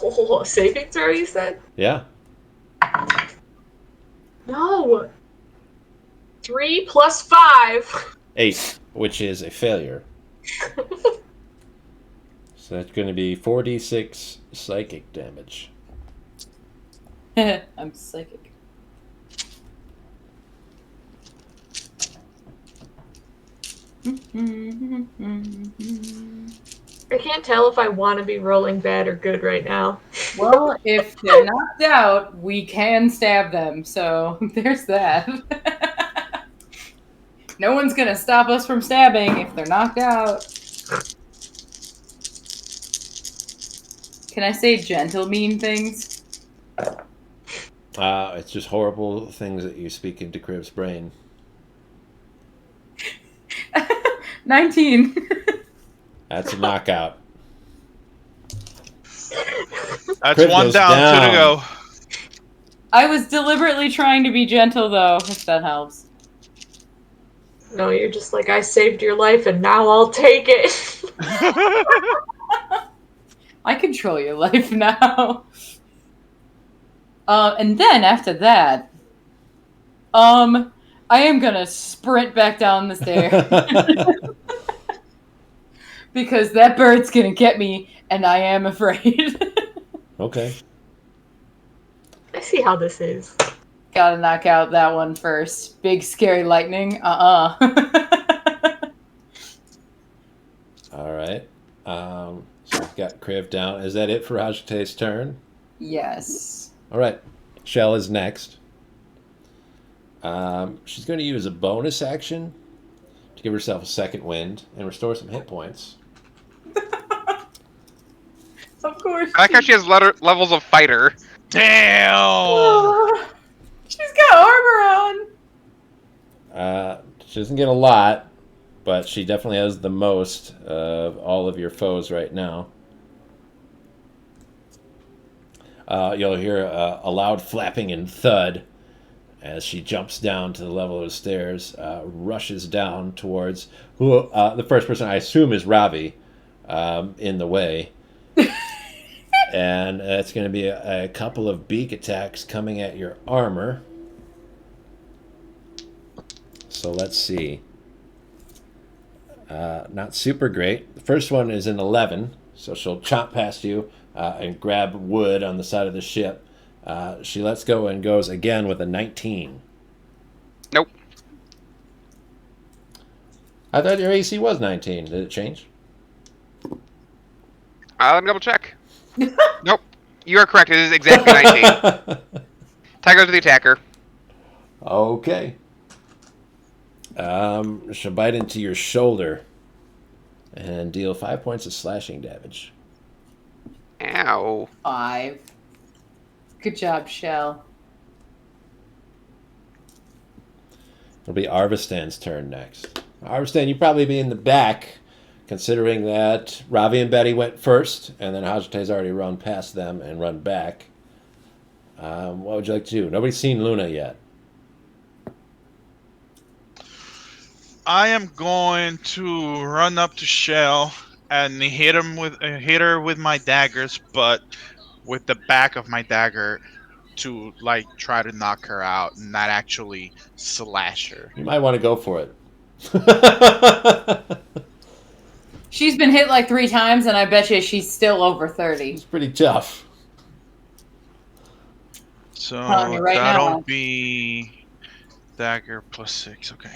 Oh, saving throw, you said? Yeah. No. 3 plus 5. 8, which is a failure. So that's going to be 4d6 psychic damage. I'm psychic. I can't tell if I want to be rolling bad or good right now. Well, if they're knocked out, we can stab them. So there's that. No one's gonna stop us from stabbing if they're knocked out. Can I say gentle, mean things? It's just horrible things that you speak into Kriv's brain. 19. That's a knockout. That's Kriv one goes down, 2 to go. I was deliberately trying to be gentle, though, if that helps. No, you're just like, I saved your life and now I'll take it. I control your life now. And then after that, I am gonna sprint back down the stairs. Because that bird's gonna get me, and I am afraid. Okay. I see how this is. Gotta knock out that one first. Big scary lightning. All right. So we've got Kriv down. Is that it for Ajite's turn? Yes. All right. Shell is next. She's going to use a bonus action to give herself a second wind and restore some hit points. Of course. I like how she has levels of fighter. Damn! She's got armor on. She doesn't get a lot, but she definitely has the most of all of your foes right now. You'll hear a loud flapping and thud as she jumps down to the level of the stairs, rushes down towards who the first person I assume is Ravi in the way. And it's going to be a couple of beak attacks coming at your armor. So let's see. Not super great. The first one is an 11, so she'll chomp past you and grab wood on the side of the ship. She lets go and goes again with a 19. Nope. I thought your AC was 19. Did it change? Let me double check. Nope. You are correct. It is exactly 19. Tie goes to the attacker. Okay. She'll bite into your shoulder and deal 5 points of slashing damage. Ow. 5. Good job, Shell. It'll be Arvistan's turn next. Arvistan, you'd probably be in the back, considering that Ravi and Betty went first, and then Hajite's already run past them and run back. What would you like to do? Nobody's seen Luna yet. I am going to run up to Shell and hit her with my daggers, but with the back of my dagger to like try to knock her out, not actually slash her. You might want to go for it. She's been hit like 3 times, and I bet you she's still over 30. It's pretty tough. So Telling you right that'll now. be dagger plus 6. Okay.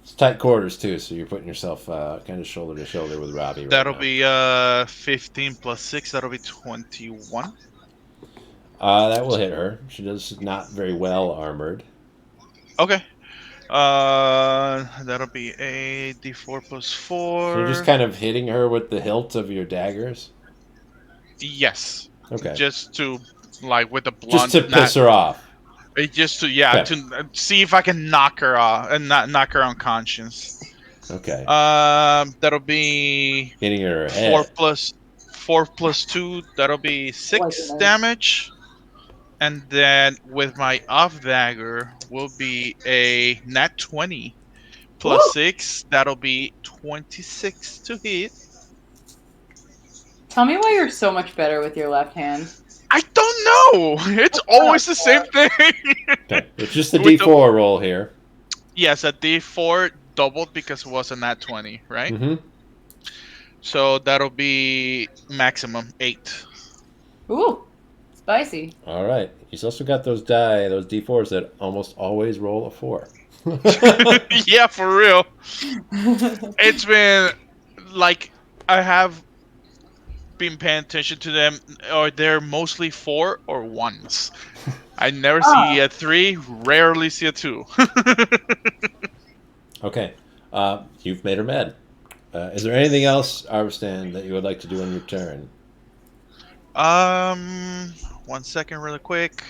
It's tight quarters too, so you're putting yourself kind of shoulder to shoulder with Robbie. Right That'll now. be 15 plus 6. That'll be 21. That will hit her. She does not very well armored. Okay. That'll be a d4 plus 4. So you're just kind of hitting her with the hilt of your daggers. Yes. Okay. Just to like with the blunt. Just to piss her off. Just to Okay. to see if I can knock her off and not knock her unconscious. Okay. That'll be Hitting her head. 4 plus 2. That'll be 6 damage. And then with my off dagger will be a nat 20 plus Woo! 6. That'll be 26 to hit. Tell me why you're so much better with your left hand. I don't know. It's always the same thing. Okay. It's just the With the- D4 roll here. Yes, a d4 doubled because it was a nat 20, right? Mm-hmm. So that'll be maximum 8. Ooh, spicy. All right. He's also got those those D4s that almost always roll a 4. Yeah, for real. It's been like I have been paying attention to them, or they're mostly 4 or 1s. I never see a 3, rarely see a 2. Okay. You've made her mad. Is there anything else, Arvstan, that you would like to do on your turn? 1 second, really quick.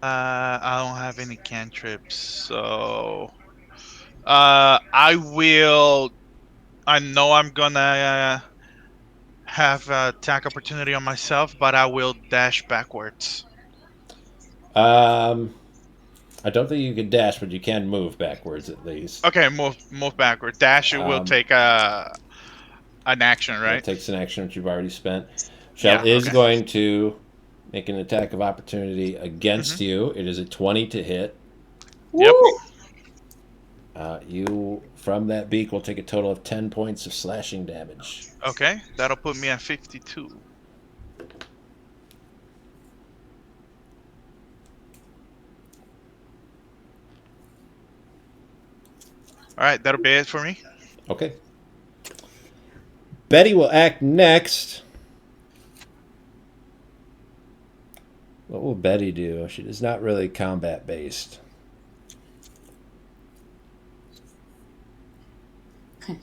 I don't have any cantrips, so I will. I know I'm gonna have attack opportunity on myself, but I will dash backwards. I don't think you can dash, but you can move backwards at least. Okay, move backward. Dash will take an action, right? It takes an action that you've already spent. Shell Yeah, is okay. going to make an attack of opportunity against you. It is a 20 to hit. Yep. You, from that beak, will take a total of 10 points of slashing damage. Okay, that'll put me at 52. All right, that'll be it for me. Okay. Betty will act next. What will Betty do? She is not really combat based.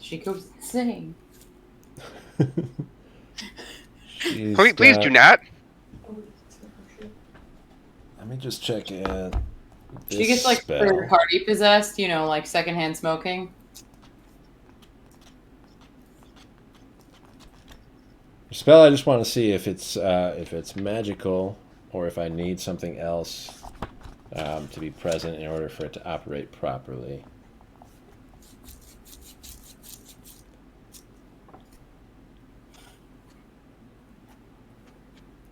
She goes insane. Please do not. Let me just check in. She gets like third party possessed, you know, like secondhand smoking. Spell. I just want to see if it's magical or if I need something else to be present in order for it to operate properly.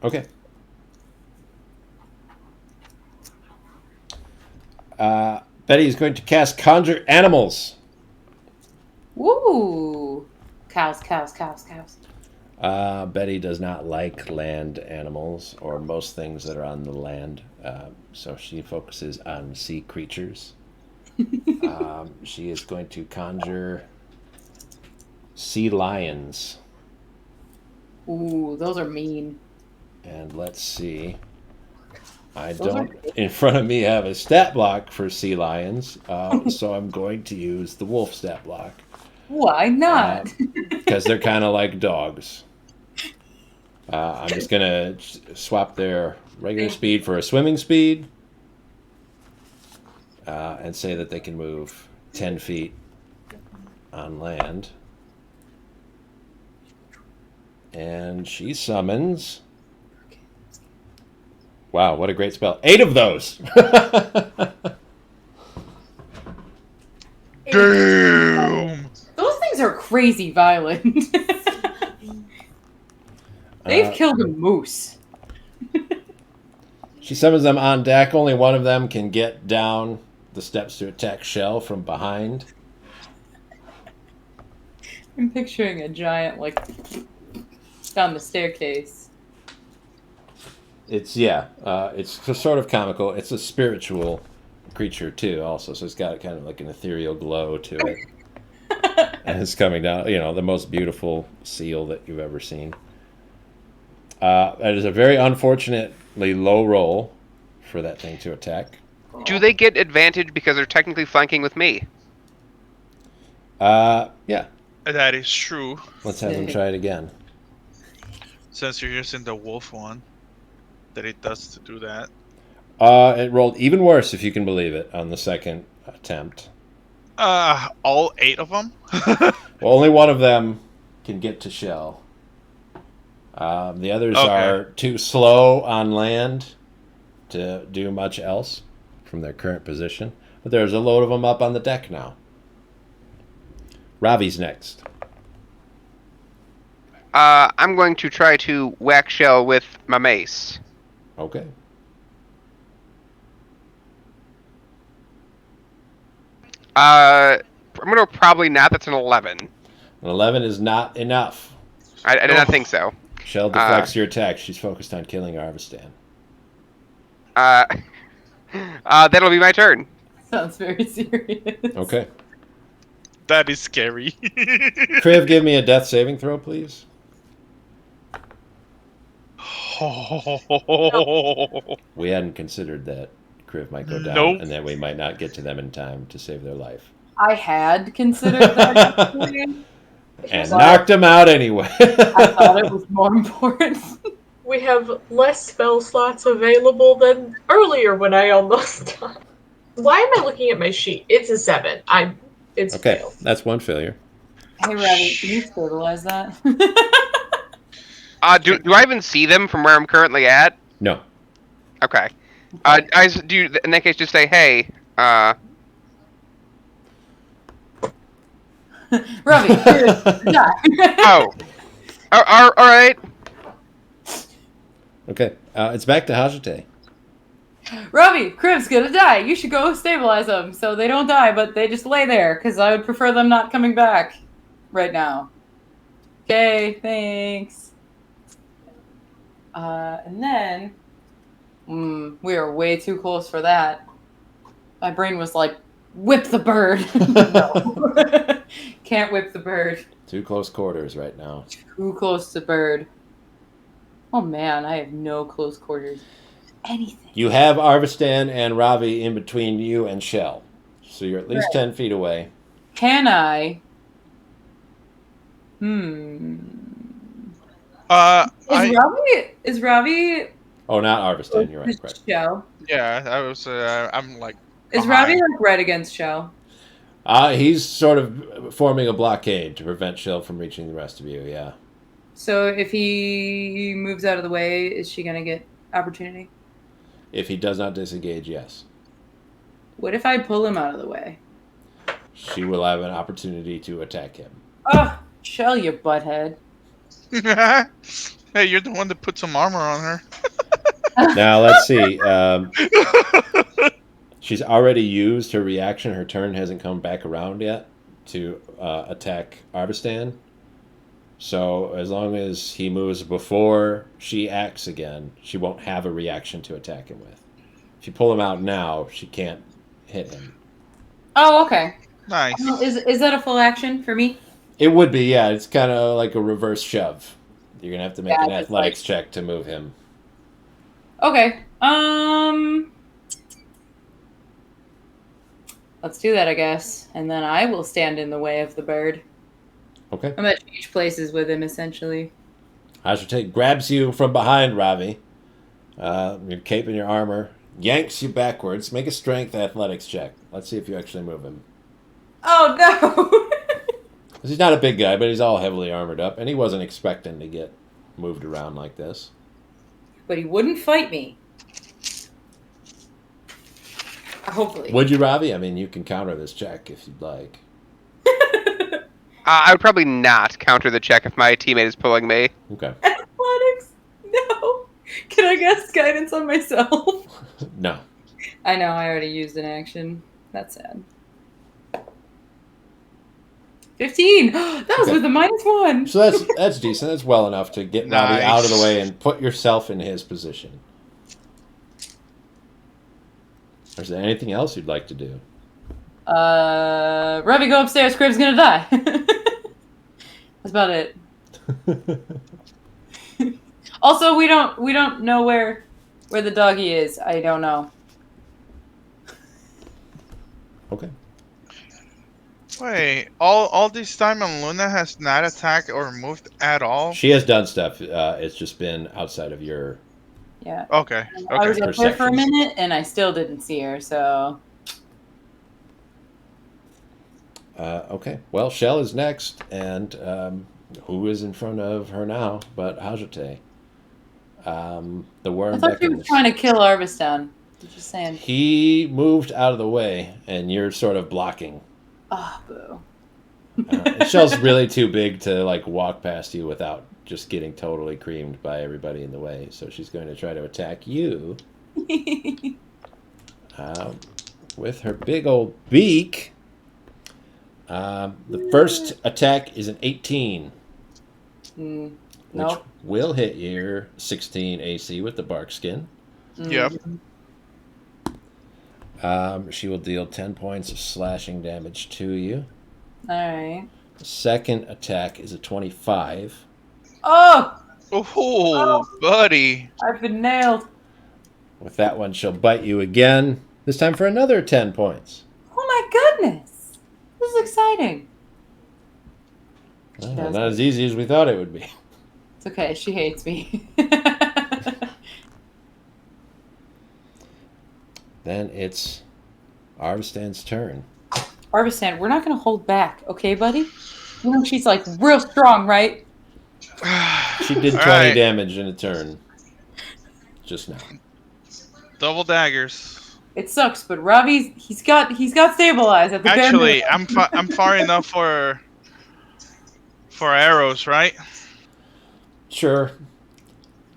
Okay. Betty is going to cast Conjure Animals. Woo! Cows. Betty does not like land animals or most things that are on the land, so she focuses on sea creatures. She is going to conjure sea lions. Ooh, those are mean. And let's see. I don't, in front of me, have a stat block for sea lions, so I'm going to use the wolf stat block. Why not? Because they're kind of like dogs. I'm just going to swap their regular speed for a swimming speed and say that they can move 10 feet on land. And she summons... Wow, what a great spell. 8 of those! Damn! Those things are crazy violent. They've killed a moose. She summons them on deck. Only one of them can get down the steps to attack Shell from behind. I'm picturing a giant, like, down the staircase. It's sort of comical. It's a spiritual creature too, also. So it's got kind of like an ethereal glow to it. And it's coming down, the most beautiful seal that you've ever seen. That is a very unfortunately low roll for that thing to attack. Do they get advantage because they're technically flanking with me? Yeah. That is true. Let's have them try it again. Since you're using the wolf one, that it does to do that. It rolled even worse, if you can believe it, on the second attempt. All 8 of them? Well, only one of them can get to Shell. The others are too slow on land to do much else from their current position. But there's a load of them up on the deck now. Ravi's next. I'm going to try to whack Shell with my mace. Okay. I'm going to probably not. That's an 11. An 11 is not enough. I did not think so. Shell deflects your attack. She's focused on killing Arvistan. That'll be my turn. Sounds very serious. Okay. That is scary. Kriv, give me a death saving throw, please. We hadn't considered that Kriv might go down, Nope. and that we might not get to them in time to save their life. I had considered that. And knocked him out anyway. I thought it was more important. We have less spell slots available than earlier when I almost died. Why am I looking at my sheet? It's a 7. It's Okay, failed. that's one failure. Hey, Rabbit, can you stabilize that? Do I even see them from where I'm currently at? No. Okay. Do in that case just say, hey, Robbie, die. oh, all right. Okay, it's back to Hajite. Robbie, Kriv's gonna die. You should go stabilize them so they don't die, but they just lay there, because I would prefer them not coming back right now. Okay, thanks. And then, we are way too close for that. My brain was like, whip the bird. No. Can't whip the bird. Too close quarters right now. Too close to bird. Oh man, I have no close quarters. Anything. You have Arvistan and Ravi in between you and Shell. So you're at least Right. 10 feet away. Can I? Is Ravi Oh, not Arvistan, you're right. Correct. Shell? Yeah, I was. I'm like. Is behind. Ravi like red against Shell? He's sort of forming a blockade to prevent Shell from reaching the rest of you, yeah. So if he moves out of the way, is she gonna get opportunity? If he does not disengage, yes. What if I pull him out of the way? She will have an opportunity to attack him. Oh, Shell, you butthead. Hey, you're the one that put some armor on her. Now, let's see. She's already used her reaction. Her turn hasn't come back around yet to attack Arvistan. So as long as he moves before she acts again, she won't have a reaction to attack him with. If you pull him out now, she can't hit him. Oh, okay. Nice. Is that a full action for me? It would be, yeah. It's kind of like a reverse shove. You're going to have to make Yeah, an it's athletics like- check to move him. Okay. Let's do that, I guess. And then I will stand in the way of the bird. Okay. I'm gonna change places with him, essentially. Hajite grabs you from behind, Ravi. Your cape and your armor. Yanks you backwards. Make a strength athletics check. Let's see if you actually move him. Oh, no! 'Cause he's not a big guy, but he's all heavily armored up. And he wasn't expecting to get moved around like this. But he wouldn't fight me. Hopefully. Would you, Ravi? I mean, you can counter this check if you'd like. I would probably not counter the check if my teammate is pulling me. Okay. Athletics Can I guess guidance on myself? No. I know, I already used an action. That's sad. 15! That was Okay. with a -1! So that's decent. That's well enough to get Robbie out of the way and put yourself in his position. Is there anything else you'd like to do? Robbie, go upstairs. Crib's gonna die. That's about it. Also, we don't know where the doggy is. I don't know. Okay. Wait, all this time and Luna has not attacked or moved at all? She has done stuff. It's just been outside of your... Yeah. Okay, I was okay. up there for a Perceptions. minute, and I still didn't see her. So. Okay. Well, Shell is next, and who is in front of her now but Hajate? The worm I thought she was beckons. trying to kill Arvistan. Just saying. He moved out of the way, and you're sort of blocking. Oh, boo. And Shell's really too big to like walk past you without just getting totally creamed by everybody in the way. So she's going to try to attack you with her big old beak. The first attack is an 18, which Nope. will hit your 16 AC with the bark skin. Yep. She will deal 10 points of slashing damage to you. Alright. The second attack is a 25. Oh! Oh, buddy. I've been nailed. With that one, she'll bite you again, this time for another 10 points. Oh my goodness! This is exciting. Well, not as easy as we thought it would be. It's okay, she hates me. Then it's Arvistan's turn. Arvistan, we're not gonna hold back, okay, buddy? You know she's like real strong, right? She did 20 Alright. damage in a turn. Just now. Double daggers. It sucks, but Robbie's he's got stabilized at the bare Actually, minimum. I'm far enough for arrows, right? Sure.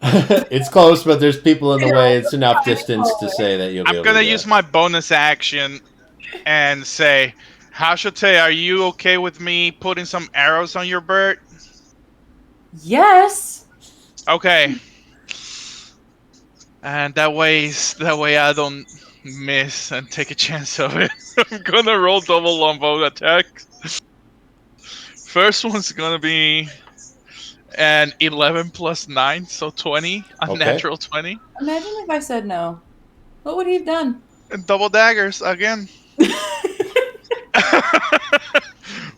It's close, but there's people in the way. It's enough distance to say that you'll be I'm able gonna to do use it. my bonus action and say, Hashate, are you okay with me putting some arrows on your bird? Yes. Okay. And that way I don't miss and take a chance of it. I'm gonna roll double longbow attack. First one's gonna be an 11 plus 9, so 20, a Okay. natural 20. Imagine if I said no. What would he have done? And double daggers again.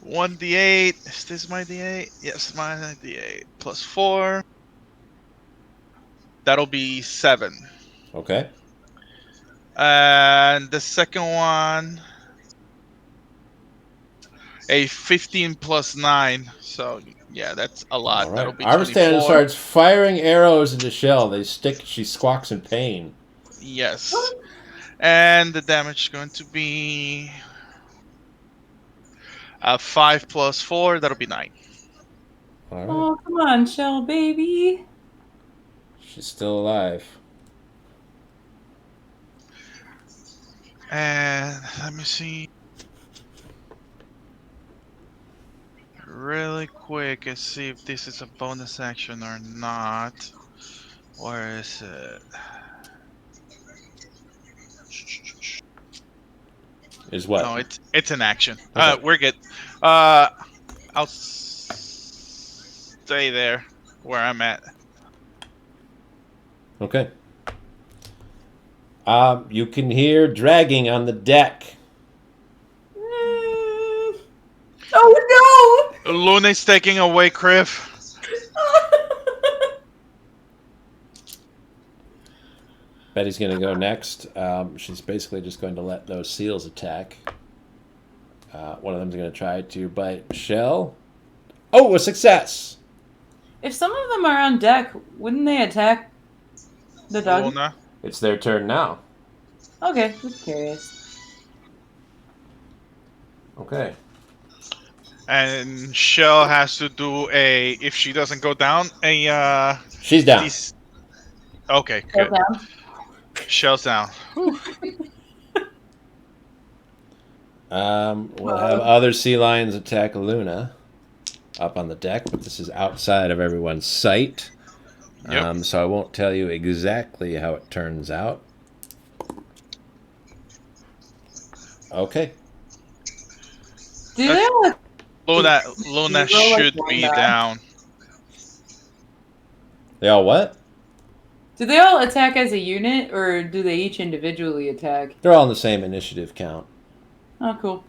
1d8. Is this my d8? Yes, my d8. Plus 4. That'll be 7. Okay. And the second one, a 15 plus 9. So, yeah, that's a lot. All That'll right. be Arvistan 24. starts firing arrows into Shell. They stick. She squawks in pain. Yes. And the damage is going to be 5 plus 4. That'll be 9. All right. Oh, come on, Shell, baby. She's still alive. And let me see. Really quick and see if this is a bonus action or not. Where is it? Is what? No, it's an action. Okay. We're good. I'll stay there where I'm at. Okay. You can hear dragging on the deck. Oh Luna's taking away Kriv. no! Betty's going to go next. She's basically just going to let those seals attack. One of them's going to try to bite Shell. Oh, a success! If some of them are on deck, wouldn't they attack the dog? Luna. It's their turn now. Okay, just curious. Okay. And Shell has to do a, if she doesn't go down, a She's down. Okay, Shell good. down. Shells down. Whew. We'll have other sea lions attack Luna up on the deck, but this is outside of everyone's sight. Yep. So I won't tell you exactly how it turns out. Okay. Do they all Luna Zero, like, should one be die. down. They all what? do they all attack as a unit, or do they each individually attack? They're all in the same initiative count. Oh, cool.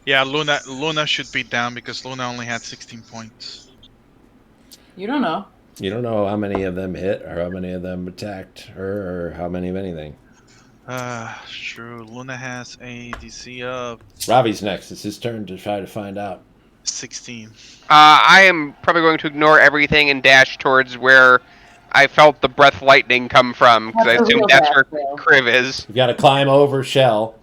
Yeah, Luna should be down because Luna only had 16 points. You don't know. You don't know how many of them hit or how many of them attacked her or how many of anything. True. Luna has a DC of Ravi's next. It's his turn to try to find out. 16. I am probably going to ignore everything and dash towards where I felt the breath lightning come from, because I That's a assume real that's dash, where though. Kriv is. You've got to climb over Shell,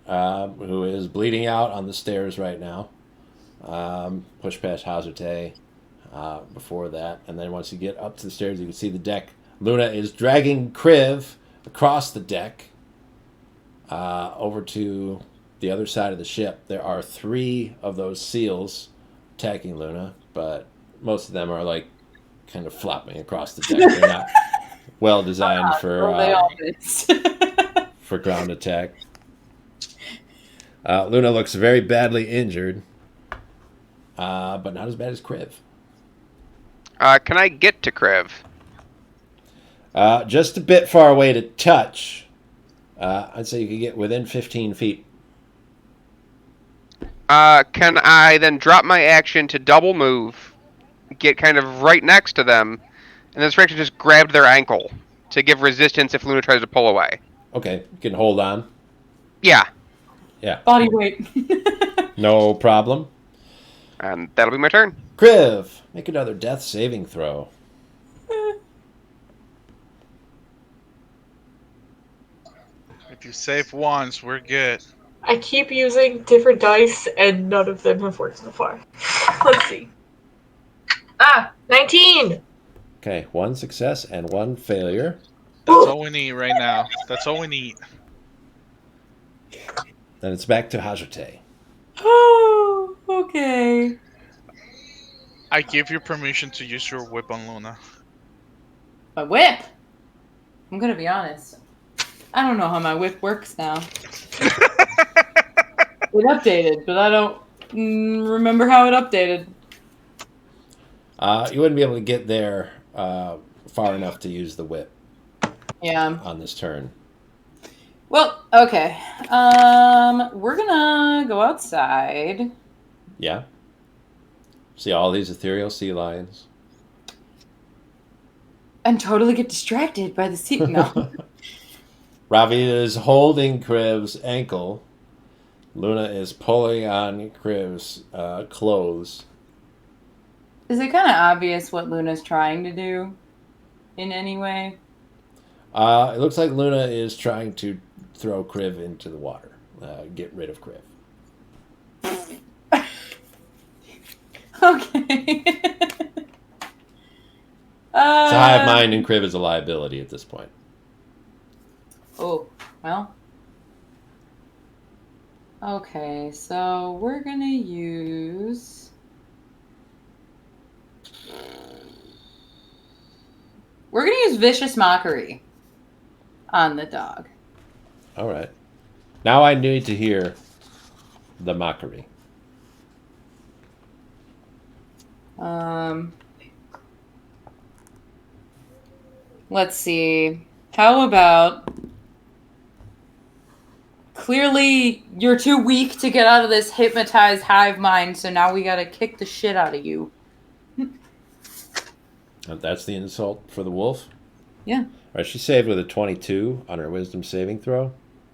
who is bleeding out on the stairs right now. Push past Hazarte before that. And then once you get up to the stairs, you can see the deck. Luna is dragging Kriv across the deck over to the other side of the ship. There are 3 of those seals attacking Luna, but most of them are like kind of flopping across the deck. They're not well designed Well, they all missed. for ground attack. Luna looks very badly injured, but not as bad as Kriv. Can I get to Kriv? Just a bit far away to touch. I'd say you could get within 15 feet. Can I then drop my action to double move, get kind of right next to them, and then straight to just grab their ankle to give resistance if Luna tries to pull away? Okay, you can hold on. Yeah, Yeah, Body weight. no problem. and that'll be my turn. Kriv, make another death saving throw. If you save once, we're good. I keep using different dice, and none of them have worked so far. Let's see. 19! Okay, 1 success and 1 failure. That's all we need right now. That's all we need. Then it's back to Hazarte. Oh, okay. I give you permission to use your whip on Luna. My whip. I'm gonna be honest. I don't know how my whip works now. It updated, but I don't remember how it updated. You wouldn't be able to get there far enough to use the whip Yeah. on this turn. Well, okay. We're gonna go outside. Yeah. See all these ethereal sea lions. And totally get distracted by the sea. No. Ravi is holding Kriv's ankle. Luna is pulling on Kriv's clothes. Is it kind of obvious what Luna's trying to do in any way? It looks like Luna is trying to throw Kriv into the water. Get rid of Kriv. Okay. It's a hive mind, and Kriv is a liability at this point. Oh, well. Okay, so we're gonna use... We're gonna use Vicious Mockery on the dog. All right. Now I need to hear the mockery. Let's see. How about... Clearly, you're too weak to get out of this hypnotized hive mind, so now we gotta kick the shit out of you. That's the insult for the wolf? Yeah. All right, she saved with a 22 on her wisdom saving throw.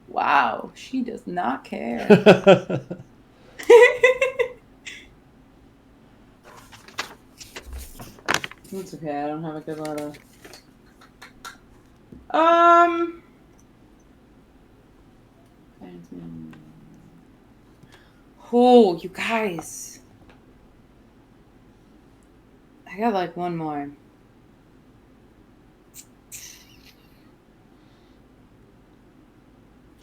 Wow, she does not care. It's okay, I don't have a good lot of... Oh, you guys. I got like one more.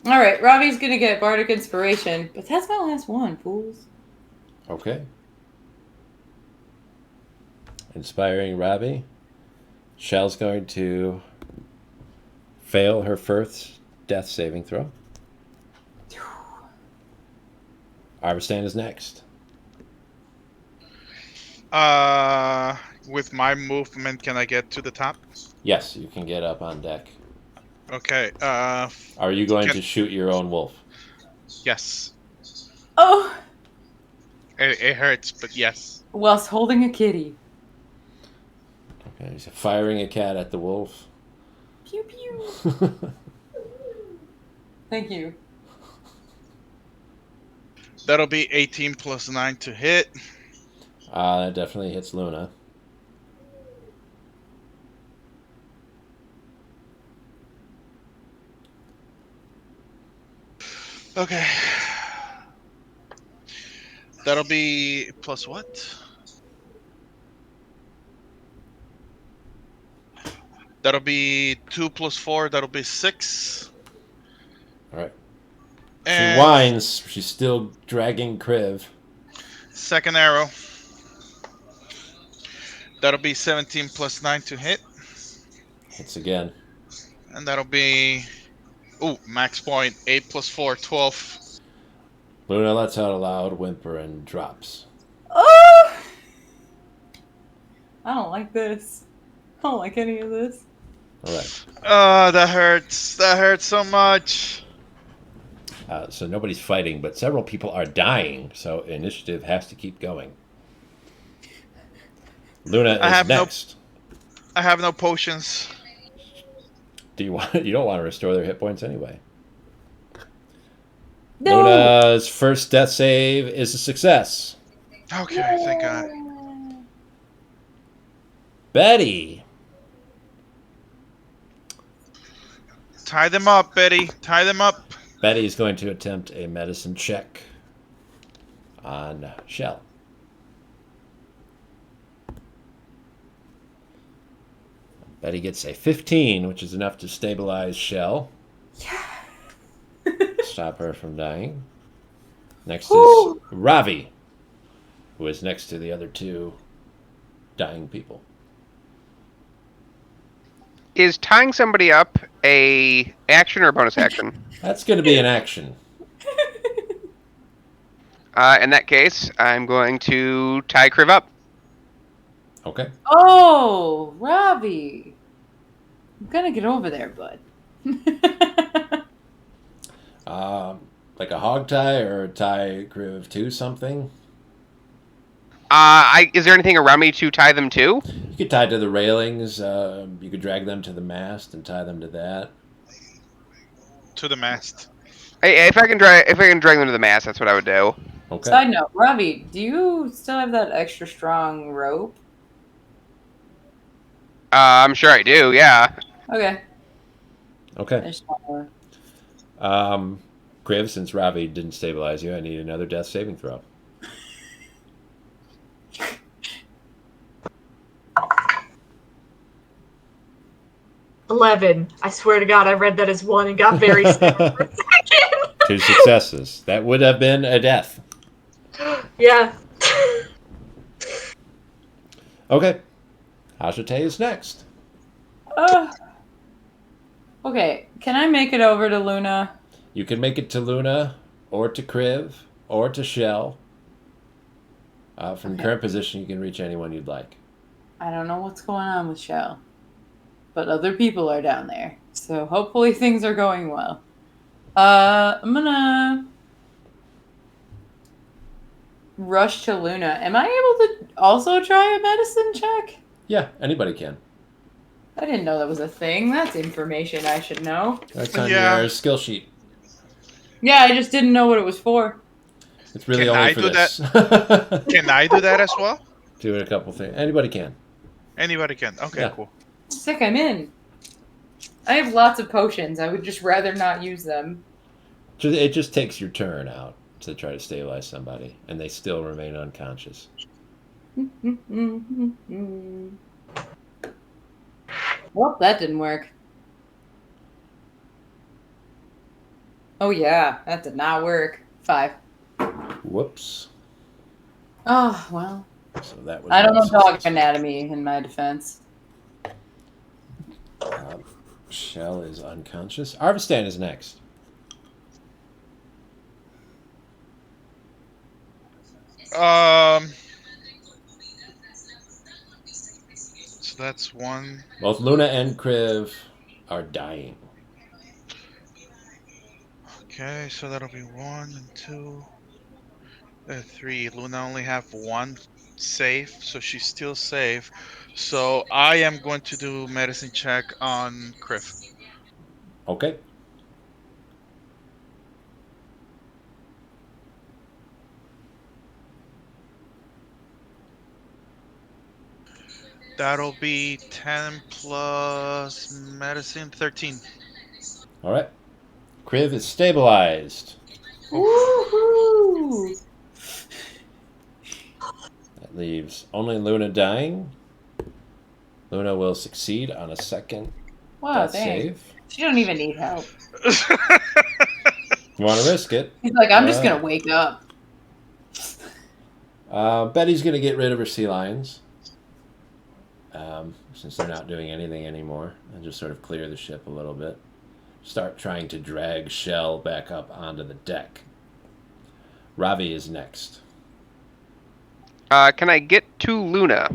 All right, Ravi's gonna get Bardic Inspiration, but that's my last one, fools. Okay. Inspiring Robbie. Shell's going to fail her first death saving throw. Arvistan is next. With my movement, can I get to the top? Yes, you can get up on deck. Okay. Are you going to shoot your own wolf? Yes. Oh, It hurts, but yes. whilst holding a kitty. Okay, so firing a cat at the wolf. Pew pew. Thank you. That'll be 18 plus 9 to hit. That definitely hits Luna. Okay. That'll be plus what? That'll be 2 plus 4. That'll be 6. All right. She And whines. She's still dragging Kriv. second arrow. That'll be 17 plus 9 to hit. Hits again. And that'll be... Ooh, max point. 8 plus 4, 12. Luna lets out a loud whimper and drops. Oh! I don't like this. I don't like any of this. All right. Oh, that hurts. That hurts so much. So nobody's fighting, but several people are dying, so initiative has to keep going. Luna is next. I have no potions. Do you want? You don't want to restore their hit points anyway. No! Luna's first death save is a success. Okay, thank God. Betty. Tie them up, Betty. Tie them up. Betty's going to attempt a medicine check on Shell. Betty gets a 15, which is enough to stabilize Shell. Stop her from dying. Next is Ravi, who is next to the other two dying people. Is tying somebody up a action or a bonus action? That's going to be an action. In that case, I'm going to tie Kriv up. Okay. Oh, Ravi. I'm gonna get over there, bud. Like a hog tie or a tie Kriv to something? Is there anything around me to tie them to? You could tie to the railings. You could drag them to the mast and tie them to that. To the mast. If I can drag them to the mast, that's what I would do. Okay. Side note, Ravi, do you still have that extra strong rope? I'm sure I do. Yeah. Okay. I Okay. just wanna- Kriv, since Ravi didn't stabilize you, I need another death saving throw. $11. I swear to God, I read that as 1 and got very scared for a second. 2 successes. That would have been a death. Yeah. Okay. Hashite is next. Okay, can I make it over to Luna? You can make it to Luna, or to Kriv, or to Shell. From Okay. current position, you can reach anyone you'd like. I don't know what's going on with Shell, but other people are down there, so hopefully things are going well. I'm gonna rush to Luna. Am I able to also try a medicine check? Yeah, anybody can. I didn't know that was a thing. That's information I should know. That's on Yeah. your skill sheet. Yeah, I just didn't know what it was for. It's really Can only I for do this. Can I do that as well? Do a couple things. Anybody can. Anybody can. Okay, Yeah. cool. Sick, I'm in. I have lots of potions. I would just rather not use them. It just takes your turn out to try to stabilize somebody, and they still remain unconscious. Well, that didn't work. Oh yeah, that did not work. 5. Whoops. Oh well. So that was. I don't know one dog success. anatomy in my defense. Shell is unconscious. Arvistan is next. So that's one. Both Luna and Kriv are dying. Okay, so that'll be 1 and 2, 3. Luna only have 1 safe, so she's still safe. So I am going to do medicine check on Kriv. Okay. That'll be 10 plus medicine, 13. All right. Kriv is stabilized. Woohoo! That leaves only Luna dying. Luna will succeed on a second Wow, death thanks. save. She don't even need help. You want to risk it? He's like, I'm just gonna wake up. Betty's going to get rid of her sea lions. Since they're not doing anything anymore. And just sort of clear the ship a little bit. Start trying to drag Shell back up onto the deck. Ravi is next. Can I get to Luna?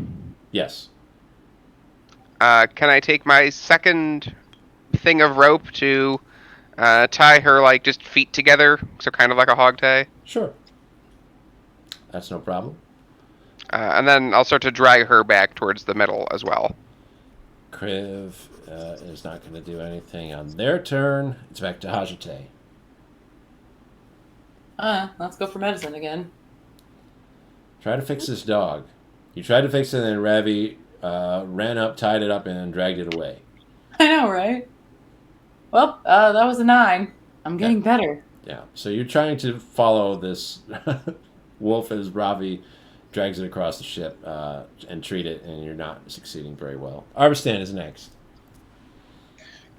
Yes. Can I take my second thing of rope to tie her, like, just feet together? So kind of like a hog tie? Sure. That's no problem. And then I'll start to drag her back towards the middle as well. Kriv is not going to do anything on their turn. It's back to Hajite. Let's go for medicine again. Try to fix this dog. You tried to fix it, and then Ravi ran up, tied it up, and dragged it away. I know, right? Well, that was a 9. I'm getting better. Yeah. So you're trying to follow this wolf as Ravi drags it across the ship and treat it, and you're not succeeding very well. Arvistan is next.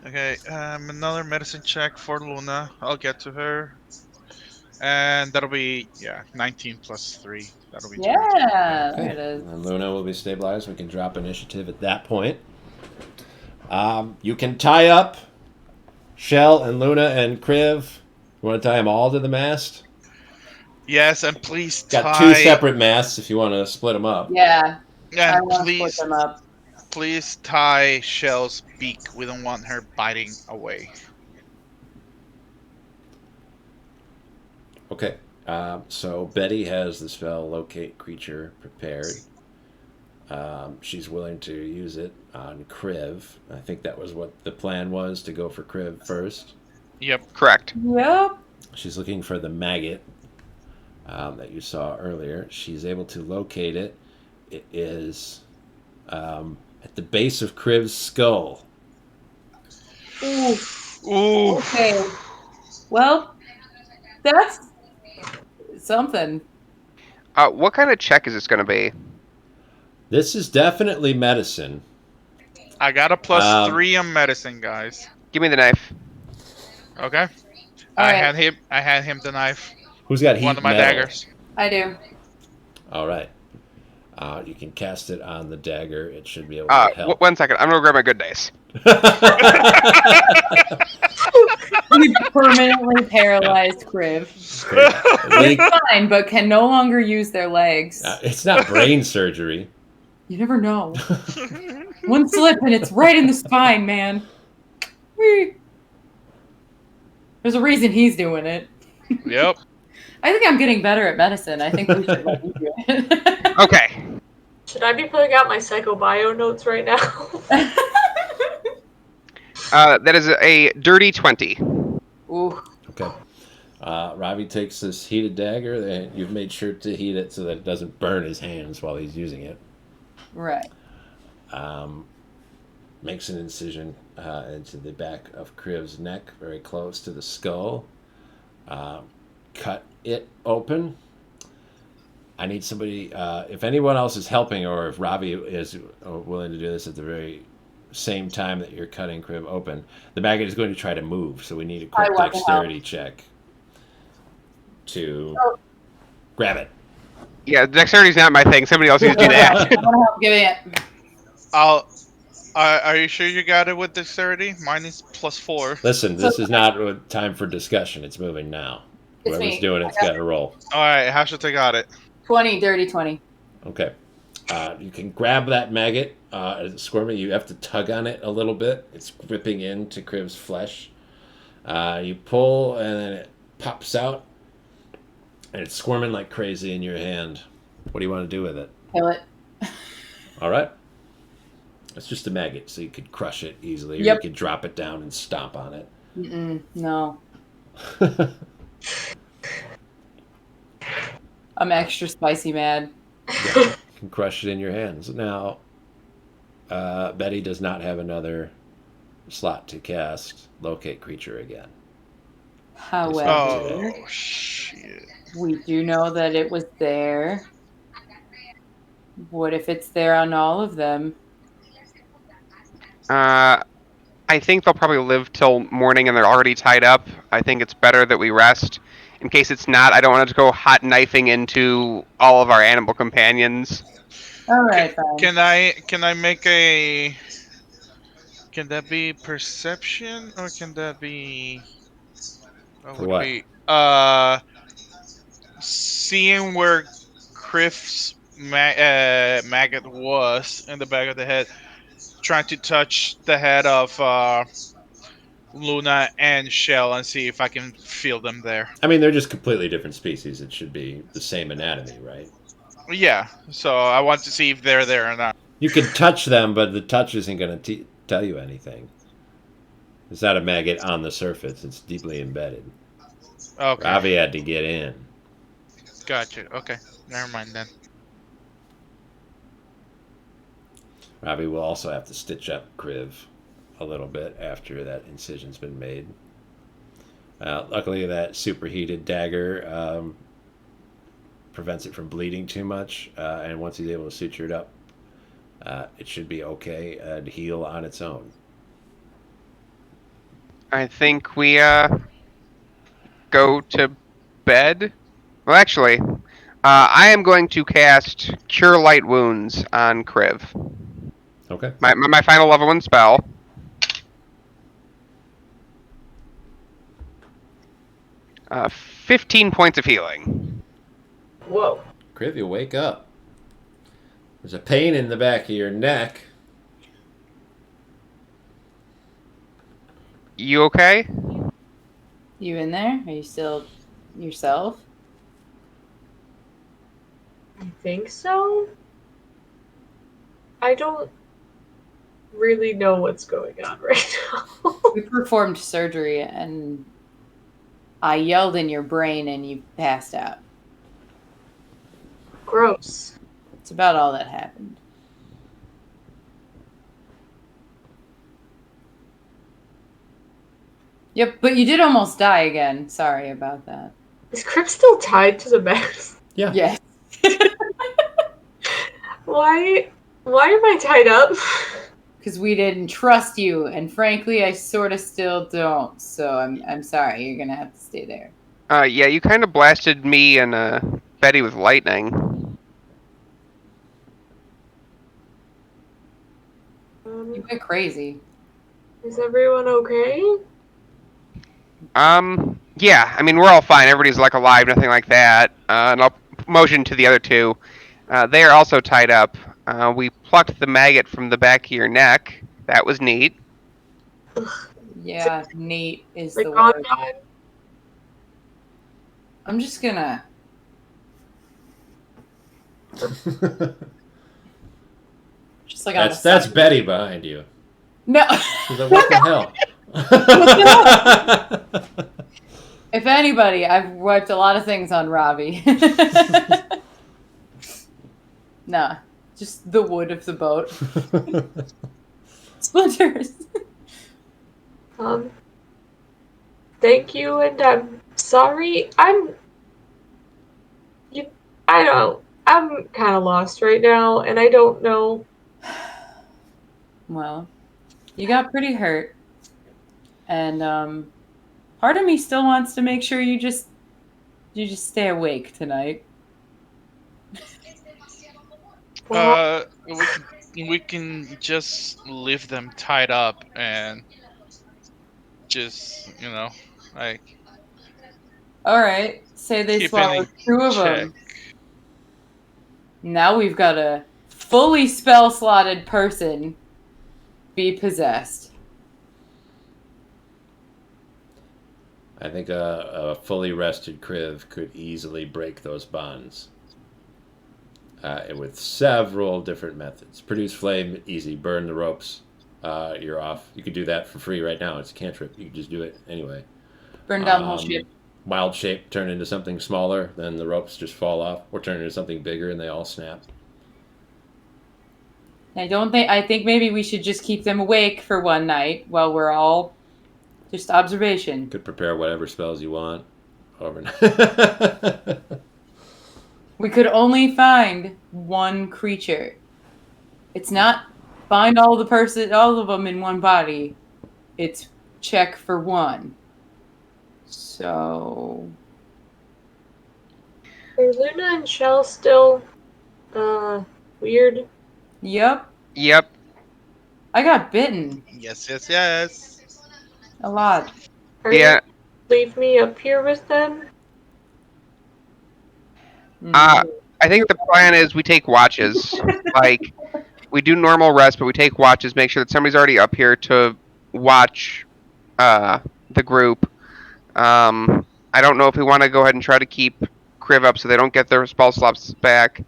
Okay, another medicine check for Luna. I'll get to her. And that'll be, 19 plus 3. That'll be 22. Yeah, there it is. And Luna will be stabilized. We can drop initiative at that point. You can tie up Shell and Luna and Kriv. You want to tie them all to the mast? Yes, and please Got tie... 2 separate masts if you want to split them up. Yeah, I And want to split them up. please tie Shell's beak. We don't want her biting away. Okay. So Betty has the spell Locate Creature prepared. She's willing to use it on Kriv. I think that was what the plan was, to go for Kriv first. Yep. Correct. Yep. She's looking for the maggot that you saw earlier. She's able to locate it. It is at the base of Kriv's skull. Ooh. Ooh. Okay. Well, that's something. What kind of check is this going to be? This is definitely medicine. I got a plus 3 on medicine, guys. Give me the knife. Okay. All I right. had him the knife. Who's got heat One of my metal? daggers. I do. All right. You can cast it on the dagger. It should be able to help. 1 second. I'm going to grab my good dice. We permanently paralyzed Kriv. It's fine, but can no longer use their legs. It's not brain surgery. You never know. One slip and it's right in the spine, man. Whee. There's a reason he's doing it. Yep. I think I'm getting better at medicine. I think we should let you do it. Okay. Should I be putting out my psychobio notes right now? That is a dirty 20. Ooh. Okay. Ravi takes this heated dagger, and you've made sure to heat it so that it doesn't burn his hands while he's using it. Right. Makes an incision into the back of Kriv's neck, very close to the skull. Cut it open. I need somebody, if anyone else is helping, or if Ravi is willing to do this at the very same time that you're cutting Kriv open. The maggot is going to try to move, so we need a I quick want to dexterity check to grab it. Yeah, dexterity's not my thing. Somebody else needs to do that. I'm gonna help giving it. Are you sure you got it with dexterity? Mine is +4. Listen, this is not time for discussion. It's moving now. It's Whoever's me. doing it's got to roll. All right, how should I got it? 20, dirty 20. Okay. You can grab that maggot. It's squirming. You have to tug on it a little bit. It's gripping into Kriv's flesh. You pull, and then it pops out, and it's squirming like crazy in your hand. What do you want to do with it? Kill it. All right. It's just a maggot, so you could crush it easily, or Yep. you could drop it down and stomp on it. No. I'm extra spicy mad. Yeah, you can crush it in your hands. Now, Betty does not have another slot to cast Locate Creature again. However, Oh shit! we do know that it was there. What if it's there on all of them? I think they'll probably live till morning and they're already tied up. I think it's better that we rest. In case it's not, I don't want to go hot knifing into all of our animal companions. All right, fine. Can I make a? Can that be perception or can that be? For what? Seeing where Kriv's maggot was in the back of the head, trying to touch the head of Luna and Shell and see if I can feel them there. I mean, they're just completely different species. It should be the same anatomy, right? Yeah, so I want to see if they're there or not. You can touch them, but the touch isn't going to tell you anything. It's not a maggot on the surface. It's deeply embedded. Okay, Ravi had to get in. gotcha. Okay, never mind then. Ravi will also have to stitch up Kriv a little bit after that incision's been made. Luckily, that superheated dagger prevents it from bleeding too much, and once he's able to suture it up, it should be okay and heal on its own. I think we go to bed. Well, actually, I am going to cast Cure Light Wounds on Kriv. Okay. My final level 1 spell. Uh, 15 points of healing. Whoa. Kriv, you wake up. There's a pain in the back of your neck. You okay? You in there? Are you still yourself? I think so. I don't really know what's going on right now. We performed surgery and I yelled in your brain and you passed out. Gross. It's about all that happened. Yep, but you did almost die again. Sorry about that. Is Kriv still tied to the bed? Yeah. Yes. Why am I tied up? Because we didn't trust you, and frankly, I sort of still don't. So I'm sorry. You're gonna have to stay there. Yeah, you kind of blasted me and Betty with lightning. You went crazy. Is everyone okay? Yeah, I mean, we're all fine. Everybody's, like, alive, nothing like that. And I'll motion to the other two. They are also tied up. We plucked the maggot from the back of your neck. That was neat. Yeah, neat is Like the on word. God? I'm just gonna. Just like on the that's side. Betty behind you. No. She's like, what the hell? If anybody, I've wiped a lot of things on Ravi. Nah, just the wood of the boat. Splinters. Thank you, and I'm sorry. I'm kind of lost right now, and I don't know. Well, You got pretty hurt. And part of me still wants to make sure you just stay awake tonight. Well, We can just leave them tied up and just like All right. Say they keep it swallowed in 2 of check. them. Now we've got a fully spell slotted person be possessed. I think a fully rested Kriv could easily break those bonds. With several different methods. Produce flame, easy. Burn the ropes, you're off. You could do that for free right now. It's a cantrip. You can just do it anyway. Burn down the whole ship. Wild shape, turn into something smaller, then the ropes just fall off, or turn into something bigger and they all snap. I think maybe we should just keep them awake for one night while we're all just observation. You could prepare whatever spells you want overnight. We could only find one creature. It's not find all of them in one body. It's check for one. So are Luna and Shell still weird? Yep. Yep. I got bitten Yes. a lot. Are Yeah. you leave me up here with them? I think the plan is we take watches. Like, we do normal rest, but we take watches, make sure that somebody's already up here to watch the group. I don't know if we want to go ahead and try to keep Kriv up so they don't get their spell slots back.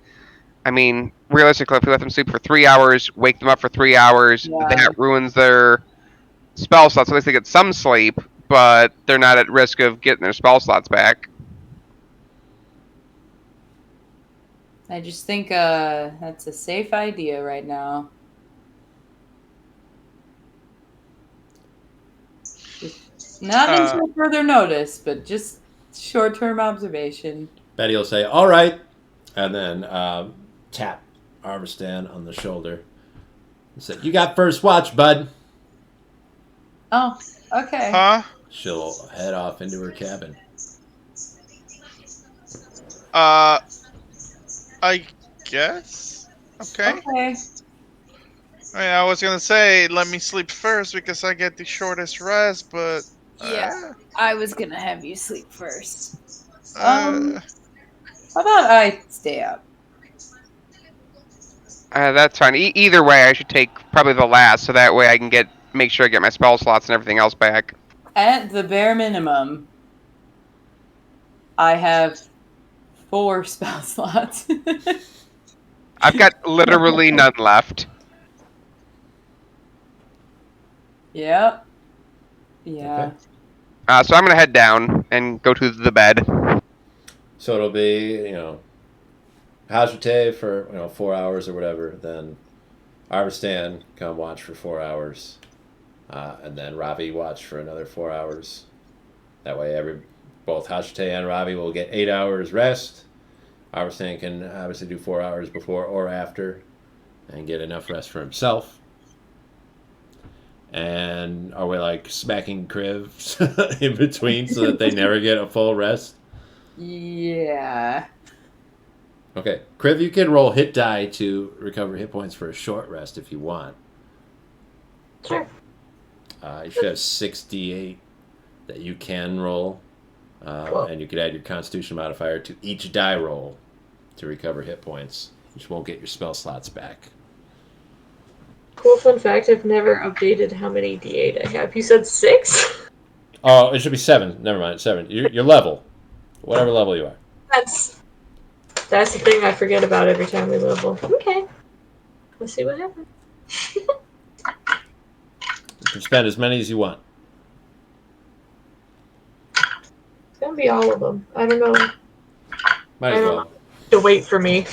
I mean, realistically, if we let them sleep for 3 hours, wake them up for 3 hours, that ruins their spell slots. At least they get some sleep, but they're not at risk of getting their spell slots back. I just think that's a safe idea right now. Just not until further notice, but just short-term observation. Betty will say, "All right," and then tap Armistan on the shoulder and say, "You got first watch, bud." Oh, okay. Huh? She'll head off into her cabin. I guess. Okay. Okay. I was gonna say let me sleep first because I get the shortest rest, but Yeah, I was gonna have you sleep first. uh, How about I stay up? That's fine. Either way, I should take probably the last, so that way I can make sure I get my spell slots and everything else back. At the bare minimum, I have 4 spell slots. I've got literally none left. Yep. Yeah. Okay. So I'm gonna head down and go to the bed. So it'll be, Hajite for 4 hours or whatever. Then Arvistan come watch for 4 hours, and then Ravi watch for another 4 hours. That way, both Hajite and Ravi will get 8 hours rest. Arvistan can obviously do 4 hours before or after, and get enough rest for himself. And are we like smacking Kriv in between so that they never get a full rest? Yeah. Okay, Kriv, you can roll hit die to recover hit points for a short rest if you want. Sure. You should have 68 that you can roll, Cool. and you could add your Constitution modifier to each die roll to recover hit points, which won't get your spell slots back. Cool fun fact, I've never updated how many D8 I have. You said 6? Oh, it should be 7. Never mind, 7. Your level, whatever level you are. That's the thing I forget about every time we level. Okay. Let's see what happens. You can spend as many as you want. It's gonna be all of them. I don't know. Might as well. To wait for me.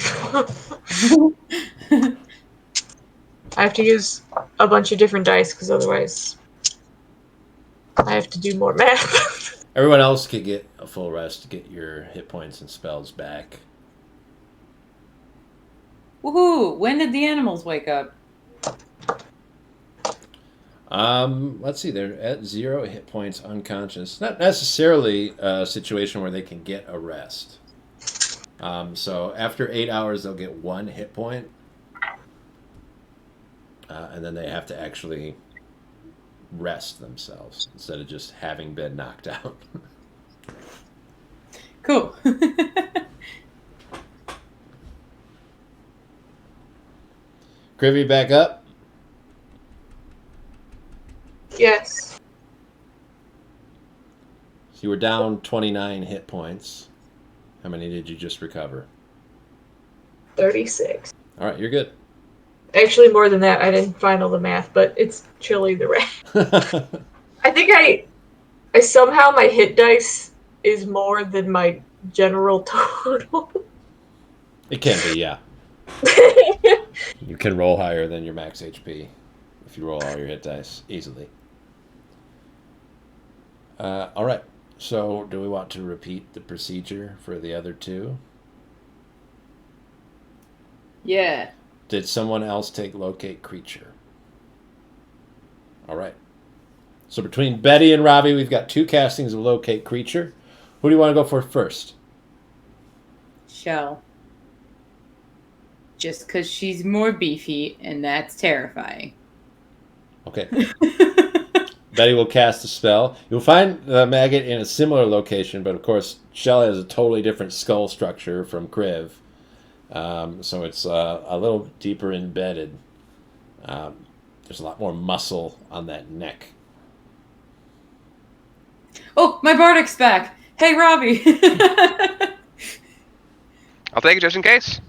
I have to use a bunch of different dice because otherwise I have to do more math. Everyone else could get a full rest to get your hit points and spells back. Woohoo! When did the animals wake up? Let's see. They're at 0 hit points, unconscious. Not necessarily a situation where they can get a rest. So after 8 hours, they'll get 1 hit point, and then they have to actually rest themselves instead of just having been knocked out. Cool. Kriv, back up. Yes. So you were down 29 hit points. How many did you just recover? 36. All right, you're good. Actually, more than that. I didn't find all the math, but it's chilly the way. I think I somehow my hit dice is more than my general total. It can be, yeah. You can roll higher than your max HP if you roll all your hit dice easily. All right. So, do we want to repeat the procedure for the other two? Yeah. Did someone else take locate creature? All right. So between Betty and Robbie, we've got 2 castings of locate creature. Who do you want to go for first? Shell. Just because she's more beefy, and that's terrifying. Okay. Betty will cast a spell. You'll find the maggot in a similar location, but of course, Shell has a totally different skull structure from Kriv. So it's a little deeper embedded. There's a lot more muscle on that neck. Oh, my Bardic's back. Hey, Robbie. I'll take it just in case.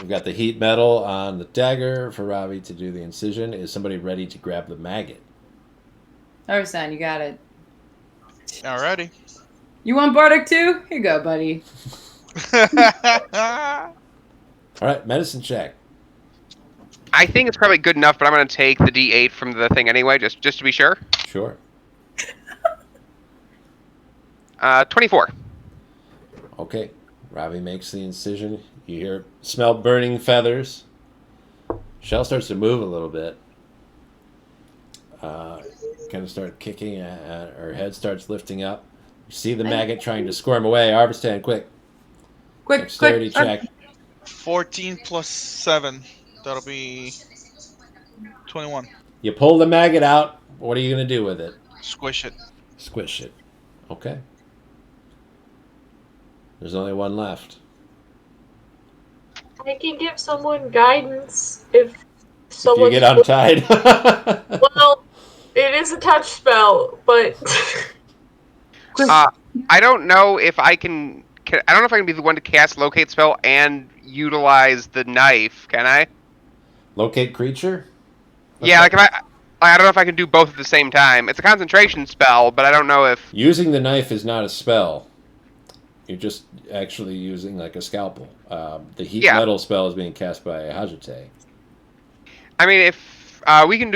We've got the heat metal on the dagger for Robbie to do the incision. Is somebody ready to grab the maggot? Arsan, you got it. Alrighty. You want Bardic too? Here you go, buddy. All right, medicine check. I think it's probably good enough, but I'm going to take the D8 from the thing anyway, just to be sure. Sure. 24. Okay. Robbie makes the incision. You smell burning feathers. Shell starts to move a little bit. Kind of start kicking. Her head starts lifting up. You see the maggot trying to squirm away. Arvistan, quick. Dexterity check. 14 plus 7. That'll be 21. You pull the maggot out. What are you going to do with it? Squish it. Squish it. Okay. There's only one left. I can give someone guidance if If someone. you get untied. Well, it is a touch spell, but. I don't know if I can. I don't know if I can be the one to cast locate spell and utilize the knife. Can I? Locate creature? Yeah, like if I don't know if I can do both at the same time. It's a concentration spell, but I don't know if. Using the knife is not a spell. You're just actually using like a scalpel. The heat metal spell is being cast by Hajite. I mean, if I can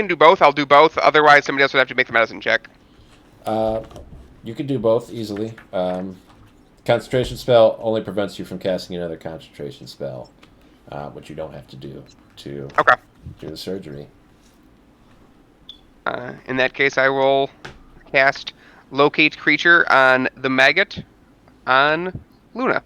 do both, I'll do both. Otherwise, somebody else would have to make the medicine check. You can do both easily. Concentration spell only prevents you from casting another concentration spell, which you don't have to do to do the surgery. In that case, I will cast locate creature on the maggot on Luna.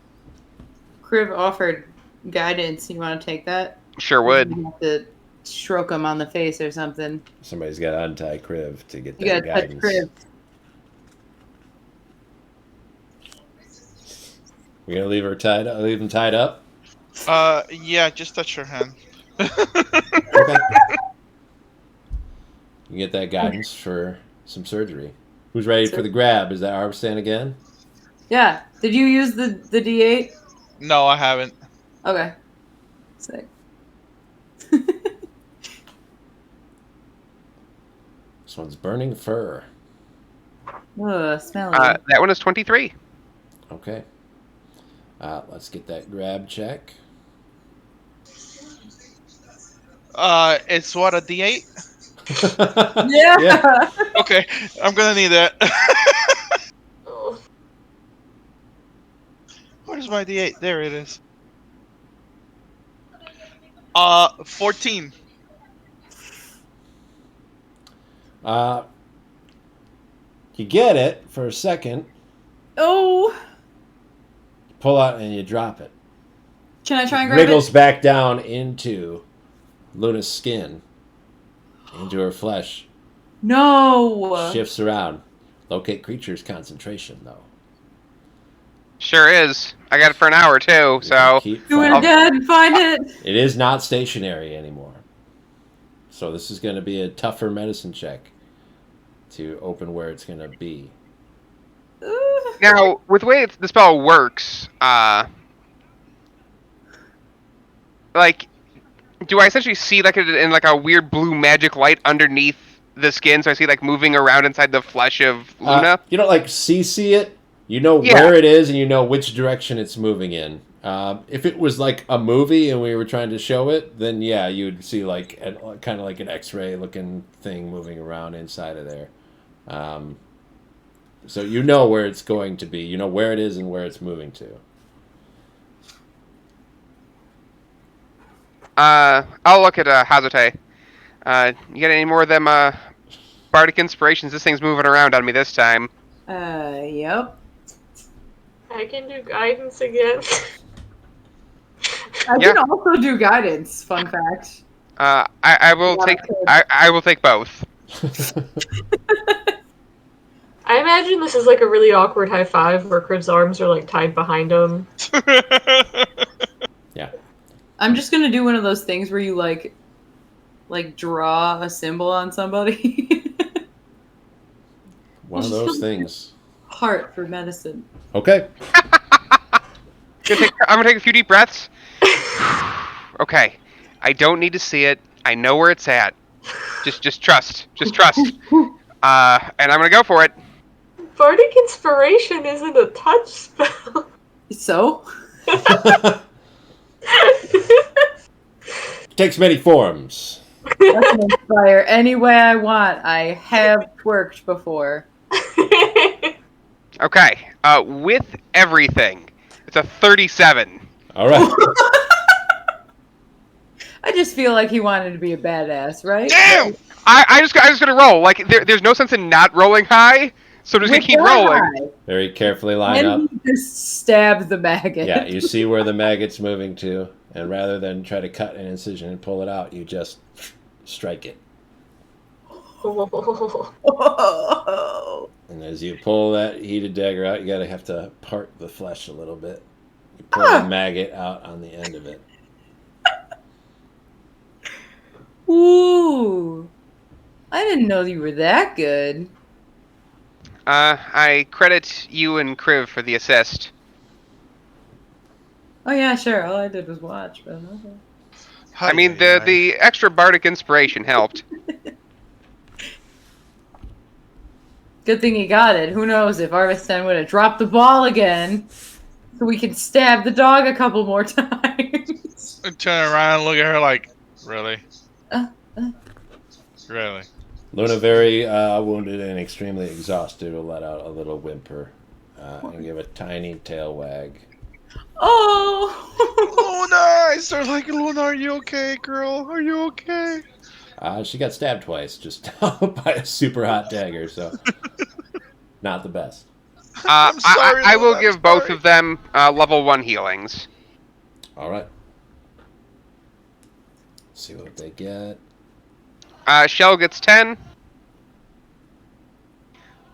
Kriv offered guidance. You want to take that? Sure would. You have to stroke him on the face or something. Somebody's got to untie Kriv to get You that gotta touch guidance. Kriv. We're gonna leave her tied. Leave him tied up. Yeah, just touch her hand. Okay. You get that guidance for some surgery. Who's ready for the grab? Is that Arvistan again? Yeah. Did you use the D8? No, I haven't. Okay. Sick. This one's burning fur. Ugh, smelly. That one is 23. Okay. Let's get that grab check. It's what, a D8? Yeah. Okay, I'm gonna need that. Where's my D8? There it is. 14. You get it for a second. Oh. You pull out and you drop it. Can I try and It grab wriggles it? back down into Luna's skin, into her flesh. No. Shifts around. Locate creature's concentration, though. Sure is. I got it for an hour too, so Keep Do it finding again. Find it. It is not stationary anymore. So this is going to be a tougher medicine check to open where it's going to be. now with the way the spell works, like, do I essentially see like it in like a weird blue magic light underneath the skin? So I see like moving around inside the flesh of Luna. You don't like see it. You know Yeah. where it is and you know which direction it's moving in. If it was like a movie and we were trying to show it, then yeah, you'd see like kind of like an X-ray looking thing moving around inside of there. So you know where it's going to be. You know where it is and where it's moving to. I'll look at Hazate. You got any more of them bardic inspirations? This thing's moving around on me this time. Yep. I can do guidance again. I Yeah. can also do guidance. Fun fact. I will Yeah, take. okay. I will take both. I imagine this is like a really awkward high five where Kriv's arms are like tied behind him. I'm just gonna do one of those things where you like draw a symbol on somebody. One of those things. Heart for medicine. Okay. I'm gonna take a few deep breaths. Okay, I don't need to see it. I know where it's at. Just trust. Just trust. And I'm gonna go for it. Bardic Inspiration isn't a touch spell. So? Takes many forms. I can inspire any way I want. I have twerked before. Okay, with everything, it's a 37. All right. I just feel like he wanted to be a badass, right? Damn! I just gonna roll. Like there's no sense in not rolling high, so I'm just gonna keep rolling. Very carefully line up. And he just stabbed the maggot. Yeah, you see where the maggot's moving to, and rather than try to cut an incision and pull it out, you just strike it. Oh. And as you pull that heated dagger out, you gotta have to part the flesh a little bit. You pull the maggot out on the end of it. Ooh. I didn't know you were that good. I credit you and Kriv for the assist. Oh yeah, sure. All I did was watch, but okay. I mean, the extra bardic inspiration helped. Good thing he got it. Who knows if Arvestan would have dropped the ball again, so we could stab the dog a couple more times. I turn around and look at her like, really? Really? Luna, very wounded and extremely exhausted, will let out a little whimper and give a tiny tail wag. Oh! Luna! I start like, Luna, are you okay, girl? Are you okay? She got stabbed twice just by a super hot dagger, so not the best. I'm sorry, I will Luna, I'm give both sorry. of them level 1 healings. All right. See what they get. Shell gets 10.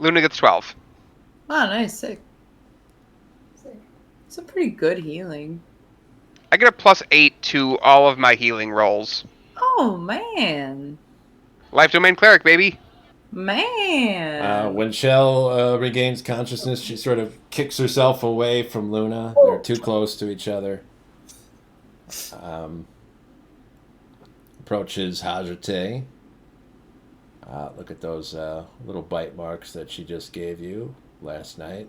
Luna gets 12. Oh, nice, sick. It's a pretty good healing. I get a plus 8 to all of my healing rolls. Oh man, Life Domain Cleric, baby. man. When Shell regains consciousness, she sort of kicks herself away from Luna. They're too close to each other. Approaches Hajate. Look at those little bite marks that she just gave you last night.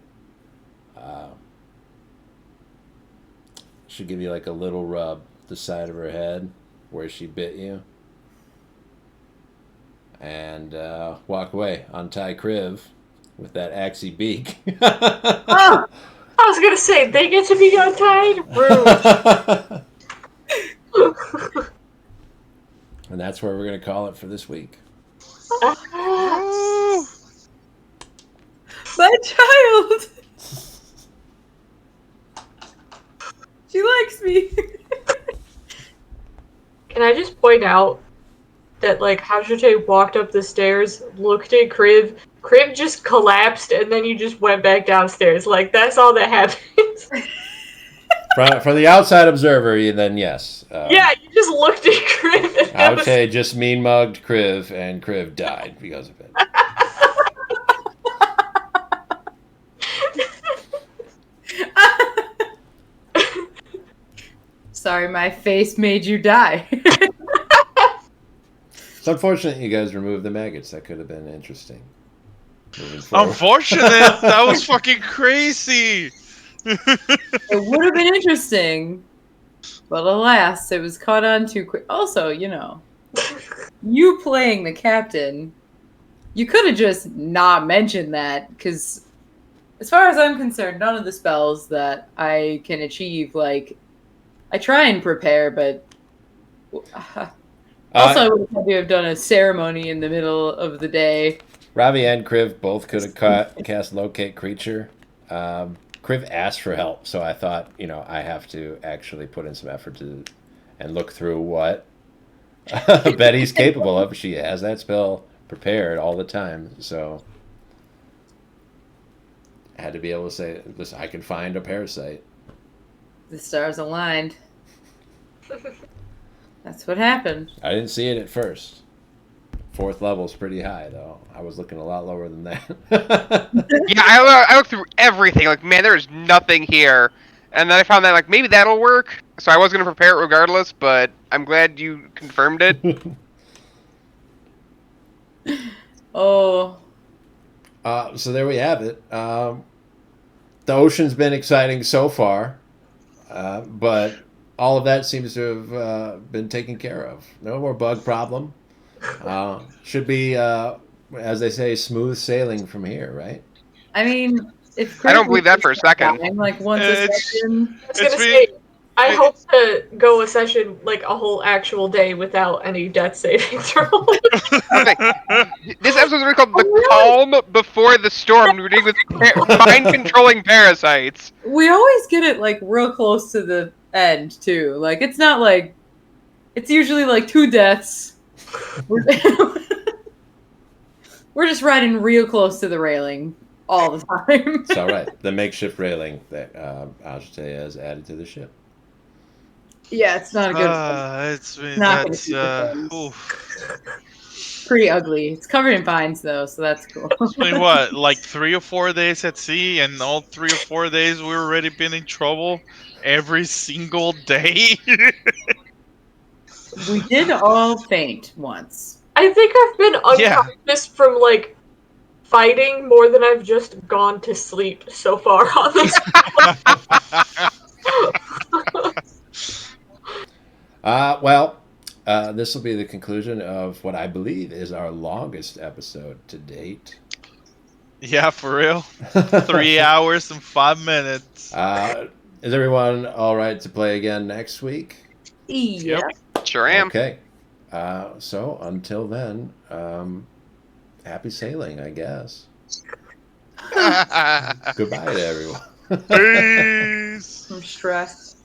She'll give you like a little rub the side of her head where she bit you. And walk away. Untie Kriv with that axey beak. Oh, I was gonna say, they get to be untied? Rude. And that's where we're going to call it for this week. Ah. child. She likes me. Can I just point out that, like, Hajite walked up the stairs, looked at Kriv, Kriv just collapsed, and then you just went back downstairs. Like, that's all that happened. For the outside observer, then yes. Yeah, you just looked at Kriv. And I would say just mean mugged Kriv, and Kriv died because of it. Sorry, my face made you die. It's unfortunate you guys removed the maggots. That could have been interesting. Moving forward. Unfortunate. That was fucking crazy. It would have been interesting, but alas, it was caught on too quick. Also, you know, you playing the captain, you could have just not mentioned that, because as far as I'm concerned, none of the spells that I can achieve, like, I try and prepare, but also I would have had to have done a ceremony in the middle of the day. Ravi and Kriv both could have cast Locate Creature. Kriv asked for help, so I thought, you know, I have to actually put in some effort to and look through what Betty's capable of. She has that spell prepared all the time, so I had to be able to say, listen, I can find a parasite. The stars aligned. That's what happened. I didn't see it at first. 4th level's pretty high, though. I was looking a lot lower than that. Yeah, I looked through everything. Like, man, there's nothing here. And then I found that, like, maybe that'll work. So I was going to prepare it regardless, but I'm glad you confirmed it. Oh. So there we have it. The ocean's been exciting so far, but all of that seems to have been taken care of. No more bug problem. Should be, as they say, smooth sailing from here, right? I mean, if I don't believe that for a second. Like once a session. I was gonna say, I hope to go a session, like a whole actual day, without any death saving throws. Okay. This episode's going to be called The Calm Before the Storm. We're dealing with mind-controlling parasites. We always get it, like, real close to the end, too. Like, it's not like... It's usually, like, 2 deaths. We're just riding real close to the railing all the time. It's all right. The makeshift railing that Ajite has added to the ship. Yeah, it's not a good. It's been Not that's pretty ugly. It's covered in vines though, so that's cool. It's been what, like 3 or 4 days at sea, and all 3 or 4 days we've already been in trouble every single day. We did all faint once. I think I've been unconscious from, like, fighting more than I've just gone to sleep so far on this. This will be the conclusion of what I believe is our longest episode to date. Yeah, for real. 3 hours and 5 minutes. Is everyone all right to play again next week? Yeah. Yep. Sure am. Okay. So until then, happy sailing, I guess. Goodbye to everyone. Peace. I'm stressed.